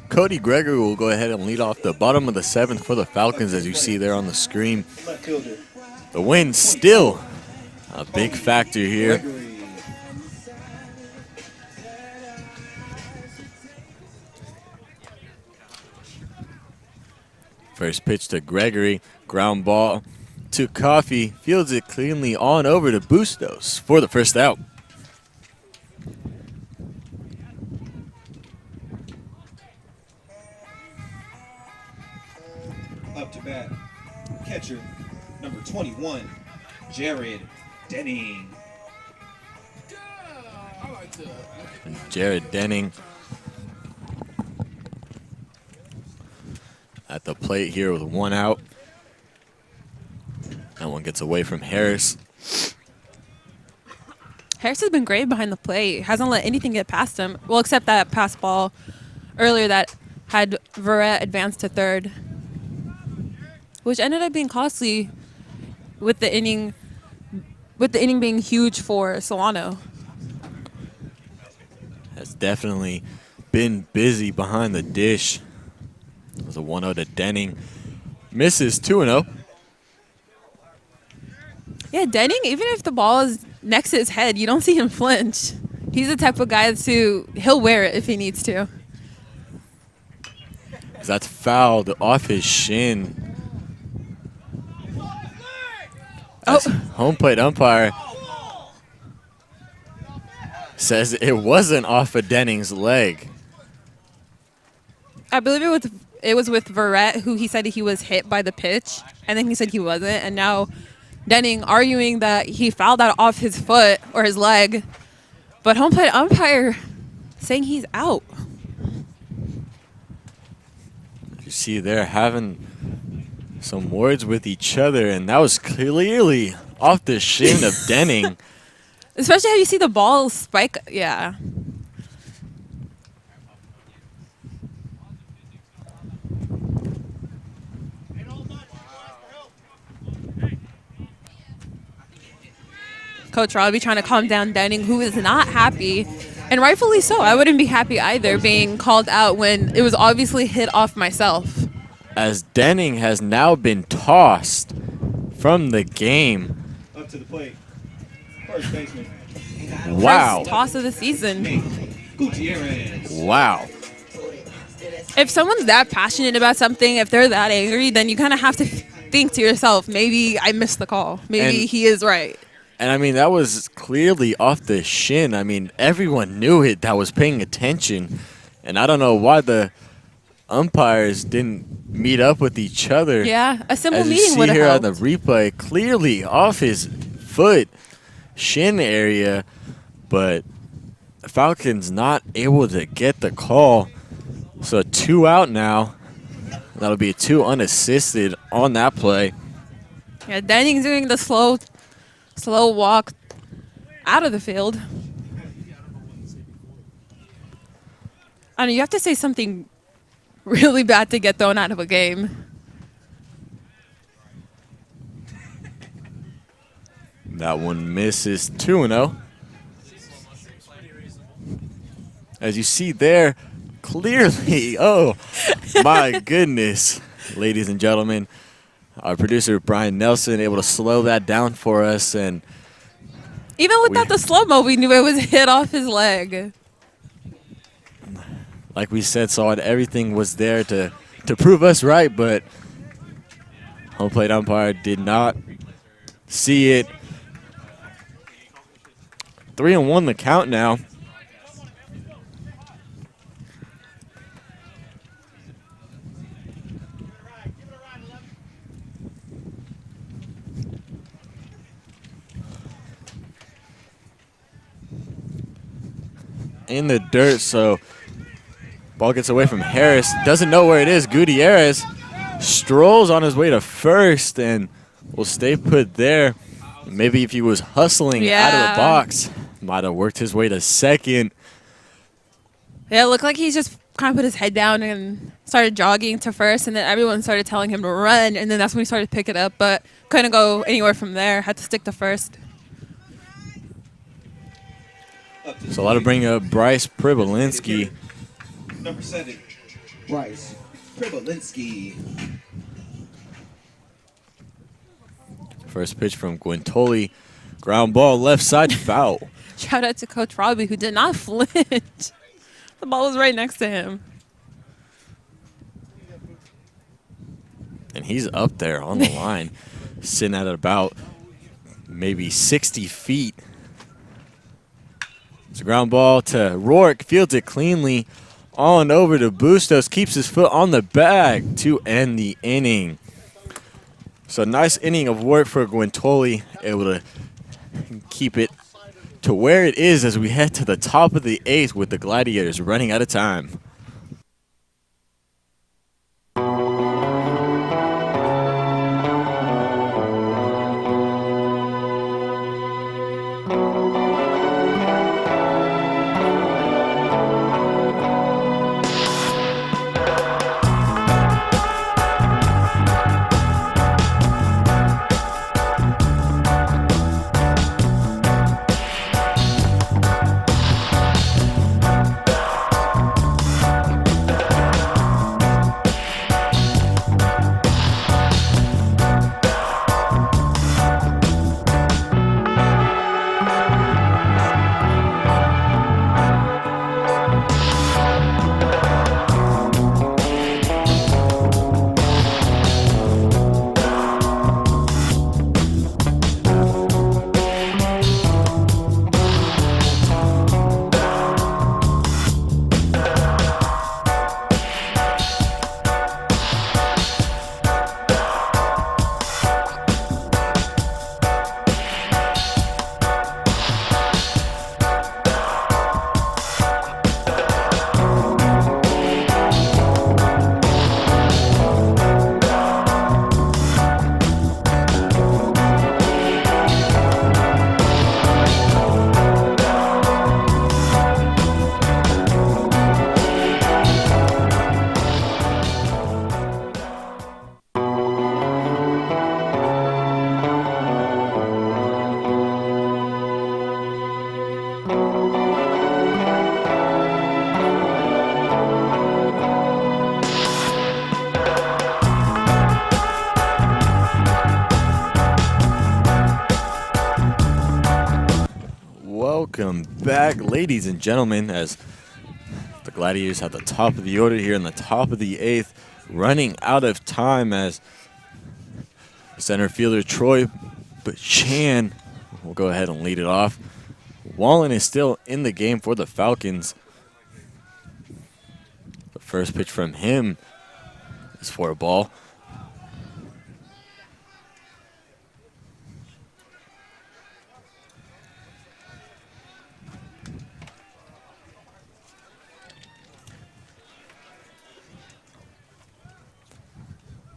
Cody Gregory will go ahead and lead off the bottom of the 7th for the Falcons, as you see there on the screen. The wind still a big factor here. First pitch to Gregory, ground ball to Coffee, fields it cleanly on over to Bustos for the first out. Up to bat, catcher number 21, Jared Denning. And Jared Denning at the plate here with 1 out. That one gets away from Harris. Harris has been great behind the plate. Hasn't let anything get past him. Well, except that pass ball earlier that had Verrett advance to third, which ended up being costly with the inning being huge for Solano. Has definitely been busy behind the dish. It was a 1-0 to Denning. Misses 2-0. Yeah, Denning, even if the ball is next to his head, you don't see him flinch. He's the type of guy he'll wear it if he needs to. That's fouled off his shin. As home plate umpire says it wasn't off of Denning's leg. I believe it was with Verrett, who he said he was hit by the pitch, and then he said he wasn't, and now Denning arguing that he fouled that off his foot or his leg, but home plate umpire saying he's out. You see they're having some words with each other, and that was clearly off the shin of Denning. Especially how you see the ball spike. Yeah. Coach Robbie trying to calm down Denning, who is not happy, and rightfully so. I wouldn't be happy either being called out when it was obviously hit off myself. As Denning has now been tossed from the game. Up to the plate. First baseman. Wow. First toss of the season. Gutierrez. Wow. If someone's that passionate about something, if they're that angry, then you kind of have to think to yourself, maybe I missed the call. Maybe he is right. And, I mean, that was clearly off the shin. I mean, everyone knew it that was paying attention. And I don't know why the umpires didn't meet up with each other. Yeah, a simple meeting meeting would have helped. As you see here helped. on the replay, clearly off his foot, shin area. But Falcons not able to get the call. So 2 out now. That'll be a 2 unassisted on that play. Yeah, Denning's doing the slow walk out of the field. I mean, you have to say something really bad to get thrown out of a game. That one misses 2-0. As you see there, clearly, oh my goodness, ladies and gentlemen. Our producer, Brian Nelson, able to slow that down for us. And even without the slow-mo, we knew it was hit off his leg. Like we said, Saud, everything was there to prove us right, but home plate umpire did not see it. 3-1 the count now. In the dirt, so ball gets away from Harris. Doesn't know where it is. Gutierrez strolls on his way to first and will stay put there. Maybe if he was hustling out of the box, might have worked his way to second. Yeah, it looked like he just kind of put his head down and started jogging to first, and then everyone started telling him to run, and then that's when he started to pick it up, but couldn't go anywhere from there. Had to stick to first. So that'll bring up Bryce Pribolinski. Number 7, Bryce Pribolinski. First pitch from Guintoli. Ground ball, left side, foul. Shout out to Coach Robbie, who did not flinch. The ball was right next to him. And he's up there on the line, sitting at about maybe 60 feet. It's a ground ball to Rourke, fields it cleanly on over to Bustos, keeps his foot on the bag to end the inning. So nice inning of work for Guintoli, able to keep it to where it is as we head to the top of the 8th with the Gladiators running out of time. Welcome back, ladies and gentlemen, as the Gladiators at the top of the order here in the top of the 8th, running out of time as center fielder Troy Bachan will go ahead and lead it off. Wallen is still in the game for the Falcons. The first pitch from him is for a ball.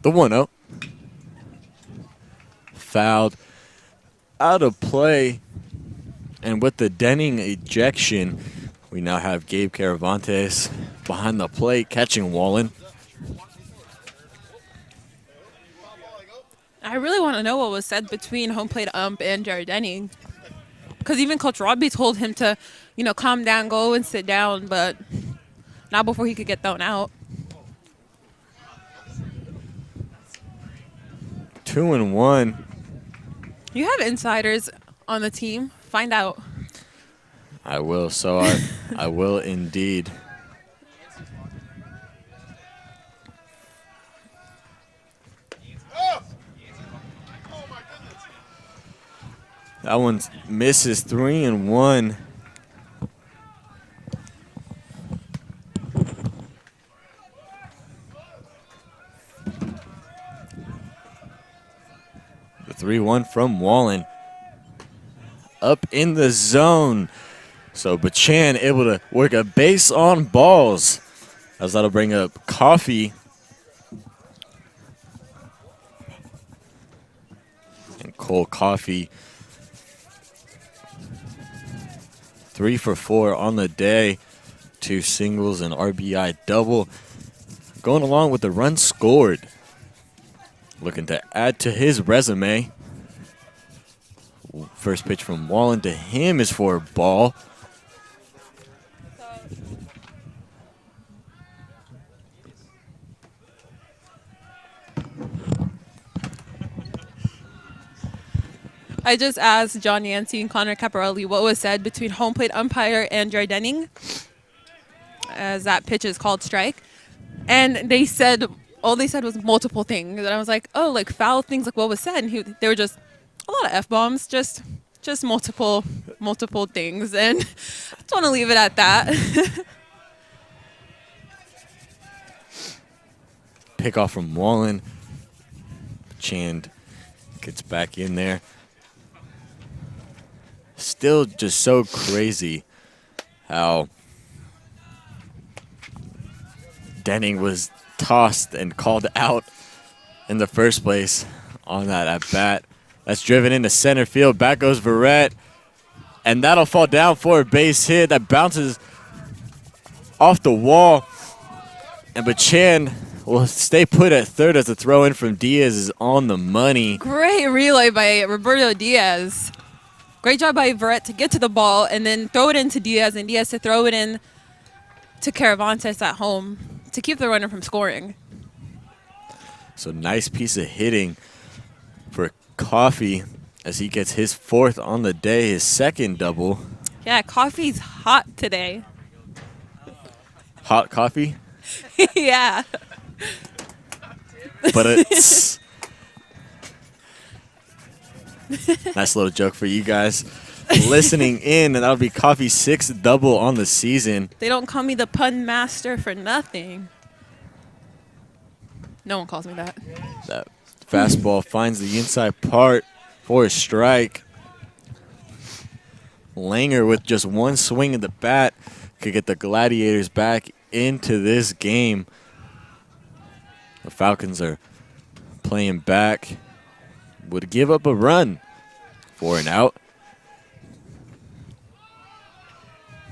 The 1-0. Fouled out of play. And with the Denning ejection, we now have Gabe Caravantes behind the plate catching Wallen. I really want to know what was said between home plate ump and Jared Denning. Because even Coach Robbie told him to, calm down, go and sit down, but not before he could get thrown out. 2-1. You have insiders on the team. Find out. I will, I will indeed. That one misses. 3-1. The 3-1 from Wallen. Up in the zone. So Bachan able to work a base on balls, as that'll bring up Coffee. And Cole Coffee, 3 for 4 on the day. 2 singles and RBI double. Going along with the run scored. Looking to add to his resume. First pitch from Wallen to him is for a ball. I just asked John Yancey and Connor Caparelli what was said between home plate umpire and Jared Denning, as that pitch is called strike. And they said, all they said was multiple things. And I was like, oh, like foul things, like what was said? And they were just a lot of F-bombs, just multiple things. And I just want to leave it at that. Pick off from Wallen. Chand gets back in there. Still just so crazy how Denning was tossed and called out in the first place on that at bat. That's driven into center field. Back goes Verrett. And that'll fall down for a base hit that bounces off the wall. And Bachan will stay put at third as the throw in from Diaz is on the money. Great relay by Roberto Diaz. Great job by Verrett to get to the ball and then throw it into Diaz, and Diaz to throw it in to Caravantes at home to keep the runner from scoring. So nice piece of hitting for Coffee as he gets his 4th on the day, his 2nd double. Yeah, Coffee's hot today. Hot coffee? Yeah. But it's nice little joke for you guys listening in, and that'll be Coffee's 6th double on the season. They don't call me the pun master for nothing. No one calls me that. That fastball finds the inside part for a strike. Langer with just one swing of the bat could get the Gladiators back into this game. The Falcons are playing back. Would give up a run for an out.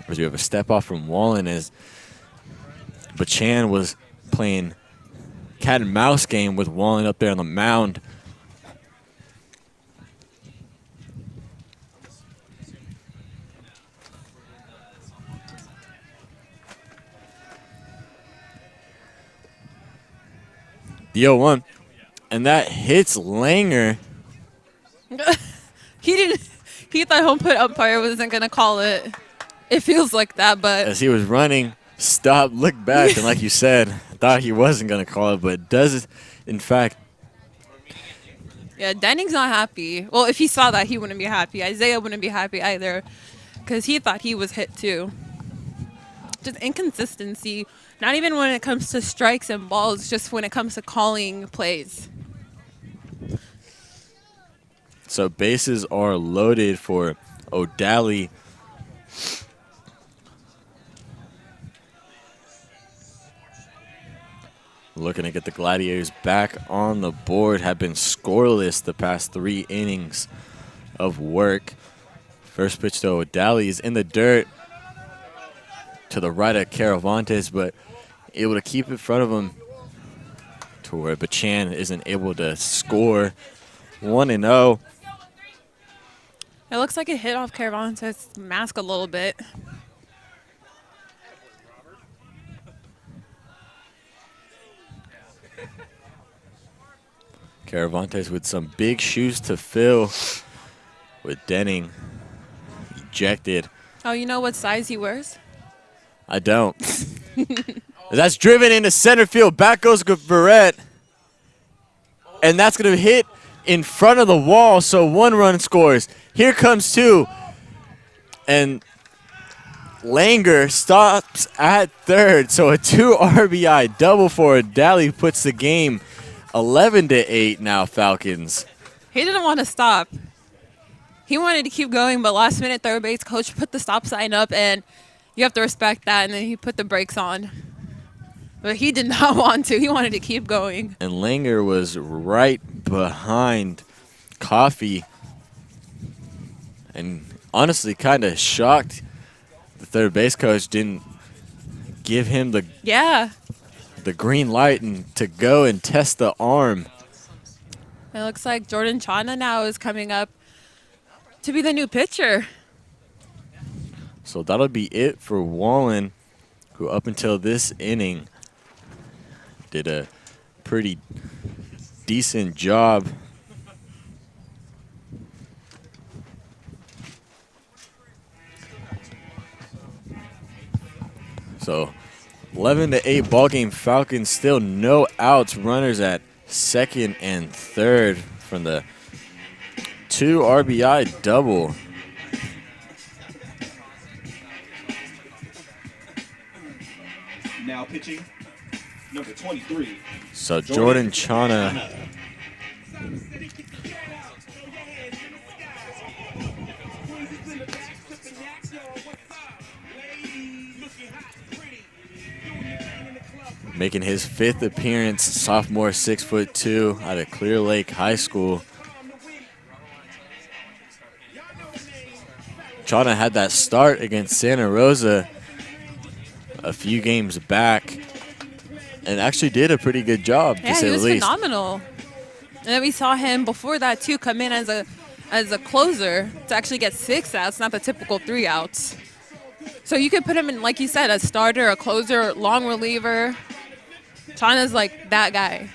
As we have a step off from Wallen as Bachan was playing cat and mouse game with Wallen up there on the mound. The 0-1. And that hits Langer. He He thought home plate umpire wasn't going to call it. It feels like that, but As he was running, stopped, looked back, and like you said, thought he wasn't going to call it, but does, in fact. yeah, Denning's not happy. Well, if he saw that, he wouldn't be happy. Isaiah wouldn't be happy either because he thought he was hit too. Just inconsistency, not even when it comes to strikes and balls, just when it comes to calling plays. So bases are loaded for O'Daly. Looking to get the Gladiators back on the board. Have been scoreless the past 3 innings of work. First pitch to O'Daly is in the dirt to the right of Caravantes, but able to keep it in front of him to where Bachan isn't able to score. 1-0. It looks like it hit off Caravantes' mask a little bit. Caravantes with some big shoes to fill with Denning ejected. Oh, you know what size he wears? I don't. That's driven into center field. Back goes Verrett. And that's going to hit in front of the wall, so 1 run scores. Here comes 2. And Langer stops at third, so a 2 RBI double for O'Daly puts the game 11-8 now, Falcons. He didn't want to stop. He wanted to keep going, but last minute third base coach put the stop sign up, and you have to respect that, and then he put the brakes on. But he did not want to. He wanted to keep going. And Langer was right behind Coffee. And honestly, kind of shocked the third base coach didn't give him the green light and to go and test the arm. It looks like Jordan Chana now is coming up to be the new pitcher. So that'll be it for Wallen, who up until this inning did a pretty decent job. So 11-8 ball game. Falcons still no outs. Runners at second and third from the 2 RBI double. Now pitching, number 23. So Jordan Chana. Making his 5th appearance, sophomore, 6'2", out of Clear Lake High School. Chana had that start against Santa Rosa a few games back and actually did a pretty good job, to say the least. Yeah, he was phenomenal. And then we saw him before that, too, come in as a closer to actually get 6 outs, not the typical 3 outs. So you could put him in, like you said, a starter, a closer, long reliever. Chana's like that guy.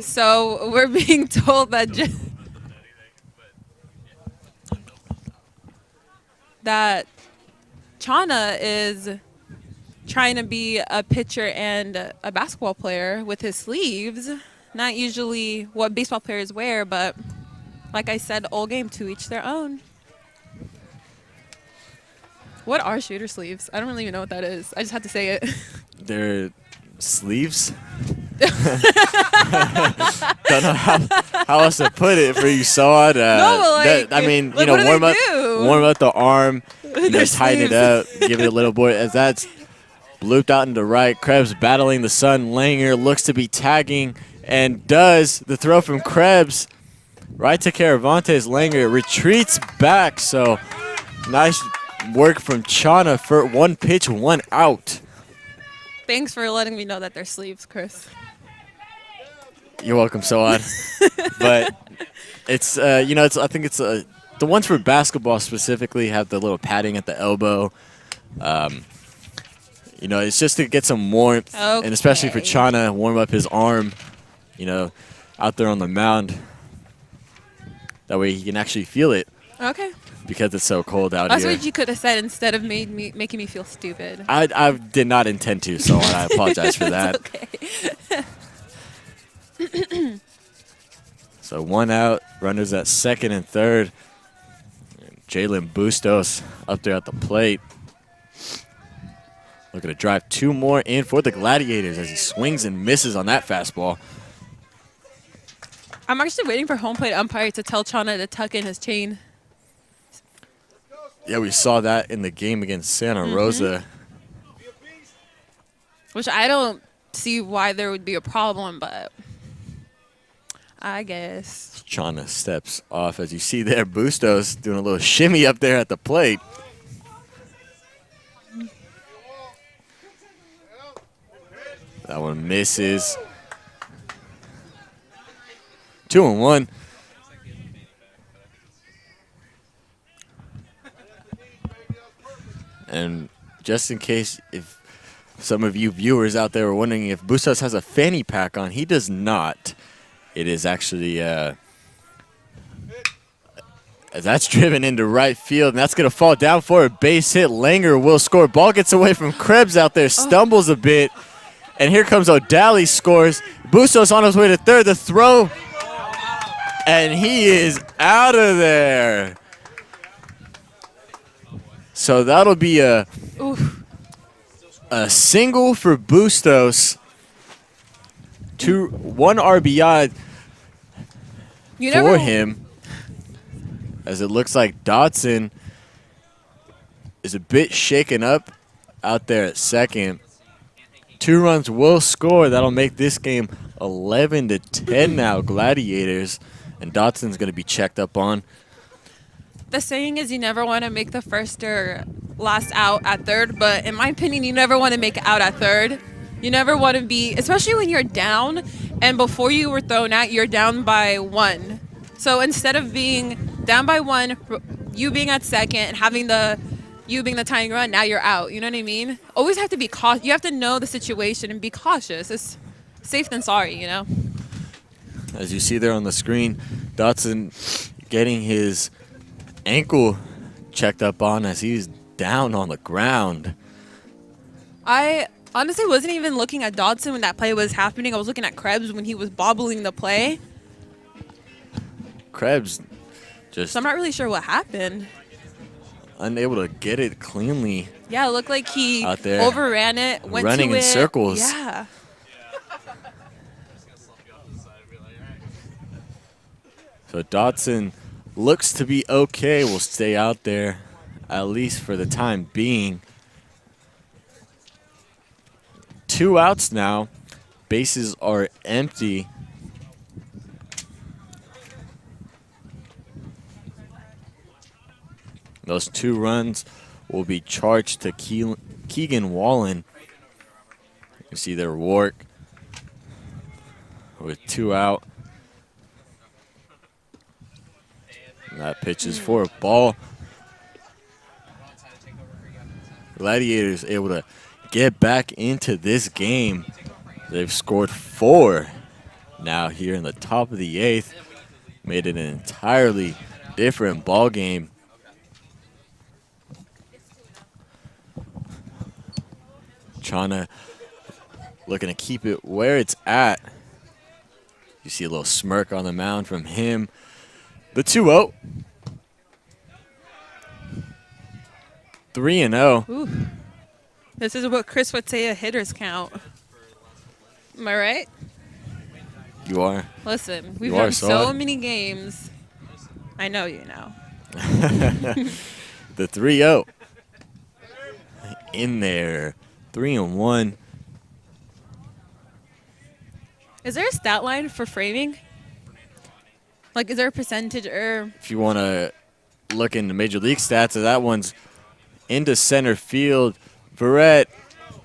So we're being told that that Chana is trying to be a pitcher and a basketball player with his sleeves. Not usually what baseball players wear, but like I said, all game, to each their own. What are shooter sleeves? I don't really even know what that is. I just had to say it. They're sleeves? Don't know how else to put it for you saw it. I mean, you know, warm up the arm, you know, tighten it up, give it a little boy. As that's looped out into right, Krebs battling the sun. Langer looks to be tagging and does the throw from Krebs right to Caravantes. Langer retreats back, so nice work from Chana for 1 pitch, 1 out. Thanks for letting me know that they're sleeves, Chris. You're welcome, Soad. But it's, you know, I think it's the ones for basketball specifically have the little padding at the elbow. You know, it's just to get some warmth, and especially for Chana, warm up his arm, you know, out there on the mound. That way he can actually feel it. Okay. Because it's so cold out That's here. what you could have said instead of making me feel stupid. I did not intend to, so I apologize for that. Okay. So 1 out, runners at second and third. And Jalen Bustos up there at the plate. Looking to drive 2 more in for the Gladiators as he swings and misses on that fastball. I'm actually waiting for home plate umpire to tell Chana to tuck in his chain. Yeah, we saw that in the game against Santa Rosa. Which I don't see why there would be a problem, but I guess. Chana steps off. As you see there, Bustos doing a little shimmy up there at the plate. That one misses. 2-1. And just in case if some of you viewers out there are wondering if Bustos has a fanny pack on, he does not. It is actually that's driven into right field, and that's going to fall down for a base hit. Langer will score. Ball gets away from Krebs out there, stumbles a bit, and here comes O'Daly, scores. Bustos on his way to third, the throw, and he is out of there. So that'll be a single for Bustos. 1 RBI for him. As it looks like Dotson is a bit shaken up out there at second. 2 runs will score. That'll make this game 11-10 now, Gladiators. And Dotson's going to be checked up on. The saying is you never want to make the first or last out at third, but in my opinion, you never want to make out at third. You never want to be, especially when you're down, and before you were thrown out, you're down by 1. So instead of being down by 1, you being at second, and having you being the tying run, now you're out. You know what I mean? Always have to be cautious. You have to know the situation and be cautious. It's safe than sorry, you know? As you see there on the screen, Dotson getting his ankle checked up on as he's down on the ground. I honestly wasn't even looking at Dodson when that play was happening. I was looking at Krebs when he was bobbling the play. Krebs just So I'm not really sure what happened. unable to get it cleanly. Yeah, it looked like he out there overran it, went running to in circles. Yeah. So Dotson looks to be okay. Will stay out there at least for the time being. 2 outs now. Bases are empty. Those 2 runs will be charged to Keegan Wallen. You see their Wark with 2 out. And that pitch is for a ball. Gladiators able to get back into this game. They've scored 4 now here in the top of the 8th. Made it an entirely different ball game. Chana looking to keep it where it's at. You see a little smirk on the mound from him. The 2-0. 3-0. Ooh. This is what Chris would say a hitter's count. Am I right? You are. Listen, we've done so many games. I know you know. The 3-0. In there. 3-1. Is there a stat line for framing? Like, is there a percentage or? If you want to look into Major League stats, that one's into center field. Verrett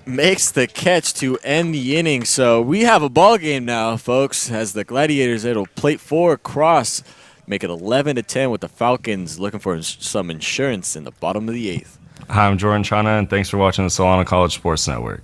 makes the catch to end the inning. So we have a ball game now, folks, as the Gladiators, it'll plate 4 across make it 11-10 with the Falcons looking for some insurance in the bottom of the 8th. Hi, I'm Jordan Chana, and thanks for watching the Solano College Sports Network.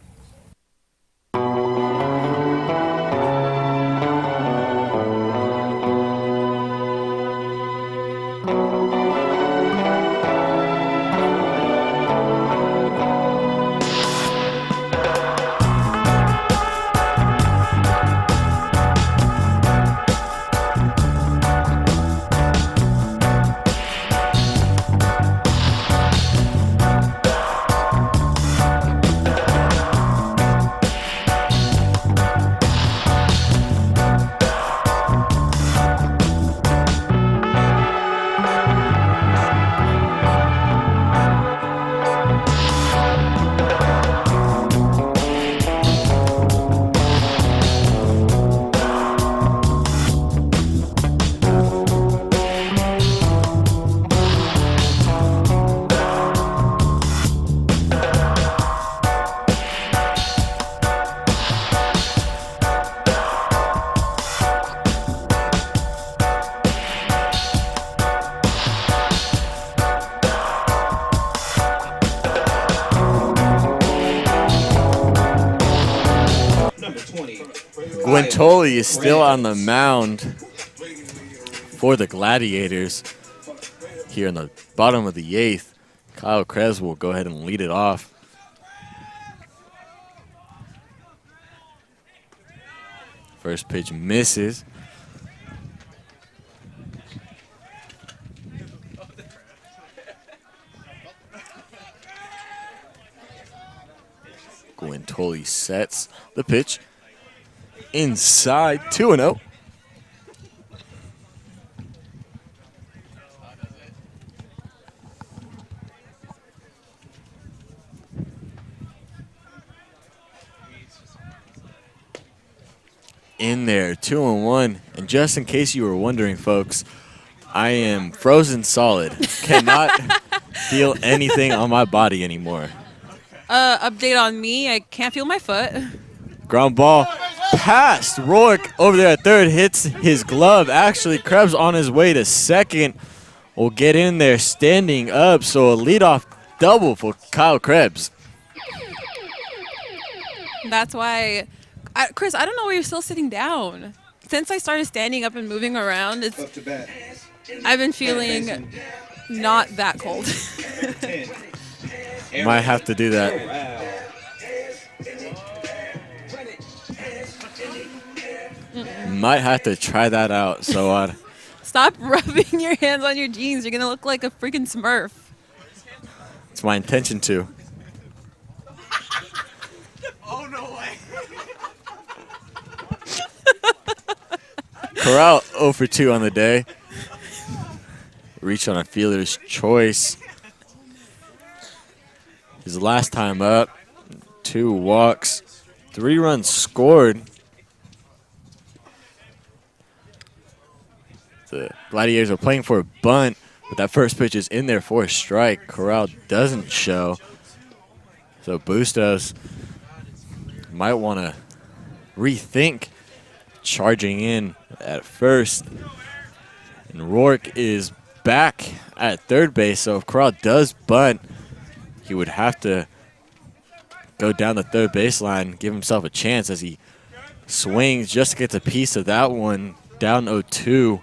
Guintoli is still on the mound for the Gladiators here in the bottom of the 8th. Kyle Krebs will go ahead and lead it off. First pitch misses. Guintoli sets the pitch. Inside, 2-0. In there, 2-1. And just in case you were wondering, folks, I am frozen solid. Cannot feel anything on my body anymore. Update on me. I can't feel my foot. Ground ball past Rourke over there at third, hits his glove. Actually, Krebs on his way to second will get in there standing up. So a leadoff double for Kyle Krebs. That's why, Chris, I don't know why you're still sitting down. Since I started standing up and moving around, I've been feeling not that cold. Might have to do that. Might have to try that out. So Stop rubbing your hands on your jeans. You're going to look like a freaking Smurf. It's my intention to. Oh, no way. Corral 0 for 2 on the day. Reach on a fielder's choice. His last time up, 2 walks, 3 runs scored. The Gladiators are playing for a bunt, but that first pitch is in there for a strike. Corral doesn't show. So Bustos might want to rethink charging in at first. And Rourke is back at third base, so if Corral does bunt, he would have to go down the third baseline, give himself a chance as he swings, just gets a piece of that one, down 0-2.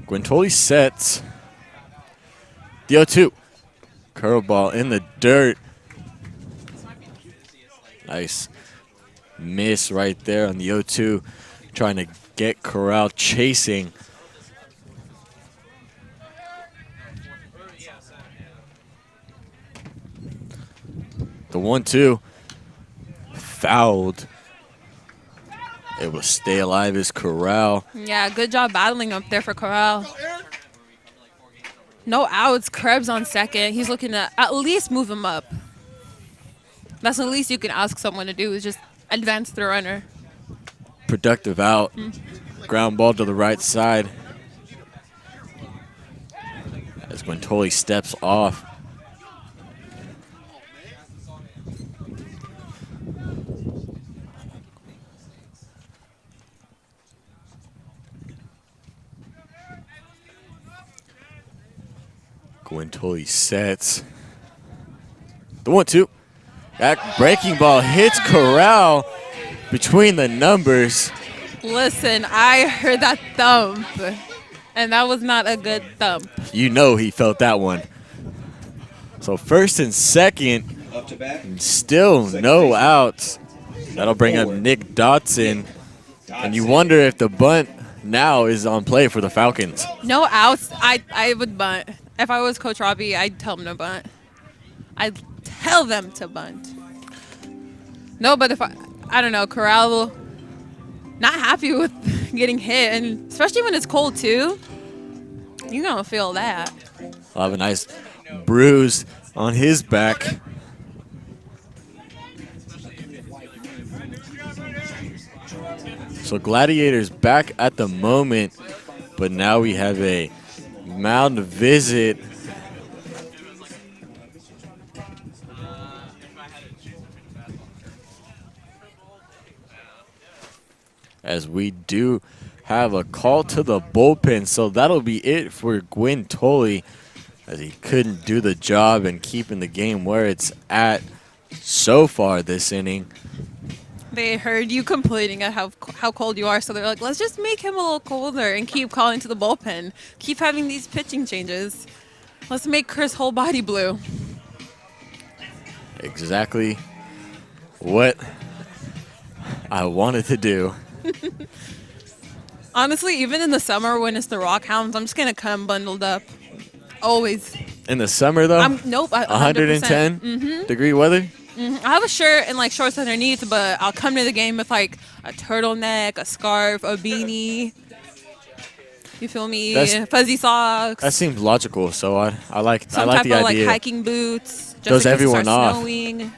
Guintoli sets the 0-2. Curveball in the dirt. Nice miss right there on the 0-2. Trying to get Corral chasing. The 1-2 fouled. Able to stay alive is Corral. Yeah, good job battling up there for Corral. No outs. Krebs on second. He's looking to at least move him up. That's the least you can ask someone to do, is just advance the runner. Productive out. Ground ball to the right side. Guintoli steps off. Guintoli sets. The 1-2. That breaking ball hits Corral between the numbers. Listen, I heard that thump, and that was not a good thump. You know he felt that one. So first and second, still no outs. That'll bring up Nick Dotson. And you wonder if the bunt now is on play for the Falcons. No outs, I would bunt. If I was Coach Robbie, I'd tell him to bunt. I'd tell them to bunt. No, but if I don't know, Corral not happy with getting hit, and especially when it's cold too, you're gonna feel that. I'll have a nice bruise on his back. So Gladiators back at the moment, but now we have a mound visit. As we do have a call to the bullpen, so that'll be it for Guintoli, as he couldn't do the job in keeping the game where it's at so far this inning. They heard you complaining at how cold you are, so they're like, let's just make him a little colder and keep calling to the bullpen. Keep having these pitching changes. Let's make Chris whole body blue. Exactly what I wanted to do. Honestly, even in the summer when it's the Rock Hounds, I'm just going to come bundled up. Always. In the summer, though? Nope. 110 degree weather? I have a shirt and like shorts underneath, but I'll come to the game with like a turtleneck, a scarf, a beanie. You feel me? Fuzzy socks. That seems logical, so I like Some the type of idea. like hiking boots. Just Throws in case everyone it starts off. Snowing.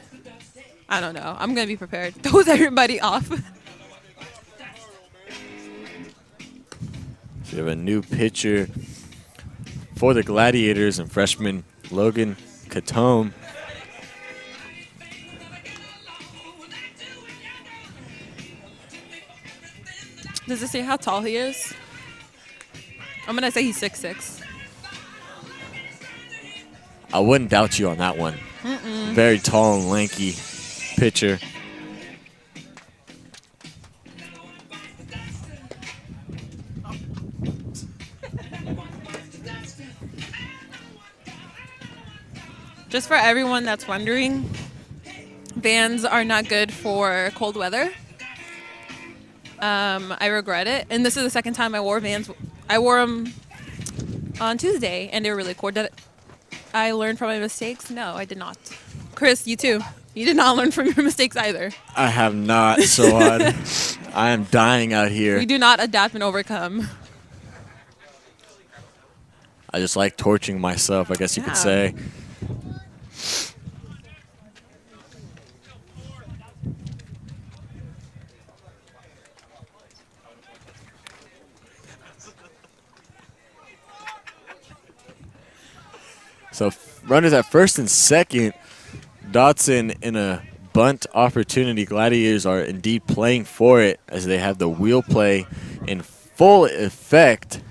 I don't know. I'm gonna be prepared. Throws everybody off. We have a new pitcher for the Gladiators and freshman Logan Katome. Does it say how tall he is? I'm gonna say he's 6'6". I wouldn't doubt you on that one. Very tall and lanky pitcher. Just for everyone that's wondering, Vans are not good for cold weather. I regret it. And this is the second time I wore Vans. I wore them on Tuesday, and they were really cold. Did I learn from my mistakes? No, I did not. Chris, you too. You did not learn from your mistakes either. I have not, so I am dying out here. We do not adapt and overcome. I just like torching myself, I guess you could say. So runners at first and second. Dotson in a bunt opportunity. Gladiators are indeed playing for it as they have the wheel play in full effect.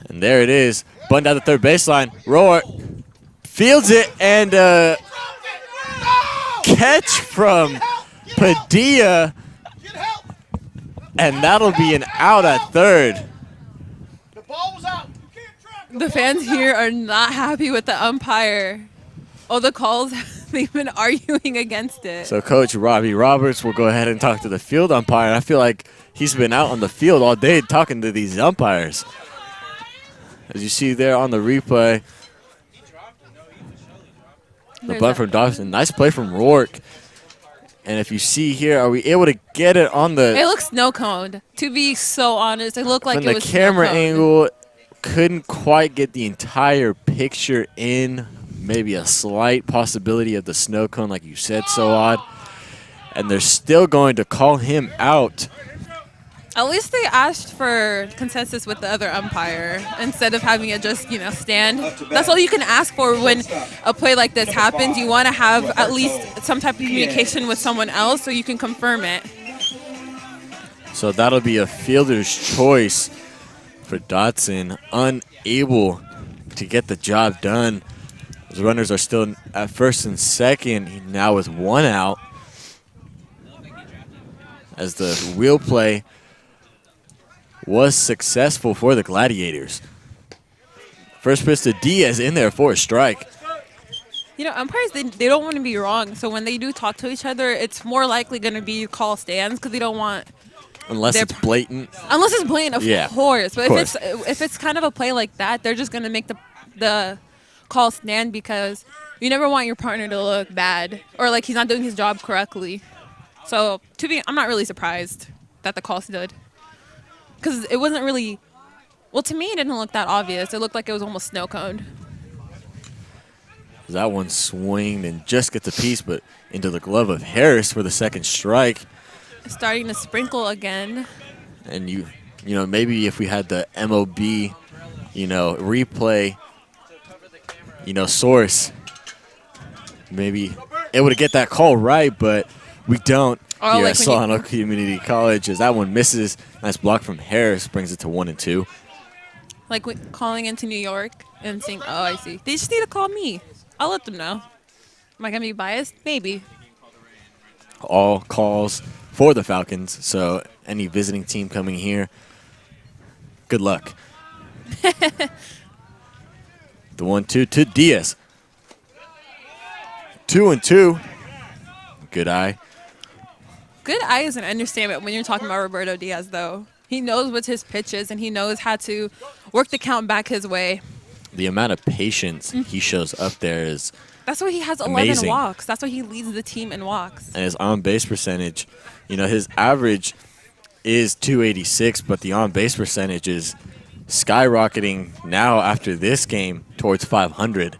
And there it is. Bunt down the third baseline. Roar fields it, and catch from Padilla. And that'll be an out at third. The fans here are not happy with the umpire. All the calls, they've been arguing against it. So Coach Robbie Roberts will go ahead and talk to the field umpire. I feel like he's been out on the field all day talking to these umpires. As you see there on the replay, the bunt from Dawson. Nice play from Rourke. And if you see here, are we able to get it on the... It looks snow-coned. To be so honest, it looked like from it the was camera snow-coned. angle, couldn't quite get the entire picture in. Maybe a slight possibility of the snow cone, like you said, so odd. And they're still going to call him out. At least they asked for consensus with the other umpire instead of having it just, stand. That's all you can ask for when a play like this happens. You want to have at least some type of communication with someone else so you can confirm it. So that'll be a fielder's choice for Dotson, unable to get the job done. Those runners are still at first and second, now with 1 out. As the wheel play was successful for the Gladiators. First pitch to Diaz in there for a strike. Umpires, they don't want to be wrong. So when they do talk to each other, it's more likely going to be call stands because they don't want. Unless it's blatant. Unless it's blatant, of course. But course. if it's kind of a play like that, they're just going to make the call stand because you never want your partner to look bad or like he's not doing his job correctly. So I'm not really surprised that the call stood. Because it wasn't really, to me, it didn't look that obvious. It looked like it was almost snow coned. That one swinged and just gets a piece, but into the glove of Harris for the second strike. Starting to sprinkle again. And maybe if we had the MOB, replay, source, maybe able to get that call right, but we don't. Here at Solano Community College, as that one misses. Nice block from Harris, brings it to 1-2. Like calling into New York and saying, oh, I see. They just need to call me. I'll let them know. Am I going to be biased? Maybe. All calls for the Falcons, so any visiting team coming here, good luck. The 1-2 to Diaz. 2-2. Good eye. Good eye is an understatement when you're talking about Roberto Diaz, though. He knows what his pitch is, and he knows how to work the count back his way. The amount of patience he shows up there is That's why he has 11 amazing. walks. That's why he leads the team in walks. And his on-base percentage, his average is 286, but the on-base percentage is skyrocketing now after this game towards 500.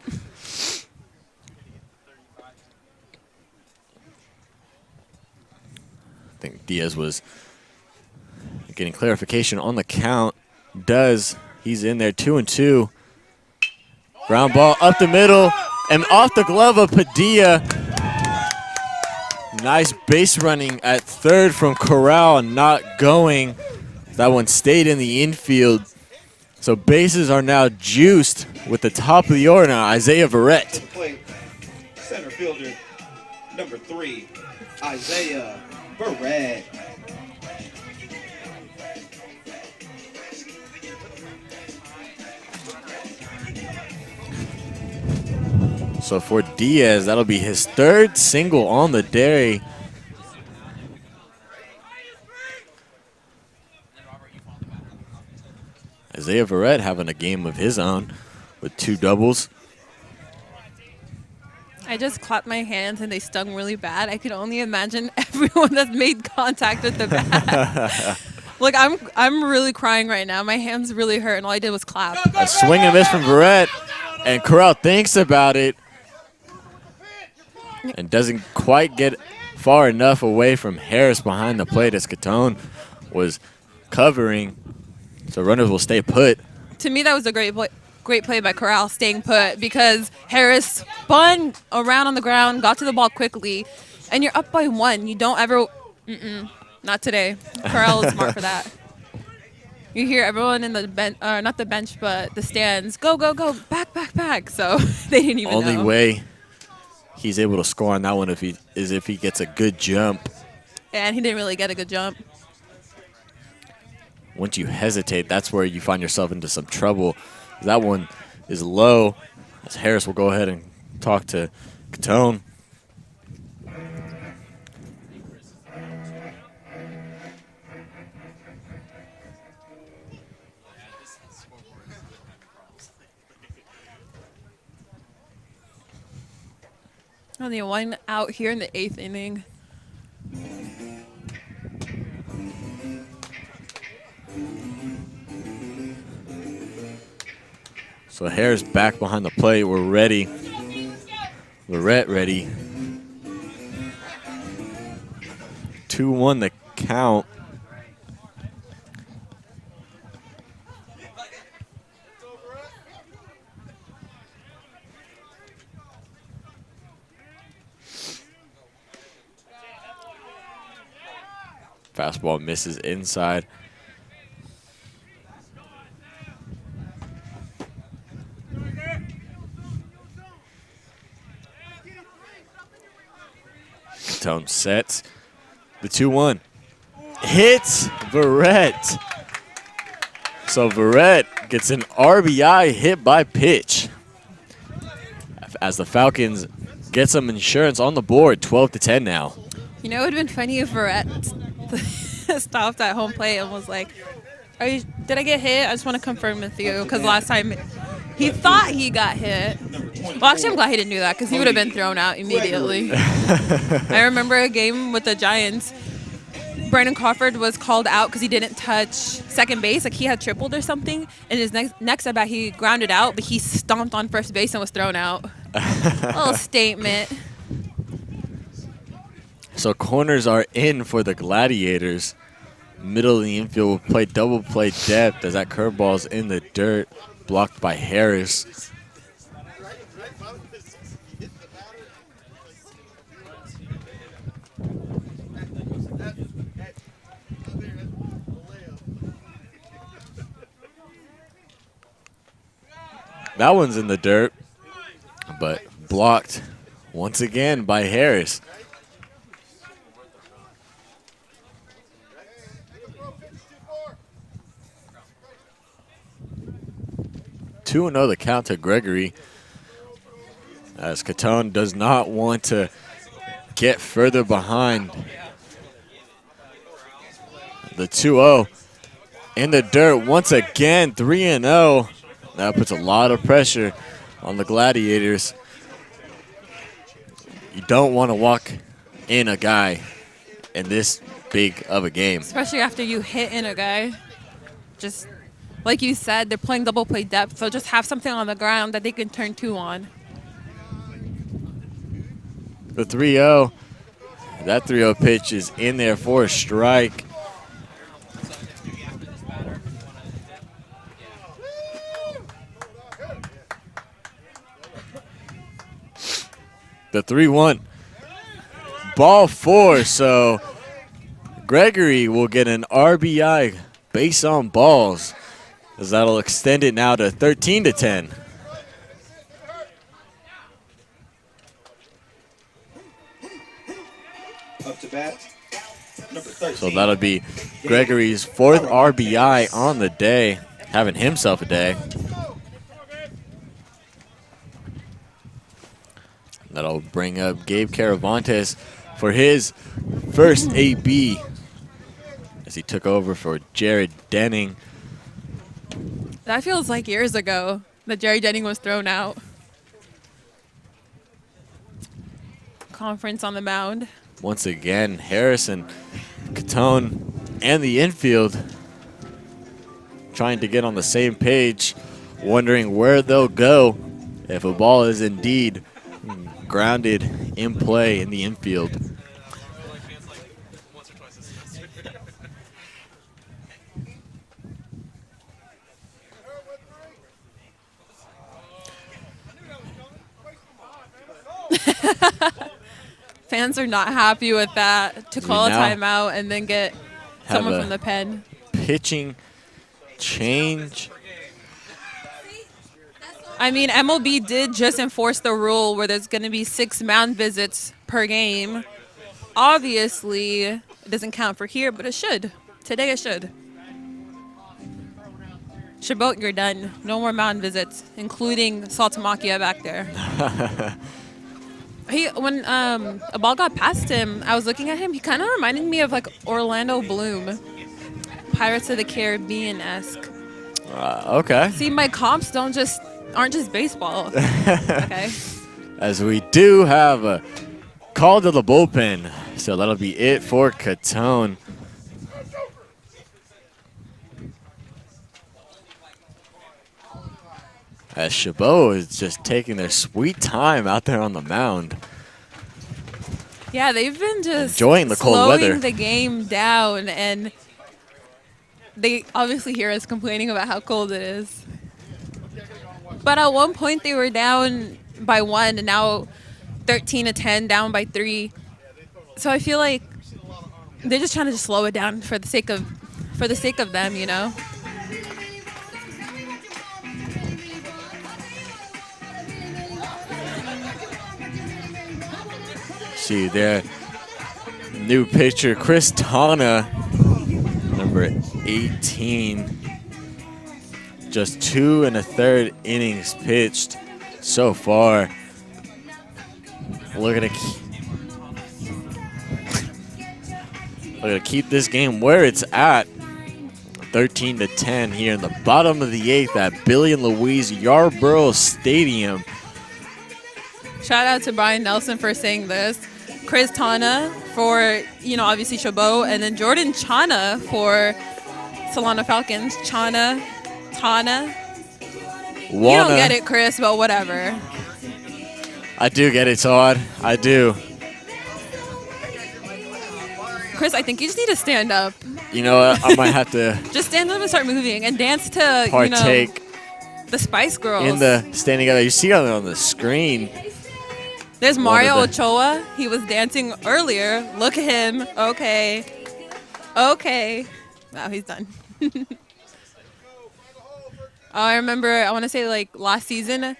I think Diaz was getting clarification on the count. He's in there, 2-2. Ground ball up the middle and off the glove of Padilla. Nice base running at third from Corral, not going. That one stayed in the infield. So bases are now juiced with the top of the order now, Isaiah Verrett. Center fielder, number 3, Isaiah Verrett. So for Diaz, that'll be his third single on the day. Isaiah Verrett having a game of his own with 2 doubles. I just clapped my hands and they stung really bad. I could only imagine everyone that's made contact with the bat. Like I'm really crying right now. My hands really hurt, and all I did was clap. A swing and miss from Verrett, and Corral thinks about it and doesn't quite get far enough away from Harris behind the plate as Catone was covering. So runners will stay put. To me, that was a great play by Corral, staying put, because Harris spun around on the ground, got to the ball quickly, and you're up by 1. You don't ever, not today. Corral is smart for that. You hear everyone in the bench, not the bench, but the stands, go, go, go, back, back, back. So they didn't even know. Only way he's able to score on that one if he gets a good jump. And he didn't really get a good jump. Once you hesitate, that's where you find yourself into some trouble. That one is low, as Harris will go ahead and talk to Catone. Only 1 out here in the 8th inning. So Harris back behind the plate. We're ready. Verrett ready. 2-1 the count. Fastball misses inside. Tone sets the 2-1. Hits Verrett. So Verrett gets an RBI hit by pitch as the Falcons get some insurance on the board, 12-10 now. You know, it would have been funny if Verrett stopped at home plate and was like, did I get hit? I just want to confirm with you, because last time he thought he got hit. Well, actually, I'm glad he didn't do that, because he would have been thrown out immediately. I remember a game with the Giants. Brandon Crawford was called out because he didn't touch second base. Like, he had tripled or something. And his next at bat, he grounded out, but he stomped on first base and was thrown out. A little statement. So corners are in for the Gladiators. Middle of the infield will play double play depth as that curveball's in the dirt, blocked by Harris. That one's in the dirt, but blocked once again by Harris. Two 2-0 the count to Gregory, as Catone does not want to get further behind. The 2-0 in the dirt once again, 3-0. That puts a lot of pressure on the Gladiators. You don't want to walk in a guy in this big of a game. Especially after you hit in a guy. Just like you said, they're playing double play depth, so just have something on the ground that they can turn two on. The 3-0, that 3-0 pitch is in there for a strike. The 3-1, ball four, so Gregory will get an RBI base on balls, as that'll extend it now to 13-10. Up to bat, number 13. So that'll be Gregory's fourth RBI on the day, having himself a day. That'll bring up Gabe Caravantes for his first AB as he took over for Jared Denning. That feels like years ago that Jerry Denning was thrown out. Conference on the mound. Once again, Harrison, Catone, and the infield trying to get on the same page, wondering where they'll go if a ball is indeed grounded in play in the infield. Fans are not happy with that, to call a timeout and then get someone from the pen. Pitching change. I mean, MLB did just enforce the rule where there's going to be 6 mound visits per game. Obviously, it doesn't count for here, but it should. Today it should. Chabot, you're done. No more mound visits, including Saltamakia back there. When a ball got past him, I was looking at him. He kind of reminded me of like Orlando Bloom, Pirates of the Caribbean-esque. Okay. See, my comps aren't just baseball. Okay. As we do have a call to the bullpen, so that'll be it for Catone. As Chabot is just taking their sweet time out there on the mound. Yeah, they've been just enjoying the cold weather, slowing the game down, and they obviously hear us complaining about how cold it is. But at one point they were down by 1, and now 13-10, down by 3. So I feel like they're just trying to just slow it down for the sake of them, you know. See there, new pitcher Chris Tana, number 18. Just 2 1/3 innings pitched so far. We're gonna keep this game where it's at. 13-10 here in the bottom of the 8th at Billy and Louise Yarborough Stadium. Shout out to Brian Nelson for saying this. Chris Tana for, obviously Chabot, and then Jordan Chana for Solano Falcons. Chana, Tana. You don't get it, Chris, but whatever. I do get it, Todd. I do. Chris, I think you just need to stand up. You know what? I might have to just stand up and start moving and dance to, partake the Spice Girls. in the standing up. You see on the screen. There's Mario Ochoa. He was dancing earlier. Look at him. Okay. Wow, he's done. I remember, I want to say like last season,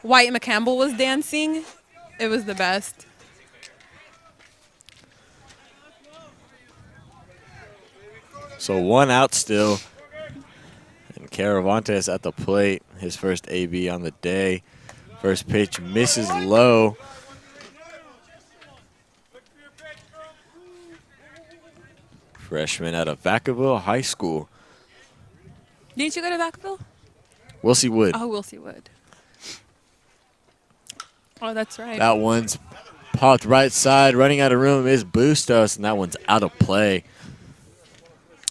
White McCampbell was dancing. It was the best. So 1 out still. And Caravantes at the plate. His first AB on the day. First pitch misses low. Freshman out of Vacaville High School. Didn't you go to Vacaville? Wilsey Wood. Oh, Wilsey Wood. Oh, that's right. That one's popped right side. Running out of room is Bustos, and that one's out of play.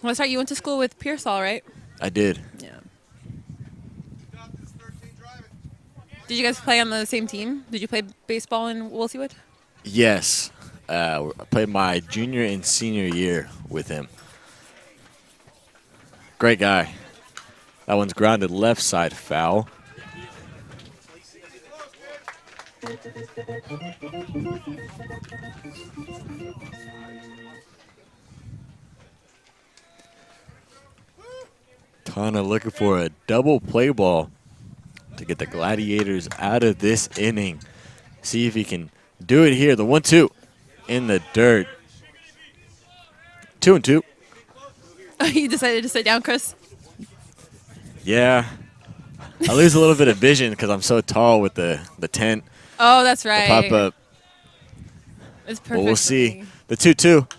Well, that's right. You went to school with Pearsall, right? I did. Yeah. Did you guys play on the same team? Did you play baseball in Wilsey Wood? Yes. I played my junior and senior year with him. Great guy. That one's grounded left side foul. Tana looking for a double play ball to get the Gladiators out of this inning. See if he can do it here. The 1-2 in the dirt. 2-2. You decided to sit down, Chris? Yeah. I lose a little bit of vision because I'm so tall with the tent. Oh, that's right. The pop-up. It's perfect. Well, we'll see. The 2-2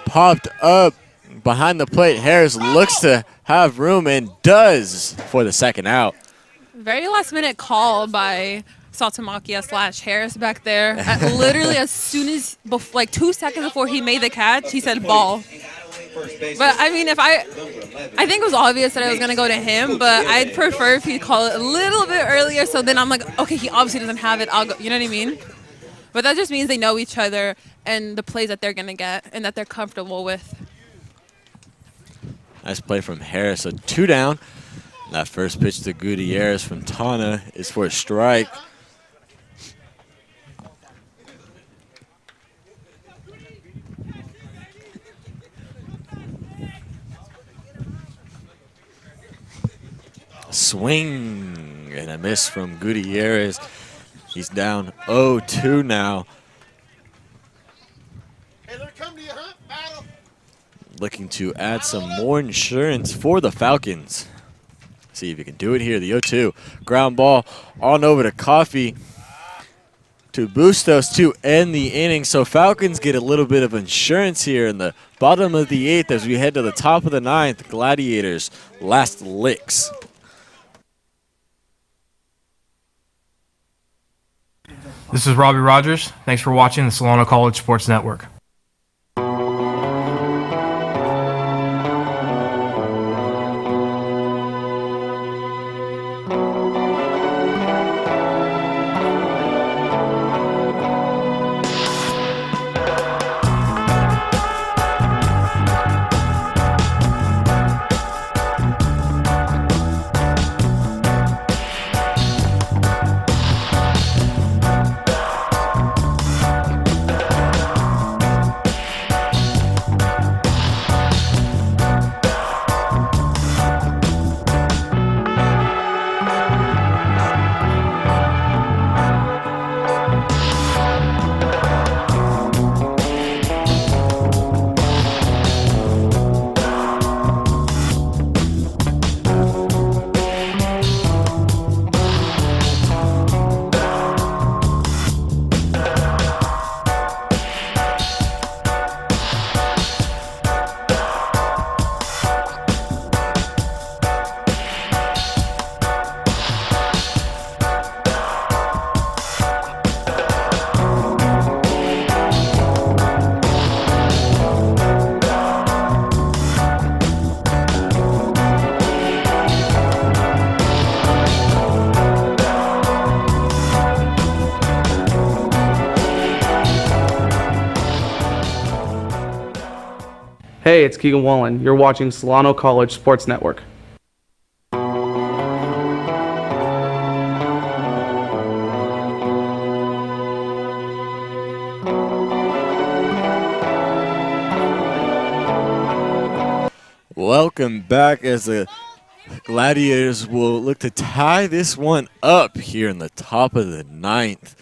popped up behind the plate. Harris looks to have room and does for the second out. Very last-minute call by Saltamakia / Harris back there. Literally as soon as, like 2 seconds before he made the catch, he said ball. But, I mean, I think it was obvious that I was going to go to him, but I'd prefer if he'd call it a little bit earlier, so then I'm like, okay, he obviously doesn't have it. I'll go. You know what I mean? But that just means they know each other and the plays that they're going to get and that they're comfortable with. Nice play from Harris. So 2 down. That first pitch to Gutierrez from Tana is for a strike. Swing and a miss from Gutierrez. He's down 0-2 now. Looking to add some more insurance for the Falcons. See if you can do it here. The 0-2 ground ball on over to Coffee to Bustos to end the inning. So Falcons get a little bit of insurance here in the bottom of the 8th as we head to the top of the 9th. Gladiators last licks. This is Robbie Rogers. Thanks for watching the Solano College Sports Network. Hey, it's Keegan Wallen. You're watching Solano College Sports Network. Welcome back as the Gladiators will look to tie this one up here in the top of the ninth.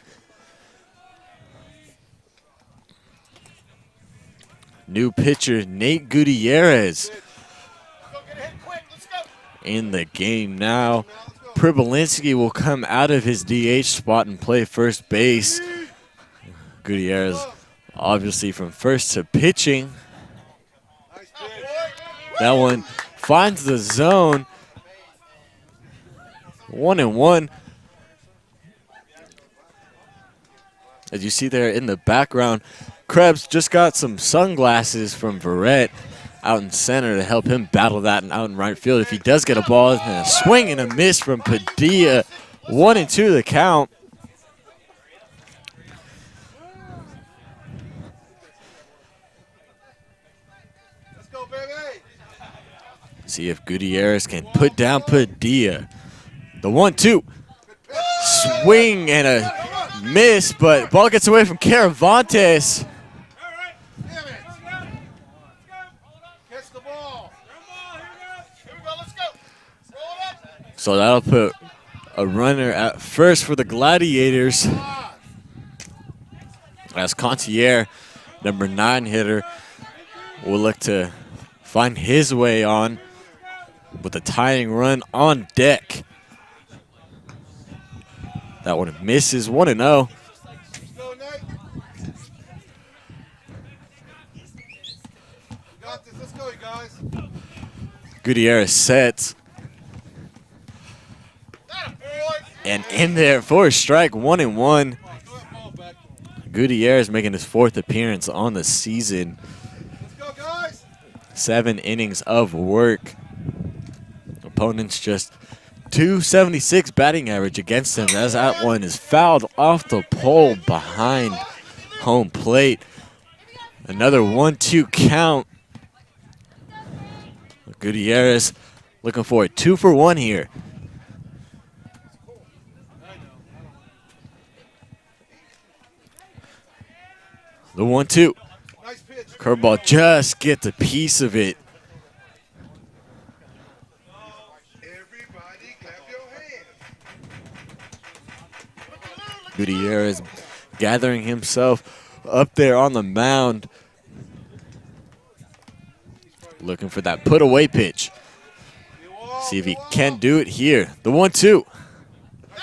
New pitcher Nate Gutierrez in the game now. Pribolinski will come out of his DH spot and play first base. Gutierrez obviously from first to pitching. That one finds the zone. 1-1. As you see there in the background, Krebs just got some sunglasses from Verrett out in center to help him battle that out in right field. If he does get a ball, and a swing and a miss from Padilla. 1-2 the count. See if Gutierrez can put down Padilla. The 1-2. Swing and a miss, but ball gets away from Caravantes. So that'll put a runner at first for the Gladiators. As Contier, number 9 hitter, will look to find his way on with a tying run on deck. That one misses. 1-0. Gutierrez sets. And in there for a strike. 1-1. Gutierrez making his 4th appearance on the season. 7 innings of work. Opponents just .276 batting average against him as that one is fouled off the pole behind home plate. Another 1-2 count. Gutierrez looking for a 2-for-1 here. The 1-2. Curveball just gets a piece of it. Gutierrez gathering himself up there on the mound. Looking for that put away pitch. See if he can do it here. The 1-2.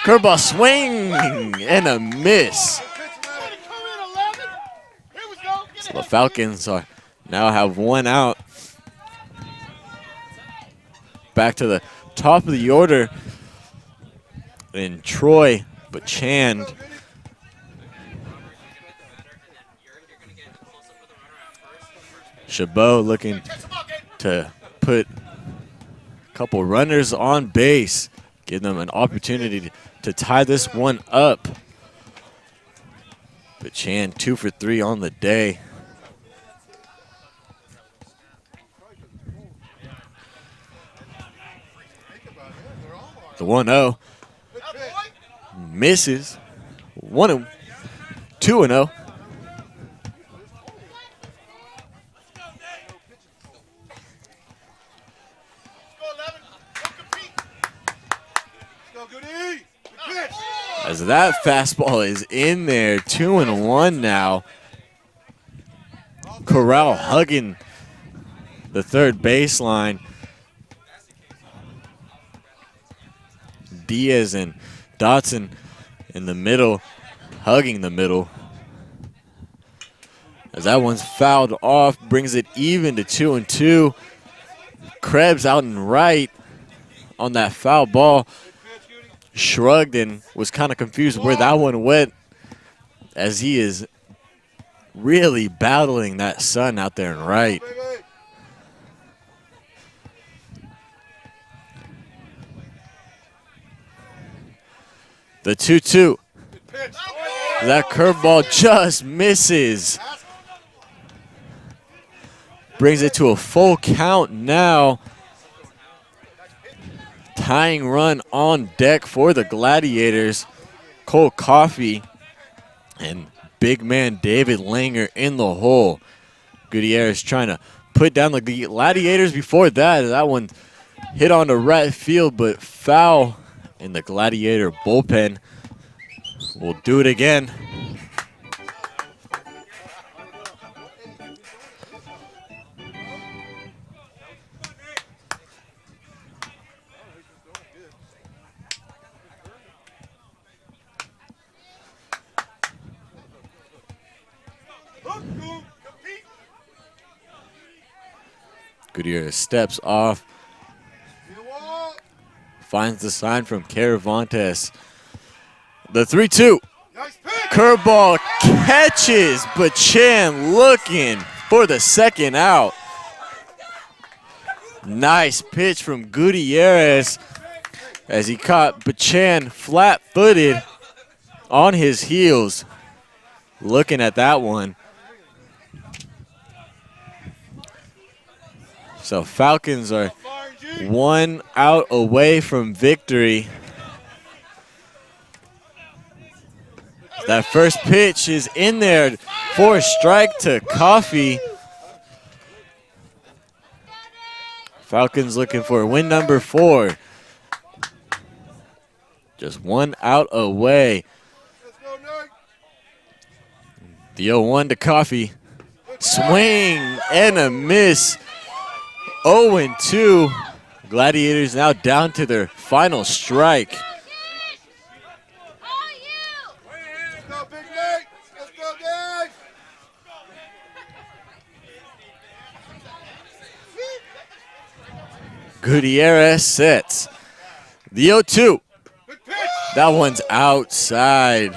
Curveball swing and a miss. So the Falcons now have 1 out. Back to the top of the order. And Troy Bachand. Chabot looking to put a couple runners on base. Give them an opportunity to tie this one up. Bachand 2 for 3 on the day. The 1-0 misses. 2-0. As that fastball is in there, 2-1 now. Corral hugging the third baseline. Diaz and Dotson in the middle, hugging the middle. As that one's fouled off, brings it even to 2-2. Krebs out and right on that foul ball. Shrugged and was kind of confused where that one went, as he is really battling that sun out there and right. The 2-2. That curveball just misses. brings it to a full count now. Tying run on deck for the Gladiators. Cole Coffey and big man David Langer in the hole. Gutierrez trying to put down the Gladiators before that. That one hit on the right field, but foul in the Gladiator bullpen. We'll do it again. Gutierrez steps off, finds the sign from Caravantes. The 3-2. Curveball catches, but Chan looking for the second out. Nice pitch from Gutierrez as he caught Bachan flat-footed on his heels. Looking at that one. So Falcons are 1 out away from victory. That first pitch is in there for a strike to Coffey. Falcons looking for win number 4. Just 1 out away. The 0-1 to Coffey. Swing and a miss. 0-2. Gladiators now down to their final strike. Gutierrez sets. The 0-2. That one's outside.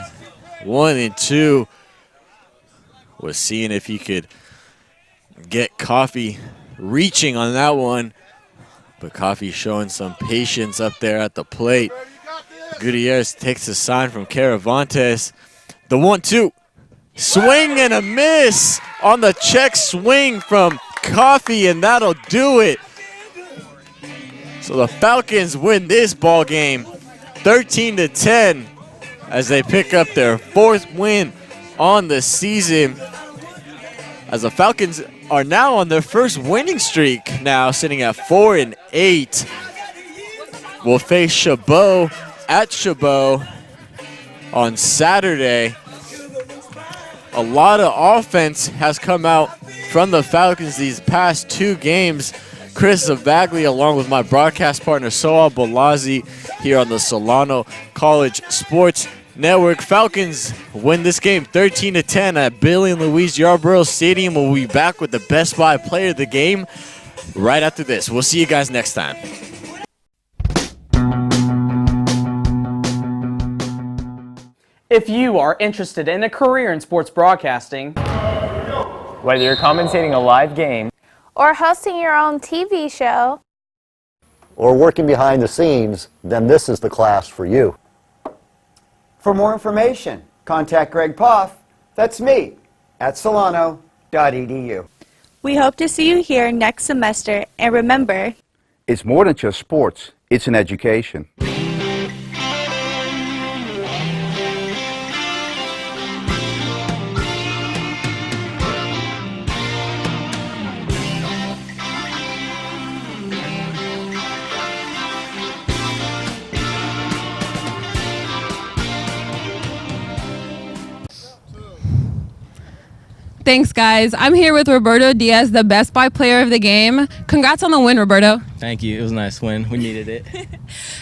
1-2. Was seeing if he could get Coffey reaching on that one. But Coffey showing some patience up there at the plate. Gutierrez takes a sign from Caravantes. The 1-2. Swing and a miss on the check swing from Coffey, and that'll do it. So the Falcons win this ball game 13-10 as they pick up their 4th win on the season. As the Falcons are now on their first winning streak now, sitting at 4-8. We'll face Chabot at Chabot on Saturday. A lot of offense has come out from the Falcons these past 2 games. Chris Zavagli, along with my broadcast partner, Soa Balazi, here on the Solano College Sports Network. Falcons win this game 13-10 at Billy and Louise Yarborough Stadium. We'll be back with the Best Buy player of the game right after this. We'll see you guys next time. If you are interested in a career in sports broadcasting, whether you're commentating a live game or hosting your own TV show, or working behind the scenes, then this is the class for you. For more information, contact Greg Poff, that's me, at solano.edu. We hope to see you here next semester, and remember, It's more than just sports, it's an education. Thanks, guys. I'm here with Roberto Diaz, the Best Buy player of the game. Congrats on the win, Roberto. Thank you. It was a nice win. We needed it.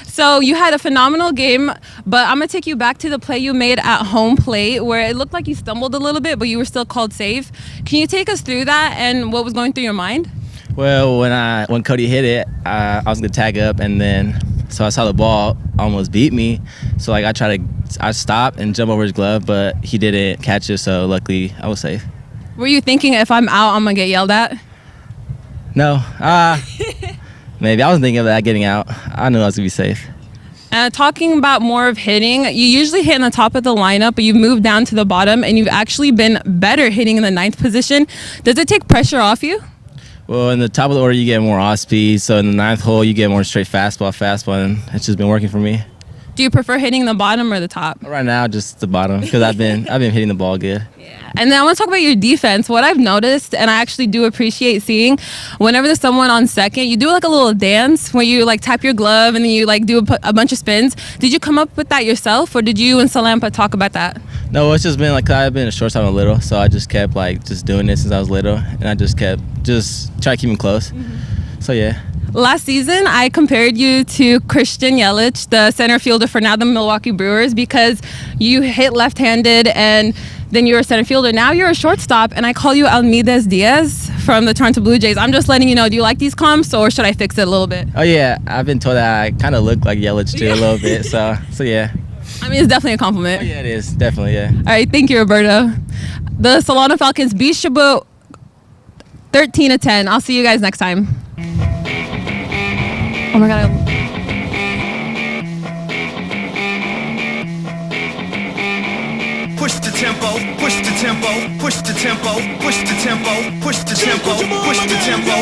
So you had a phenomenal game, but I'm going to take you back to the play you made at home plate where it looked like you stumbled a little bit, but you were still called safe. Can you take us through that and what was going through your mind? Well, when Cody hit it, I was going to tag up, and then so I saw the ball almost beat me. So like I stopped and jump over his glove, but he didn't catch it, so luckily I was safe. Were you thinking if I'm out, I'm going to get yelled at? No. Maybe. I was thinking of that getting out. I knew I was going to be safe. Talking about more of hitting, you usually hit in the top of the lineup, but you've moved down to the bottom, and you've actually been better hitting in the 9th position. Does it take pressure off you? Well, in the top of the order, you get more off speed. So in the 9th hole, you get more straight fastball, and it's just been working for me. Do you prefer hitting the bottom or the top? Right now, just the bottom because I've been hitting the ball good. And then I want to talk about your defense. What I've noticed, and I actually do appreciate seeing, whenever there's someone on second, you do like a little dance where you like tap your glove and then you like do a bunch of spins. Did you come up with that yourself, or did you and Salampa talk about that? No, it's just been like I've been a shortstop a little, so I just kept like just doing this since I was little, and I just kept try to keep him close. So yeah. Last season, I compared you to Christian Yelich, the center fielder for now the Milwaukee Brewers, because you hit left-handed and then you're a center fielder. Now you're a shortstop, and I call you Almides Diaz from the Toronto Blue Jays. I'm just letting you know, do you like these comps, or should I fix it a little bit? Oh yeah, I've been told that I kind of look like Yelich too a little bit, so yeah. I mean, it's definitely a compliment. Oh yeah, it is, definitely, yeah. All right, thank you, Roberto. The Solano Falcons beat Chabot 13-10. I'll see you guys next time. Oh my God. Push the tempo, push the tempo, push the tempo, push the tempo, push the tempo, push the tempo.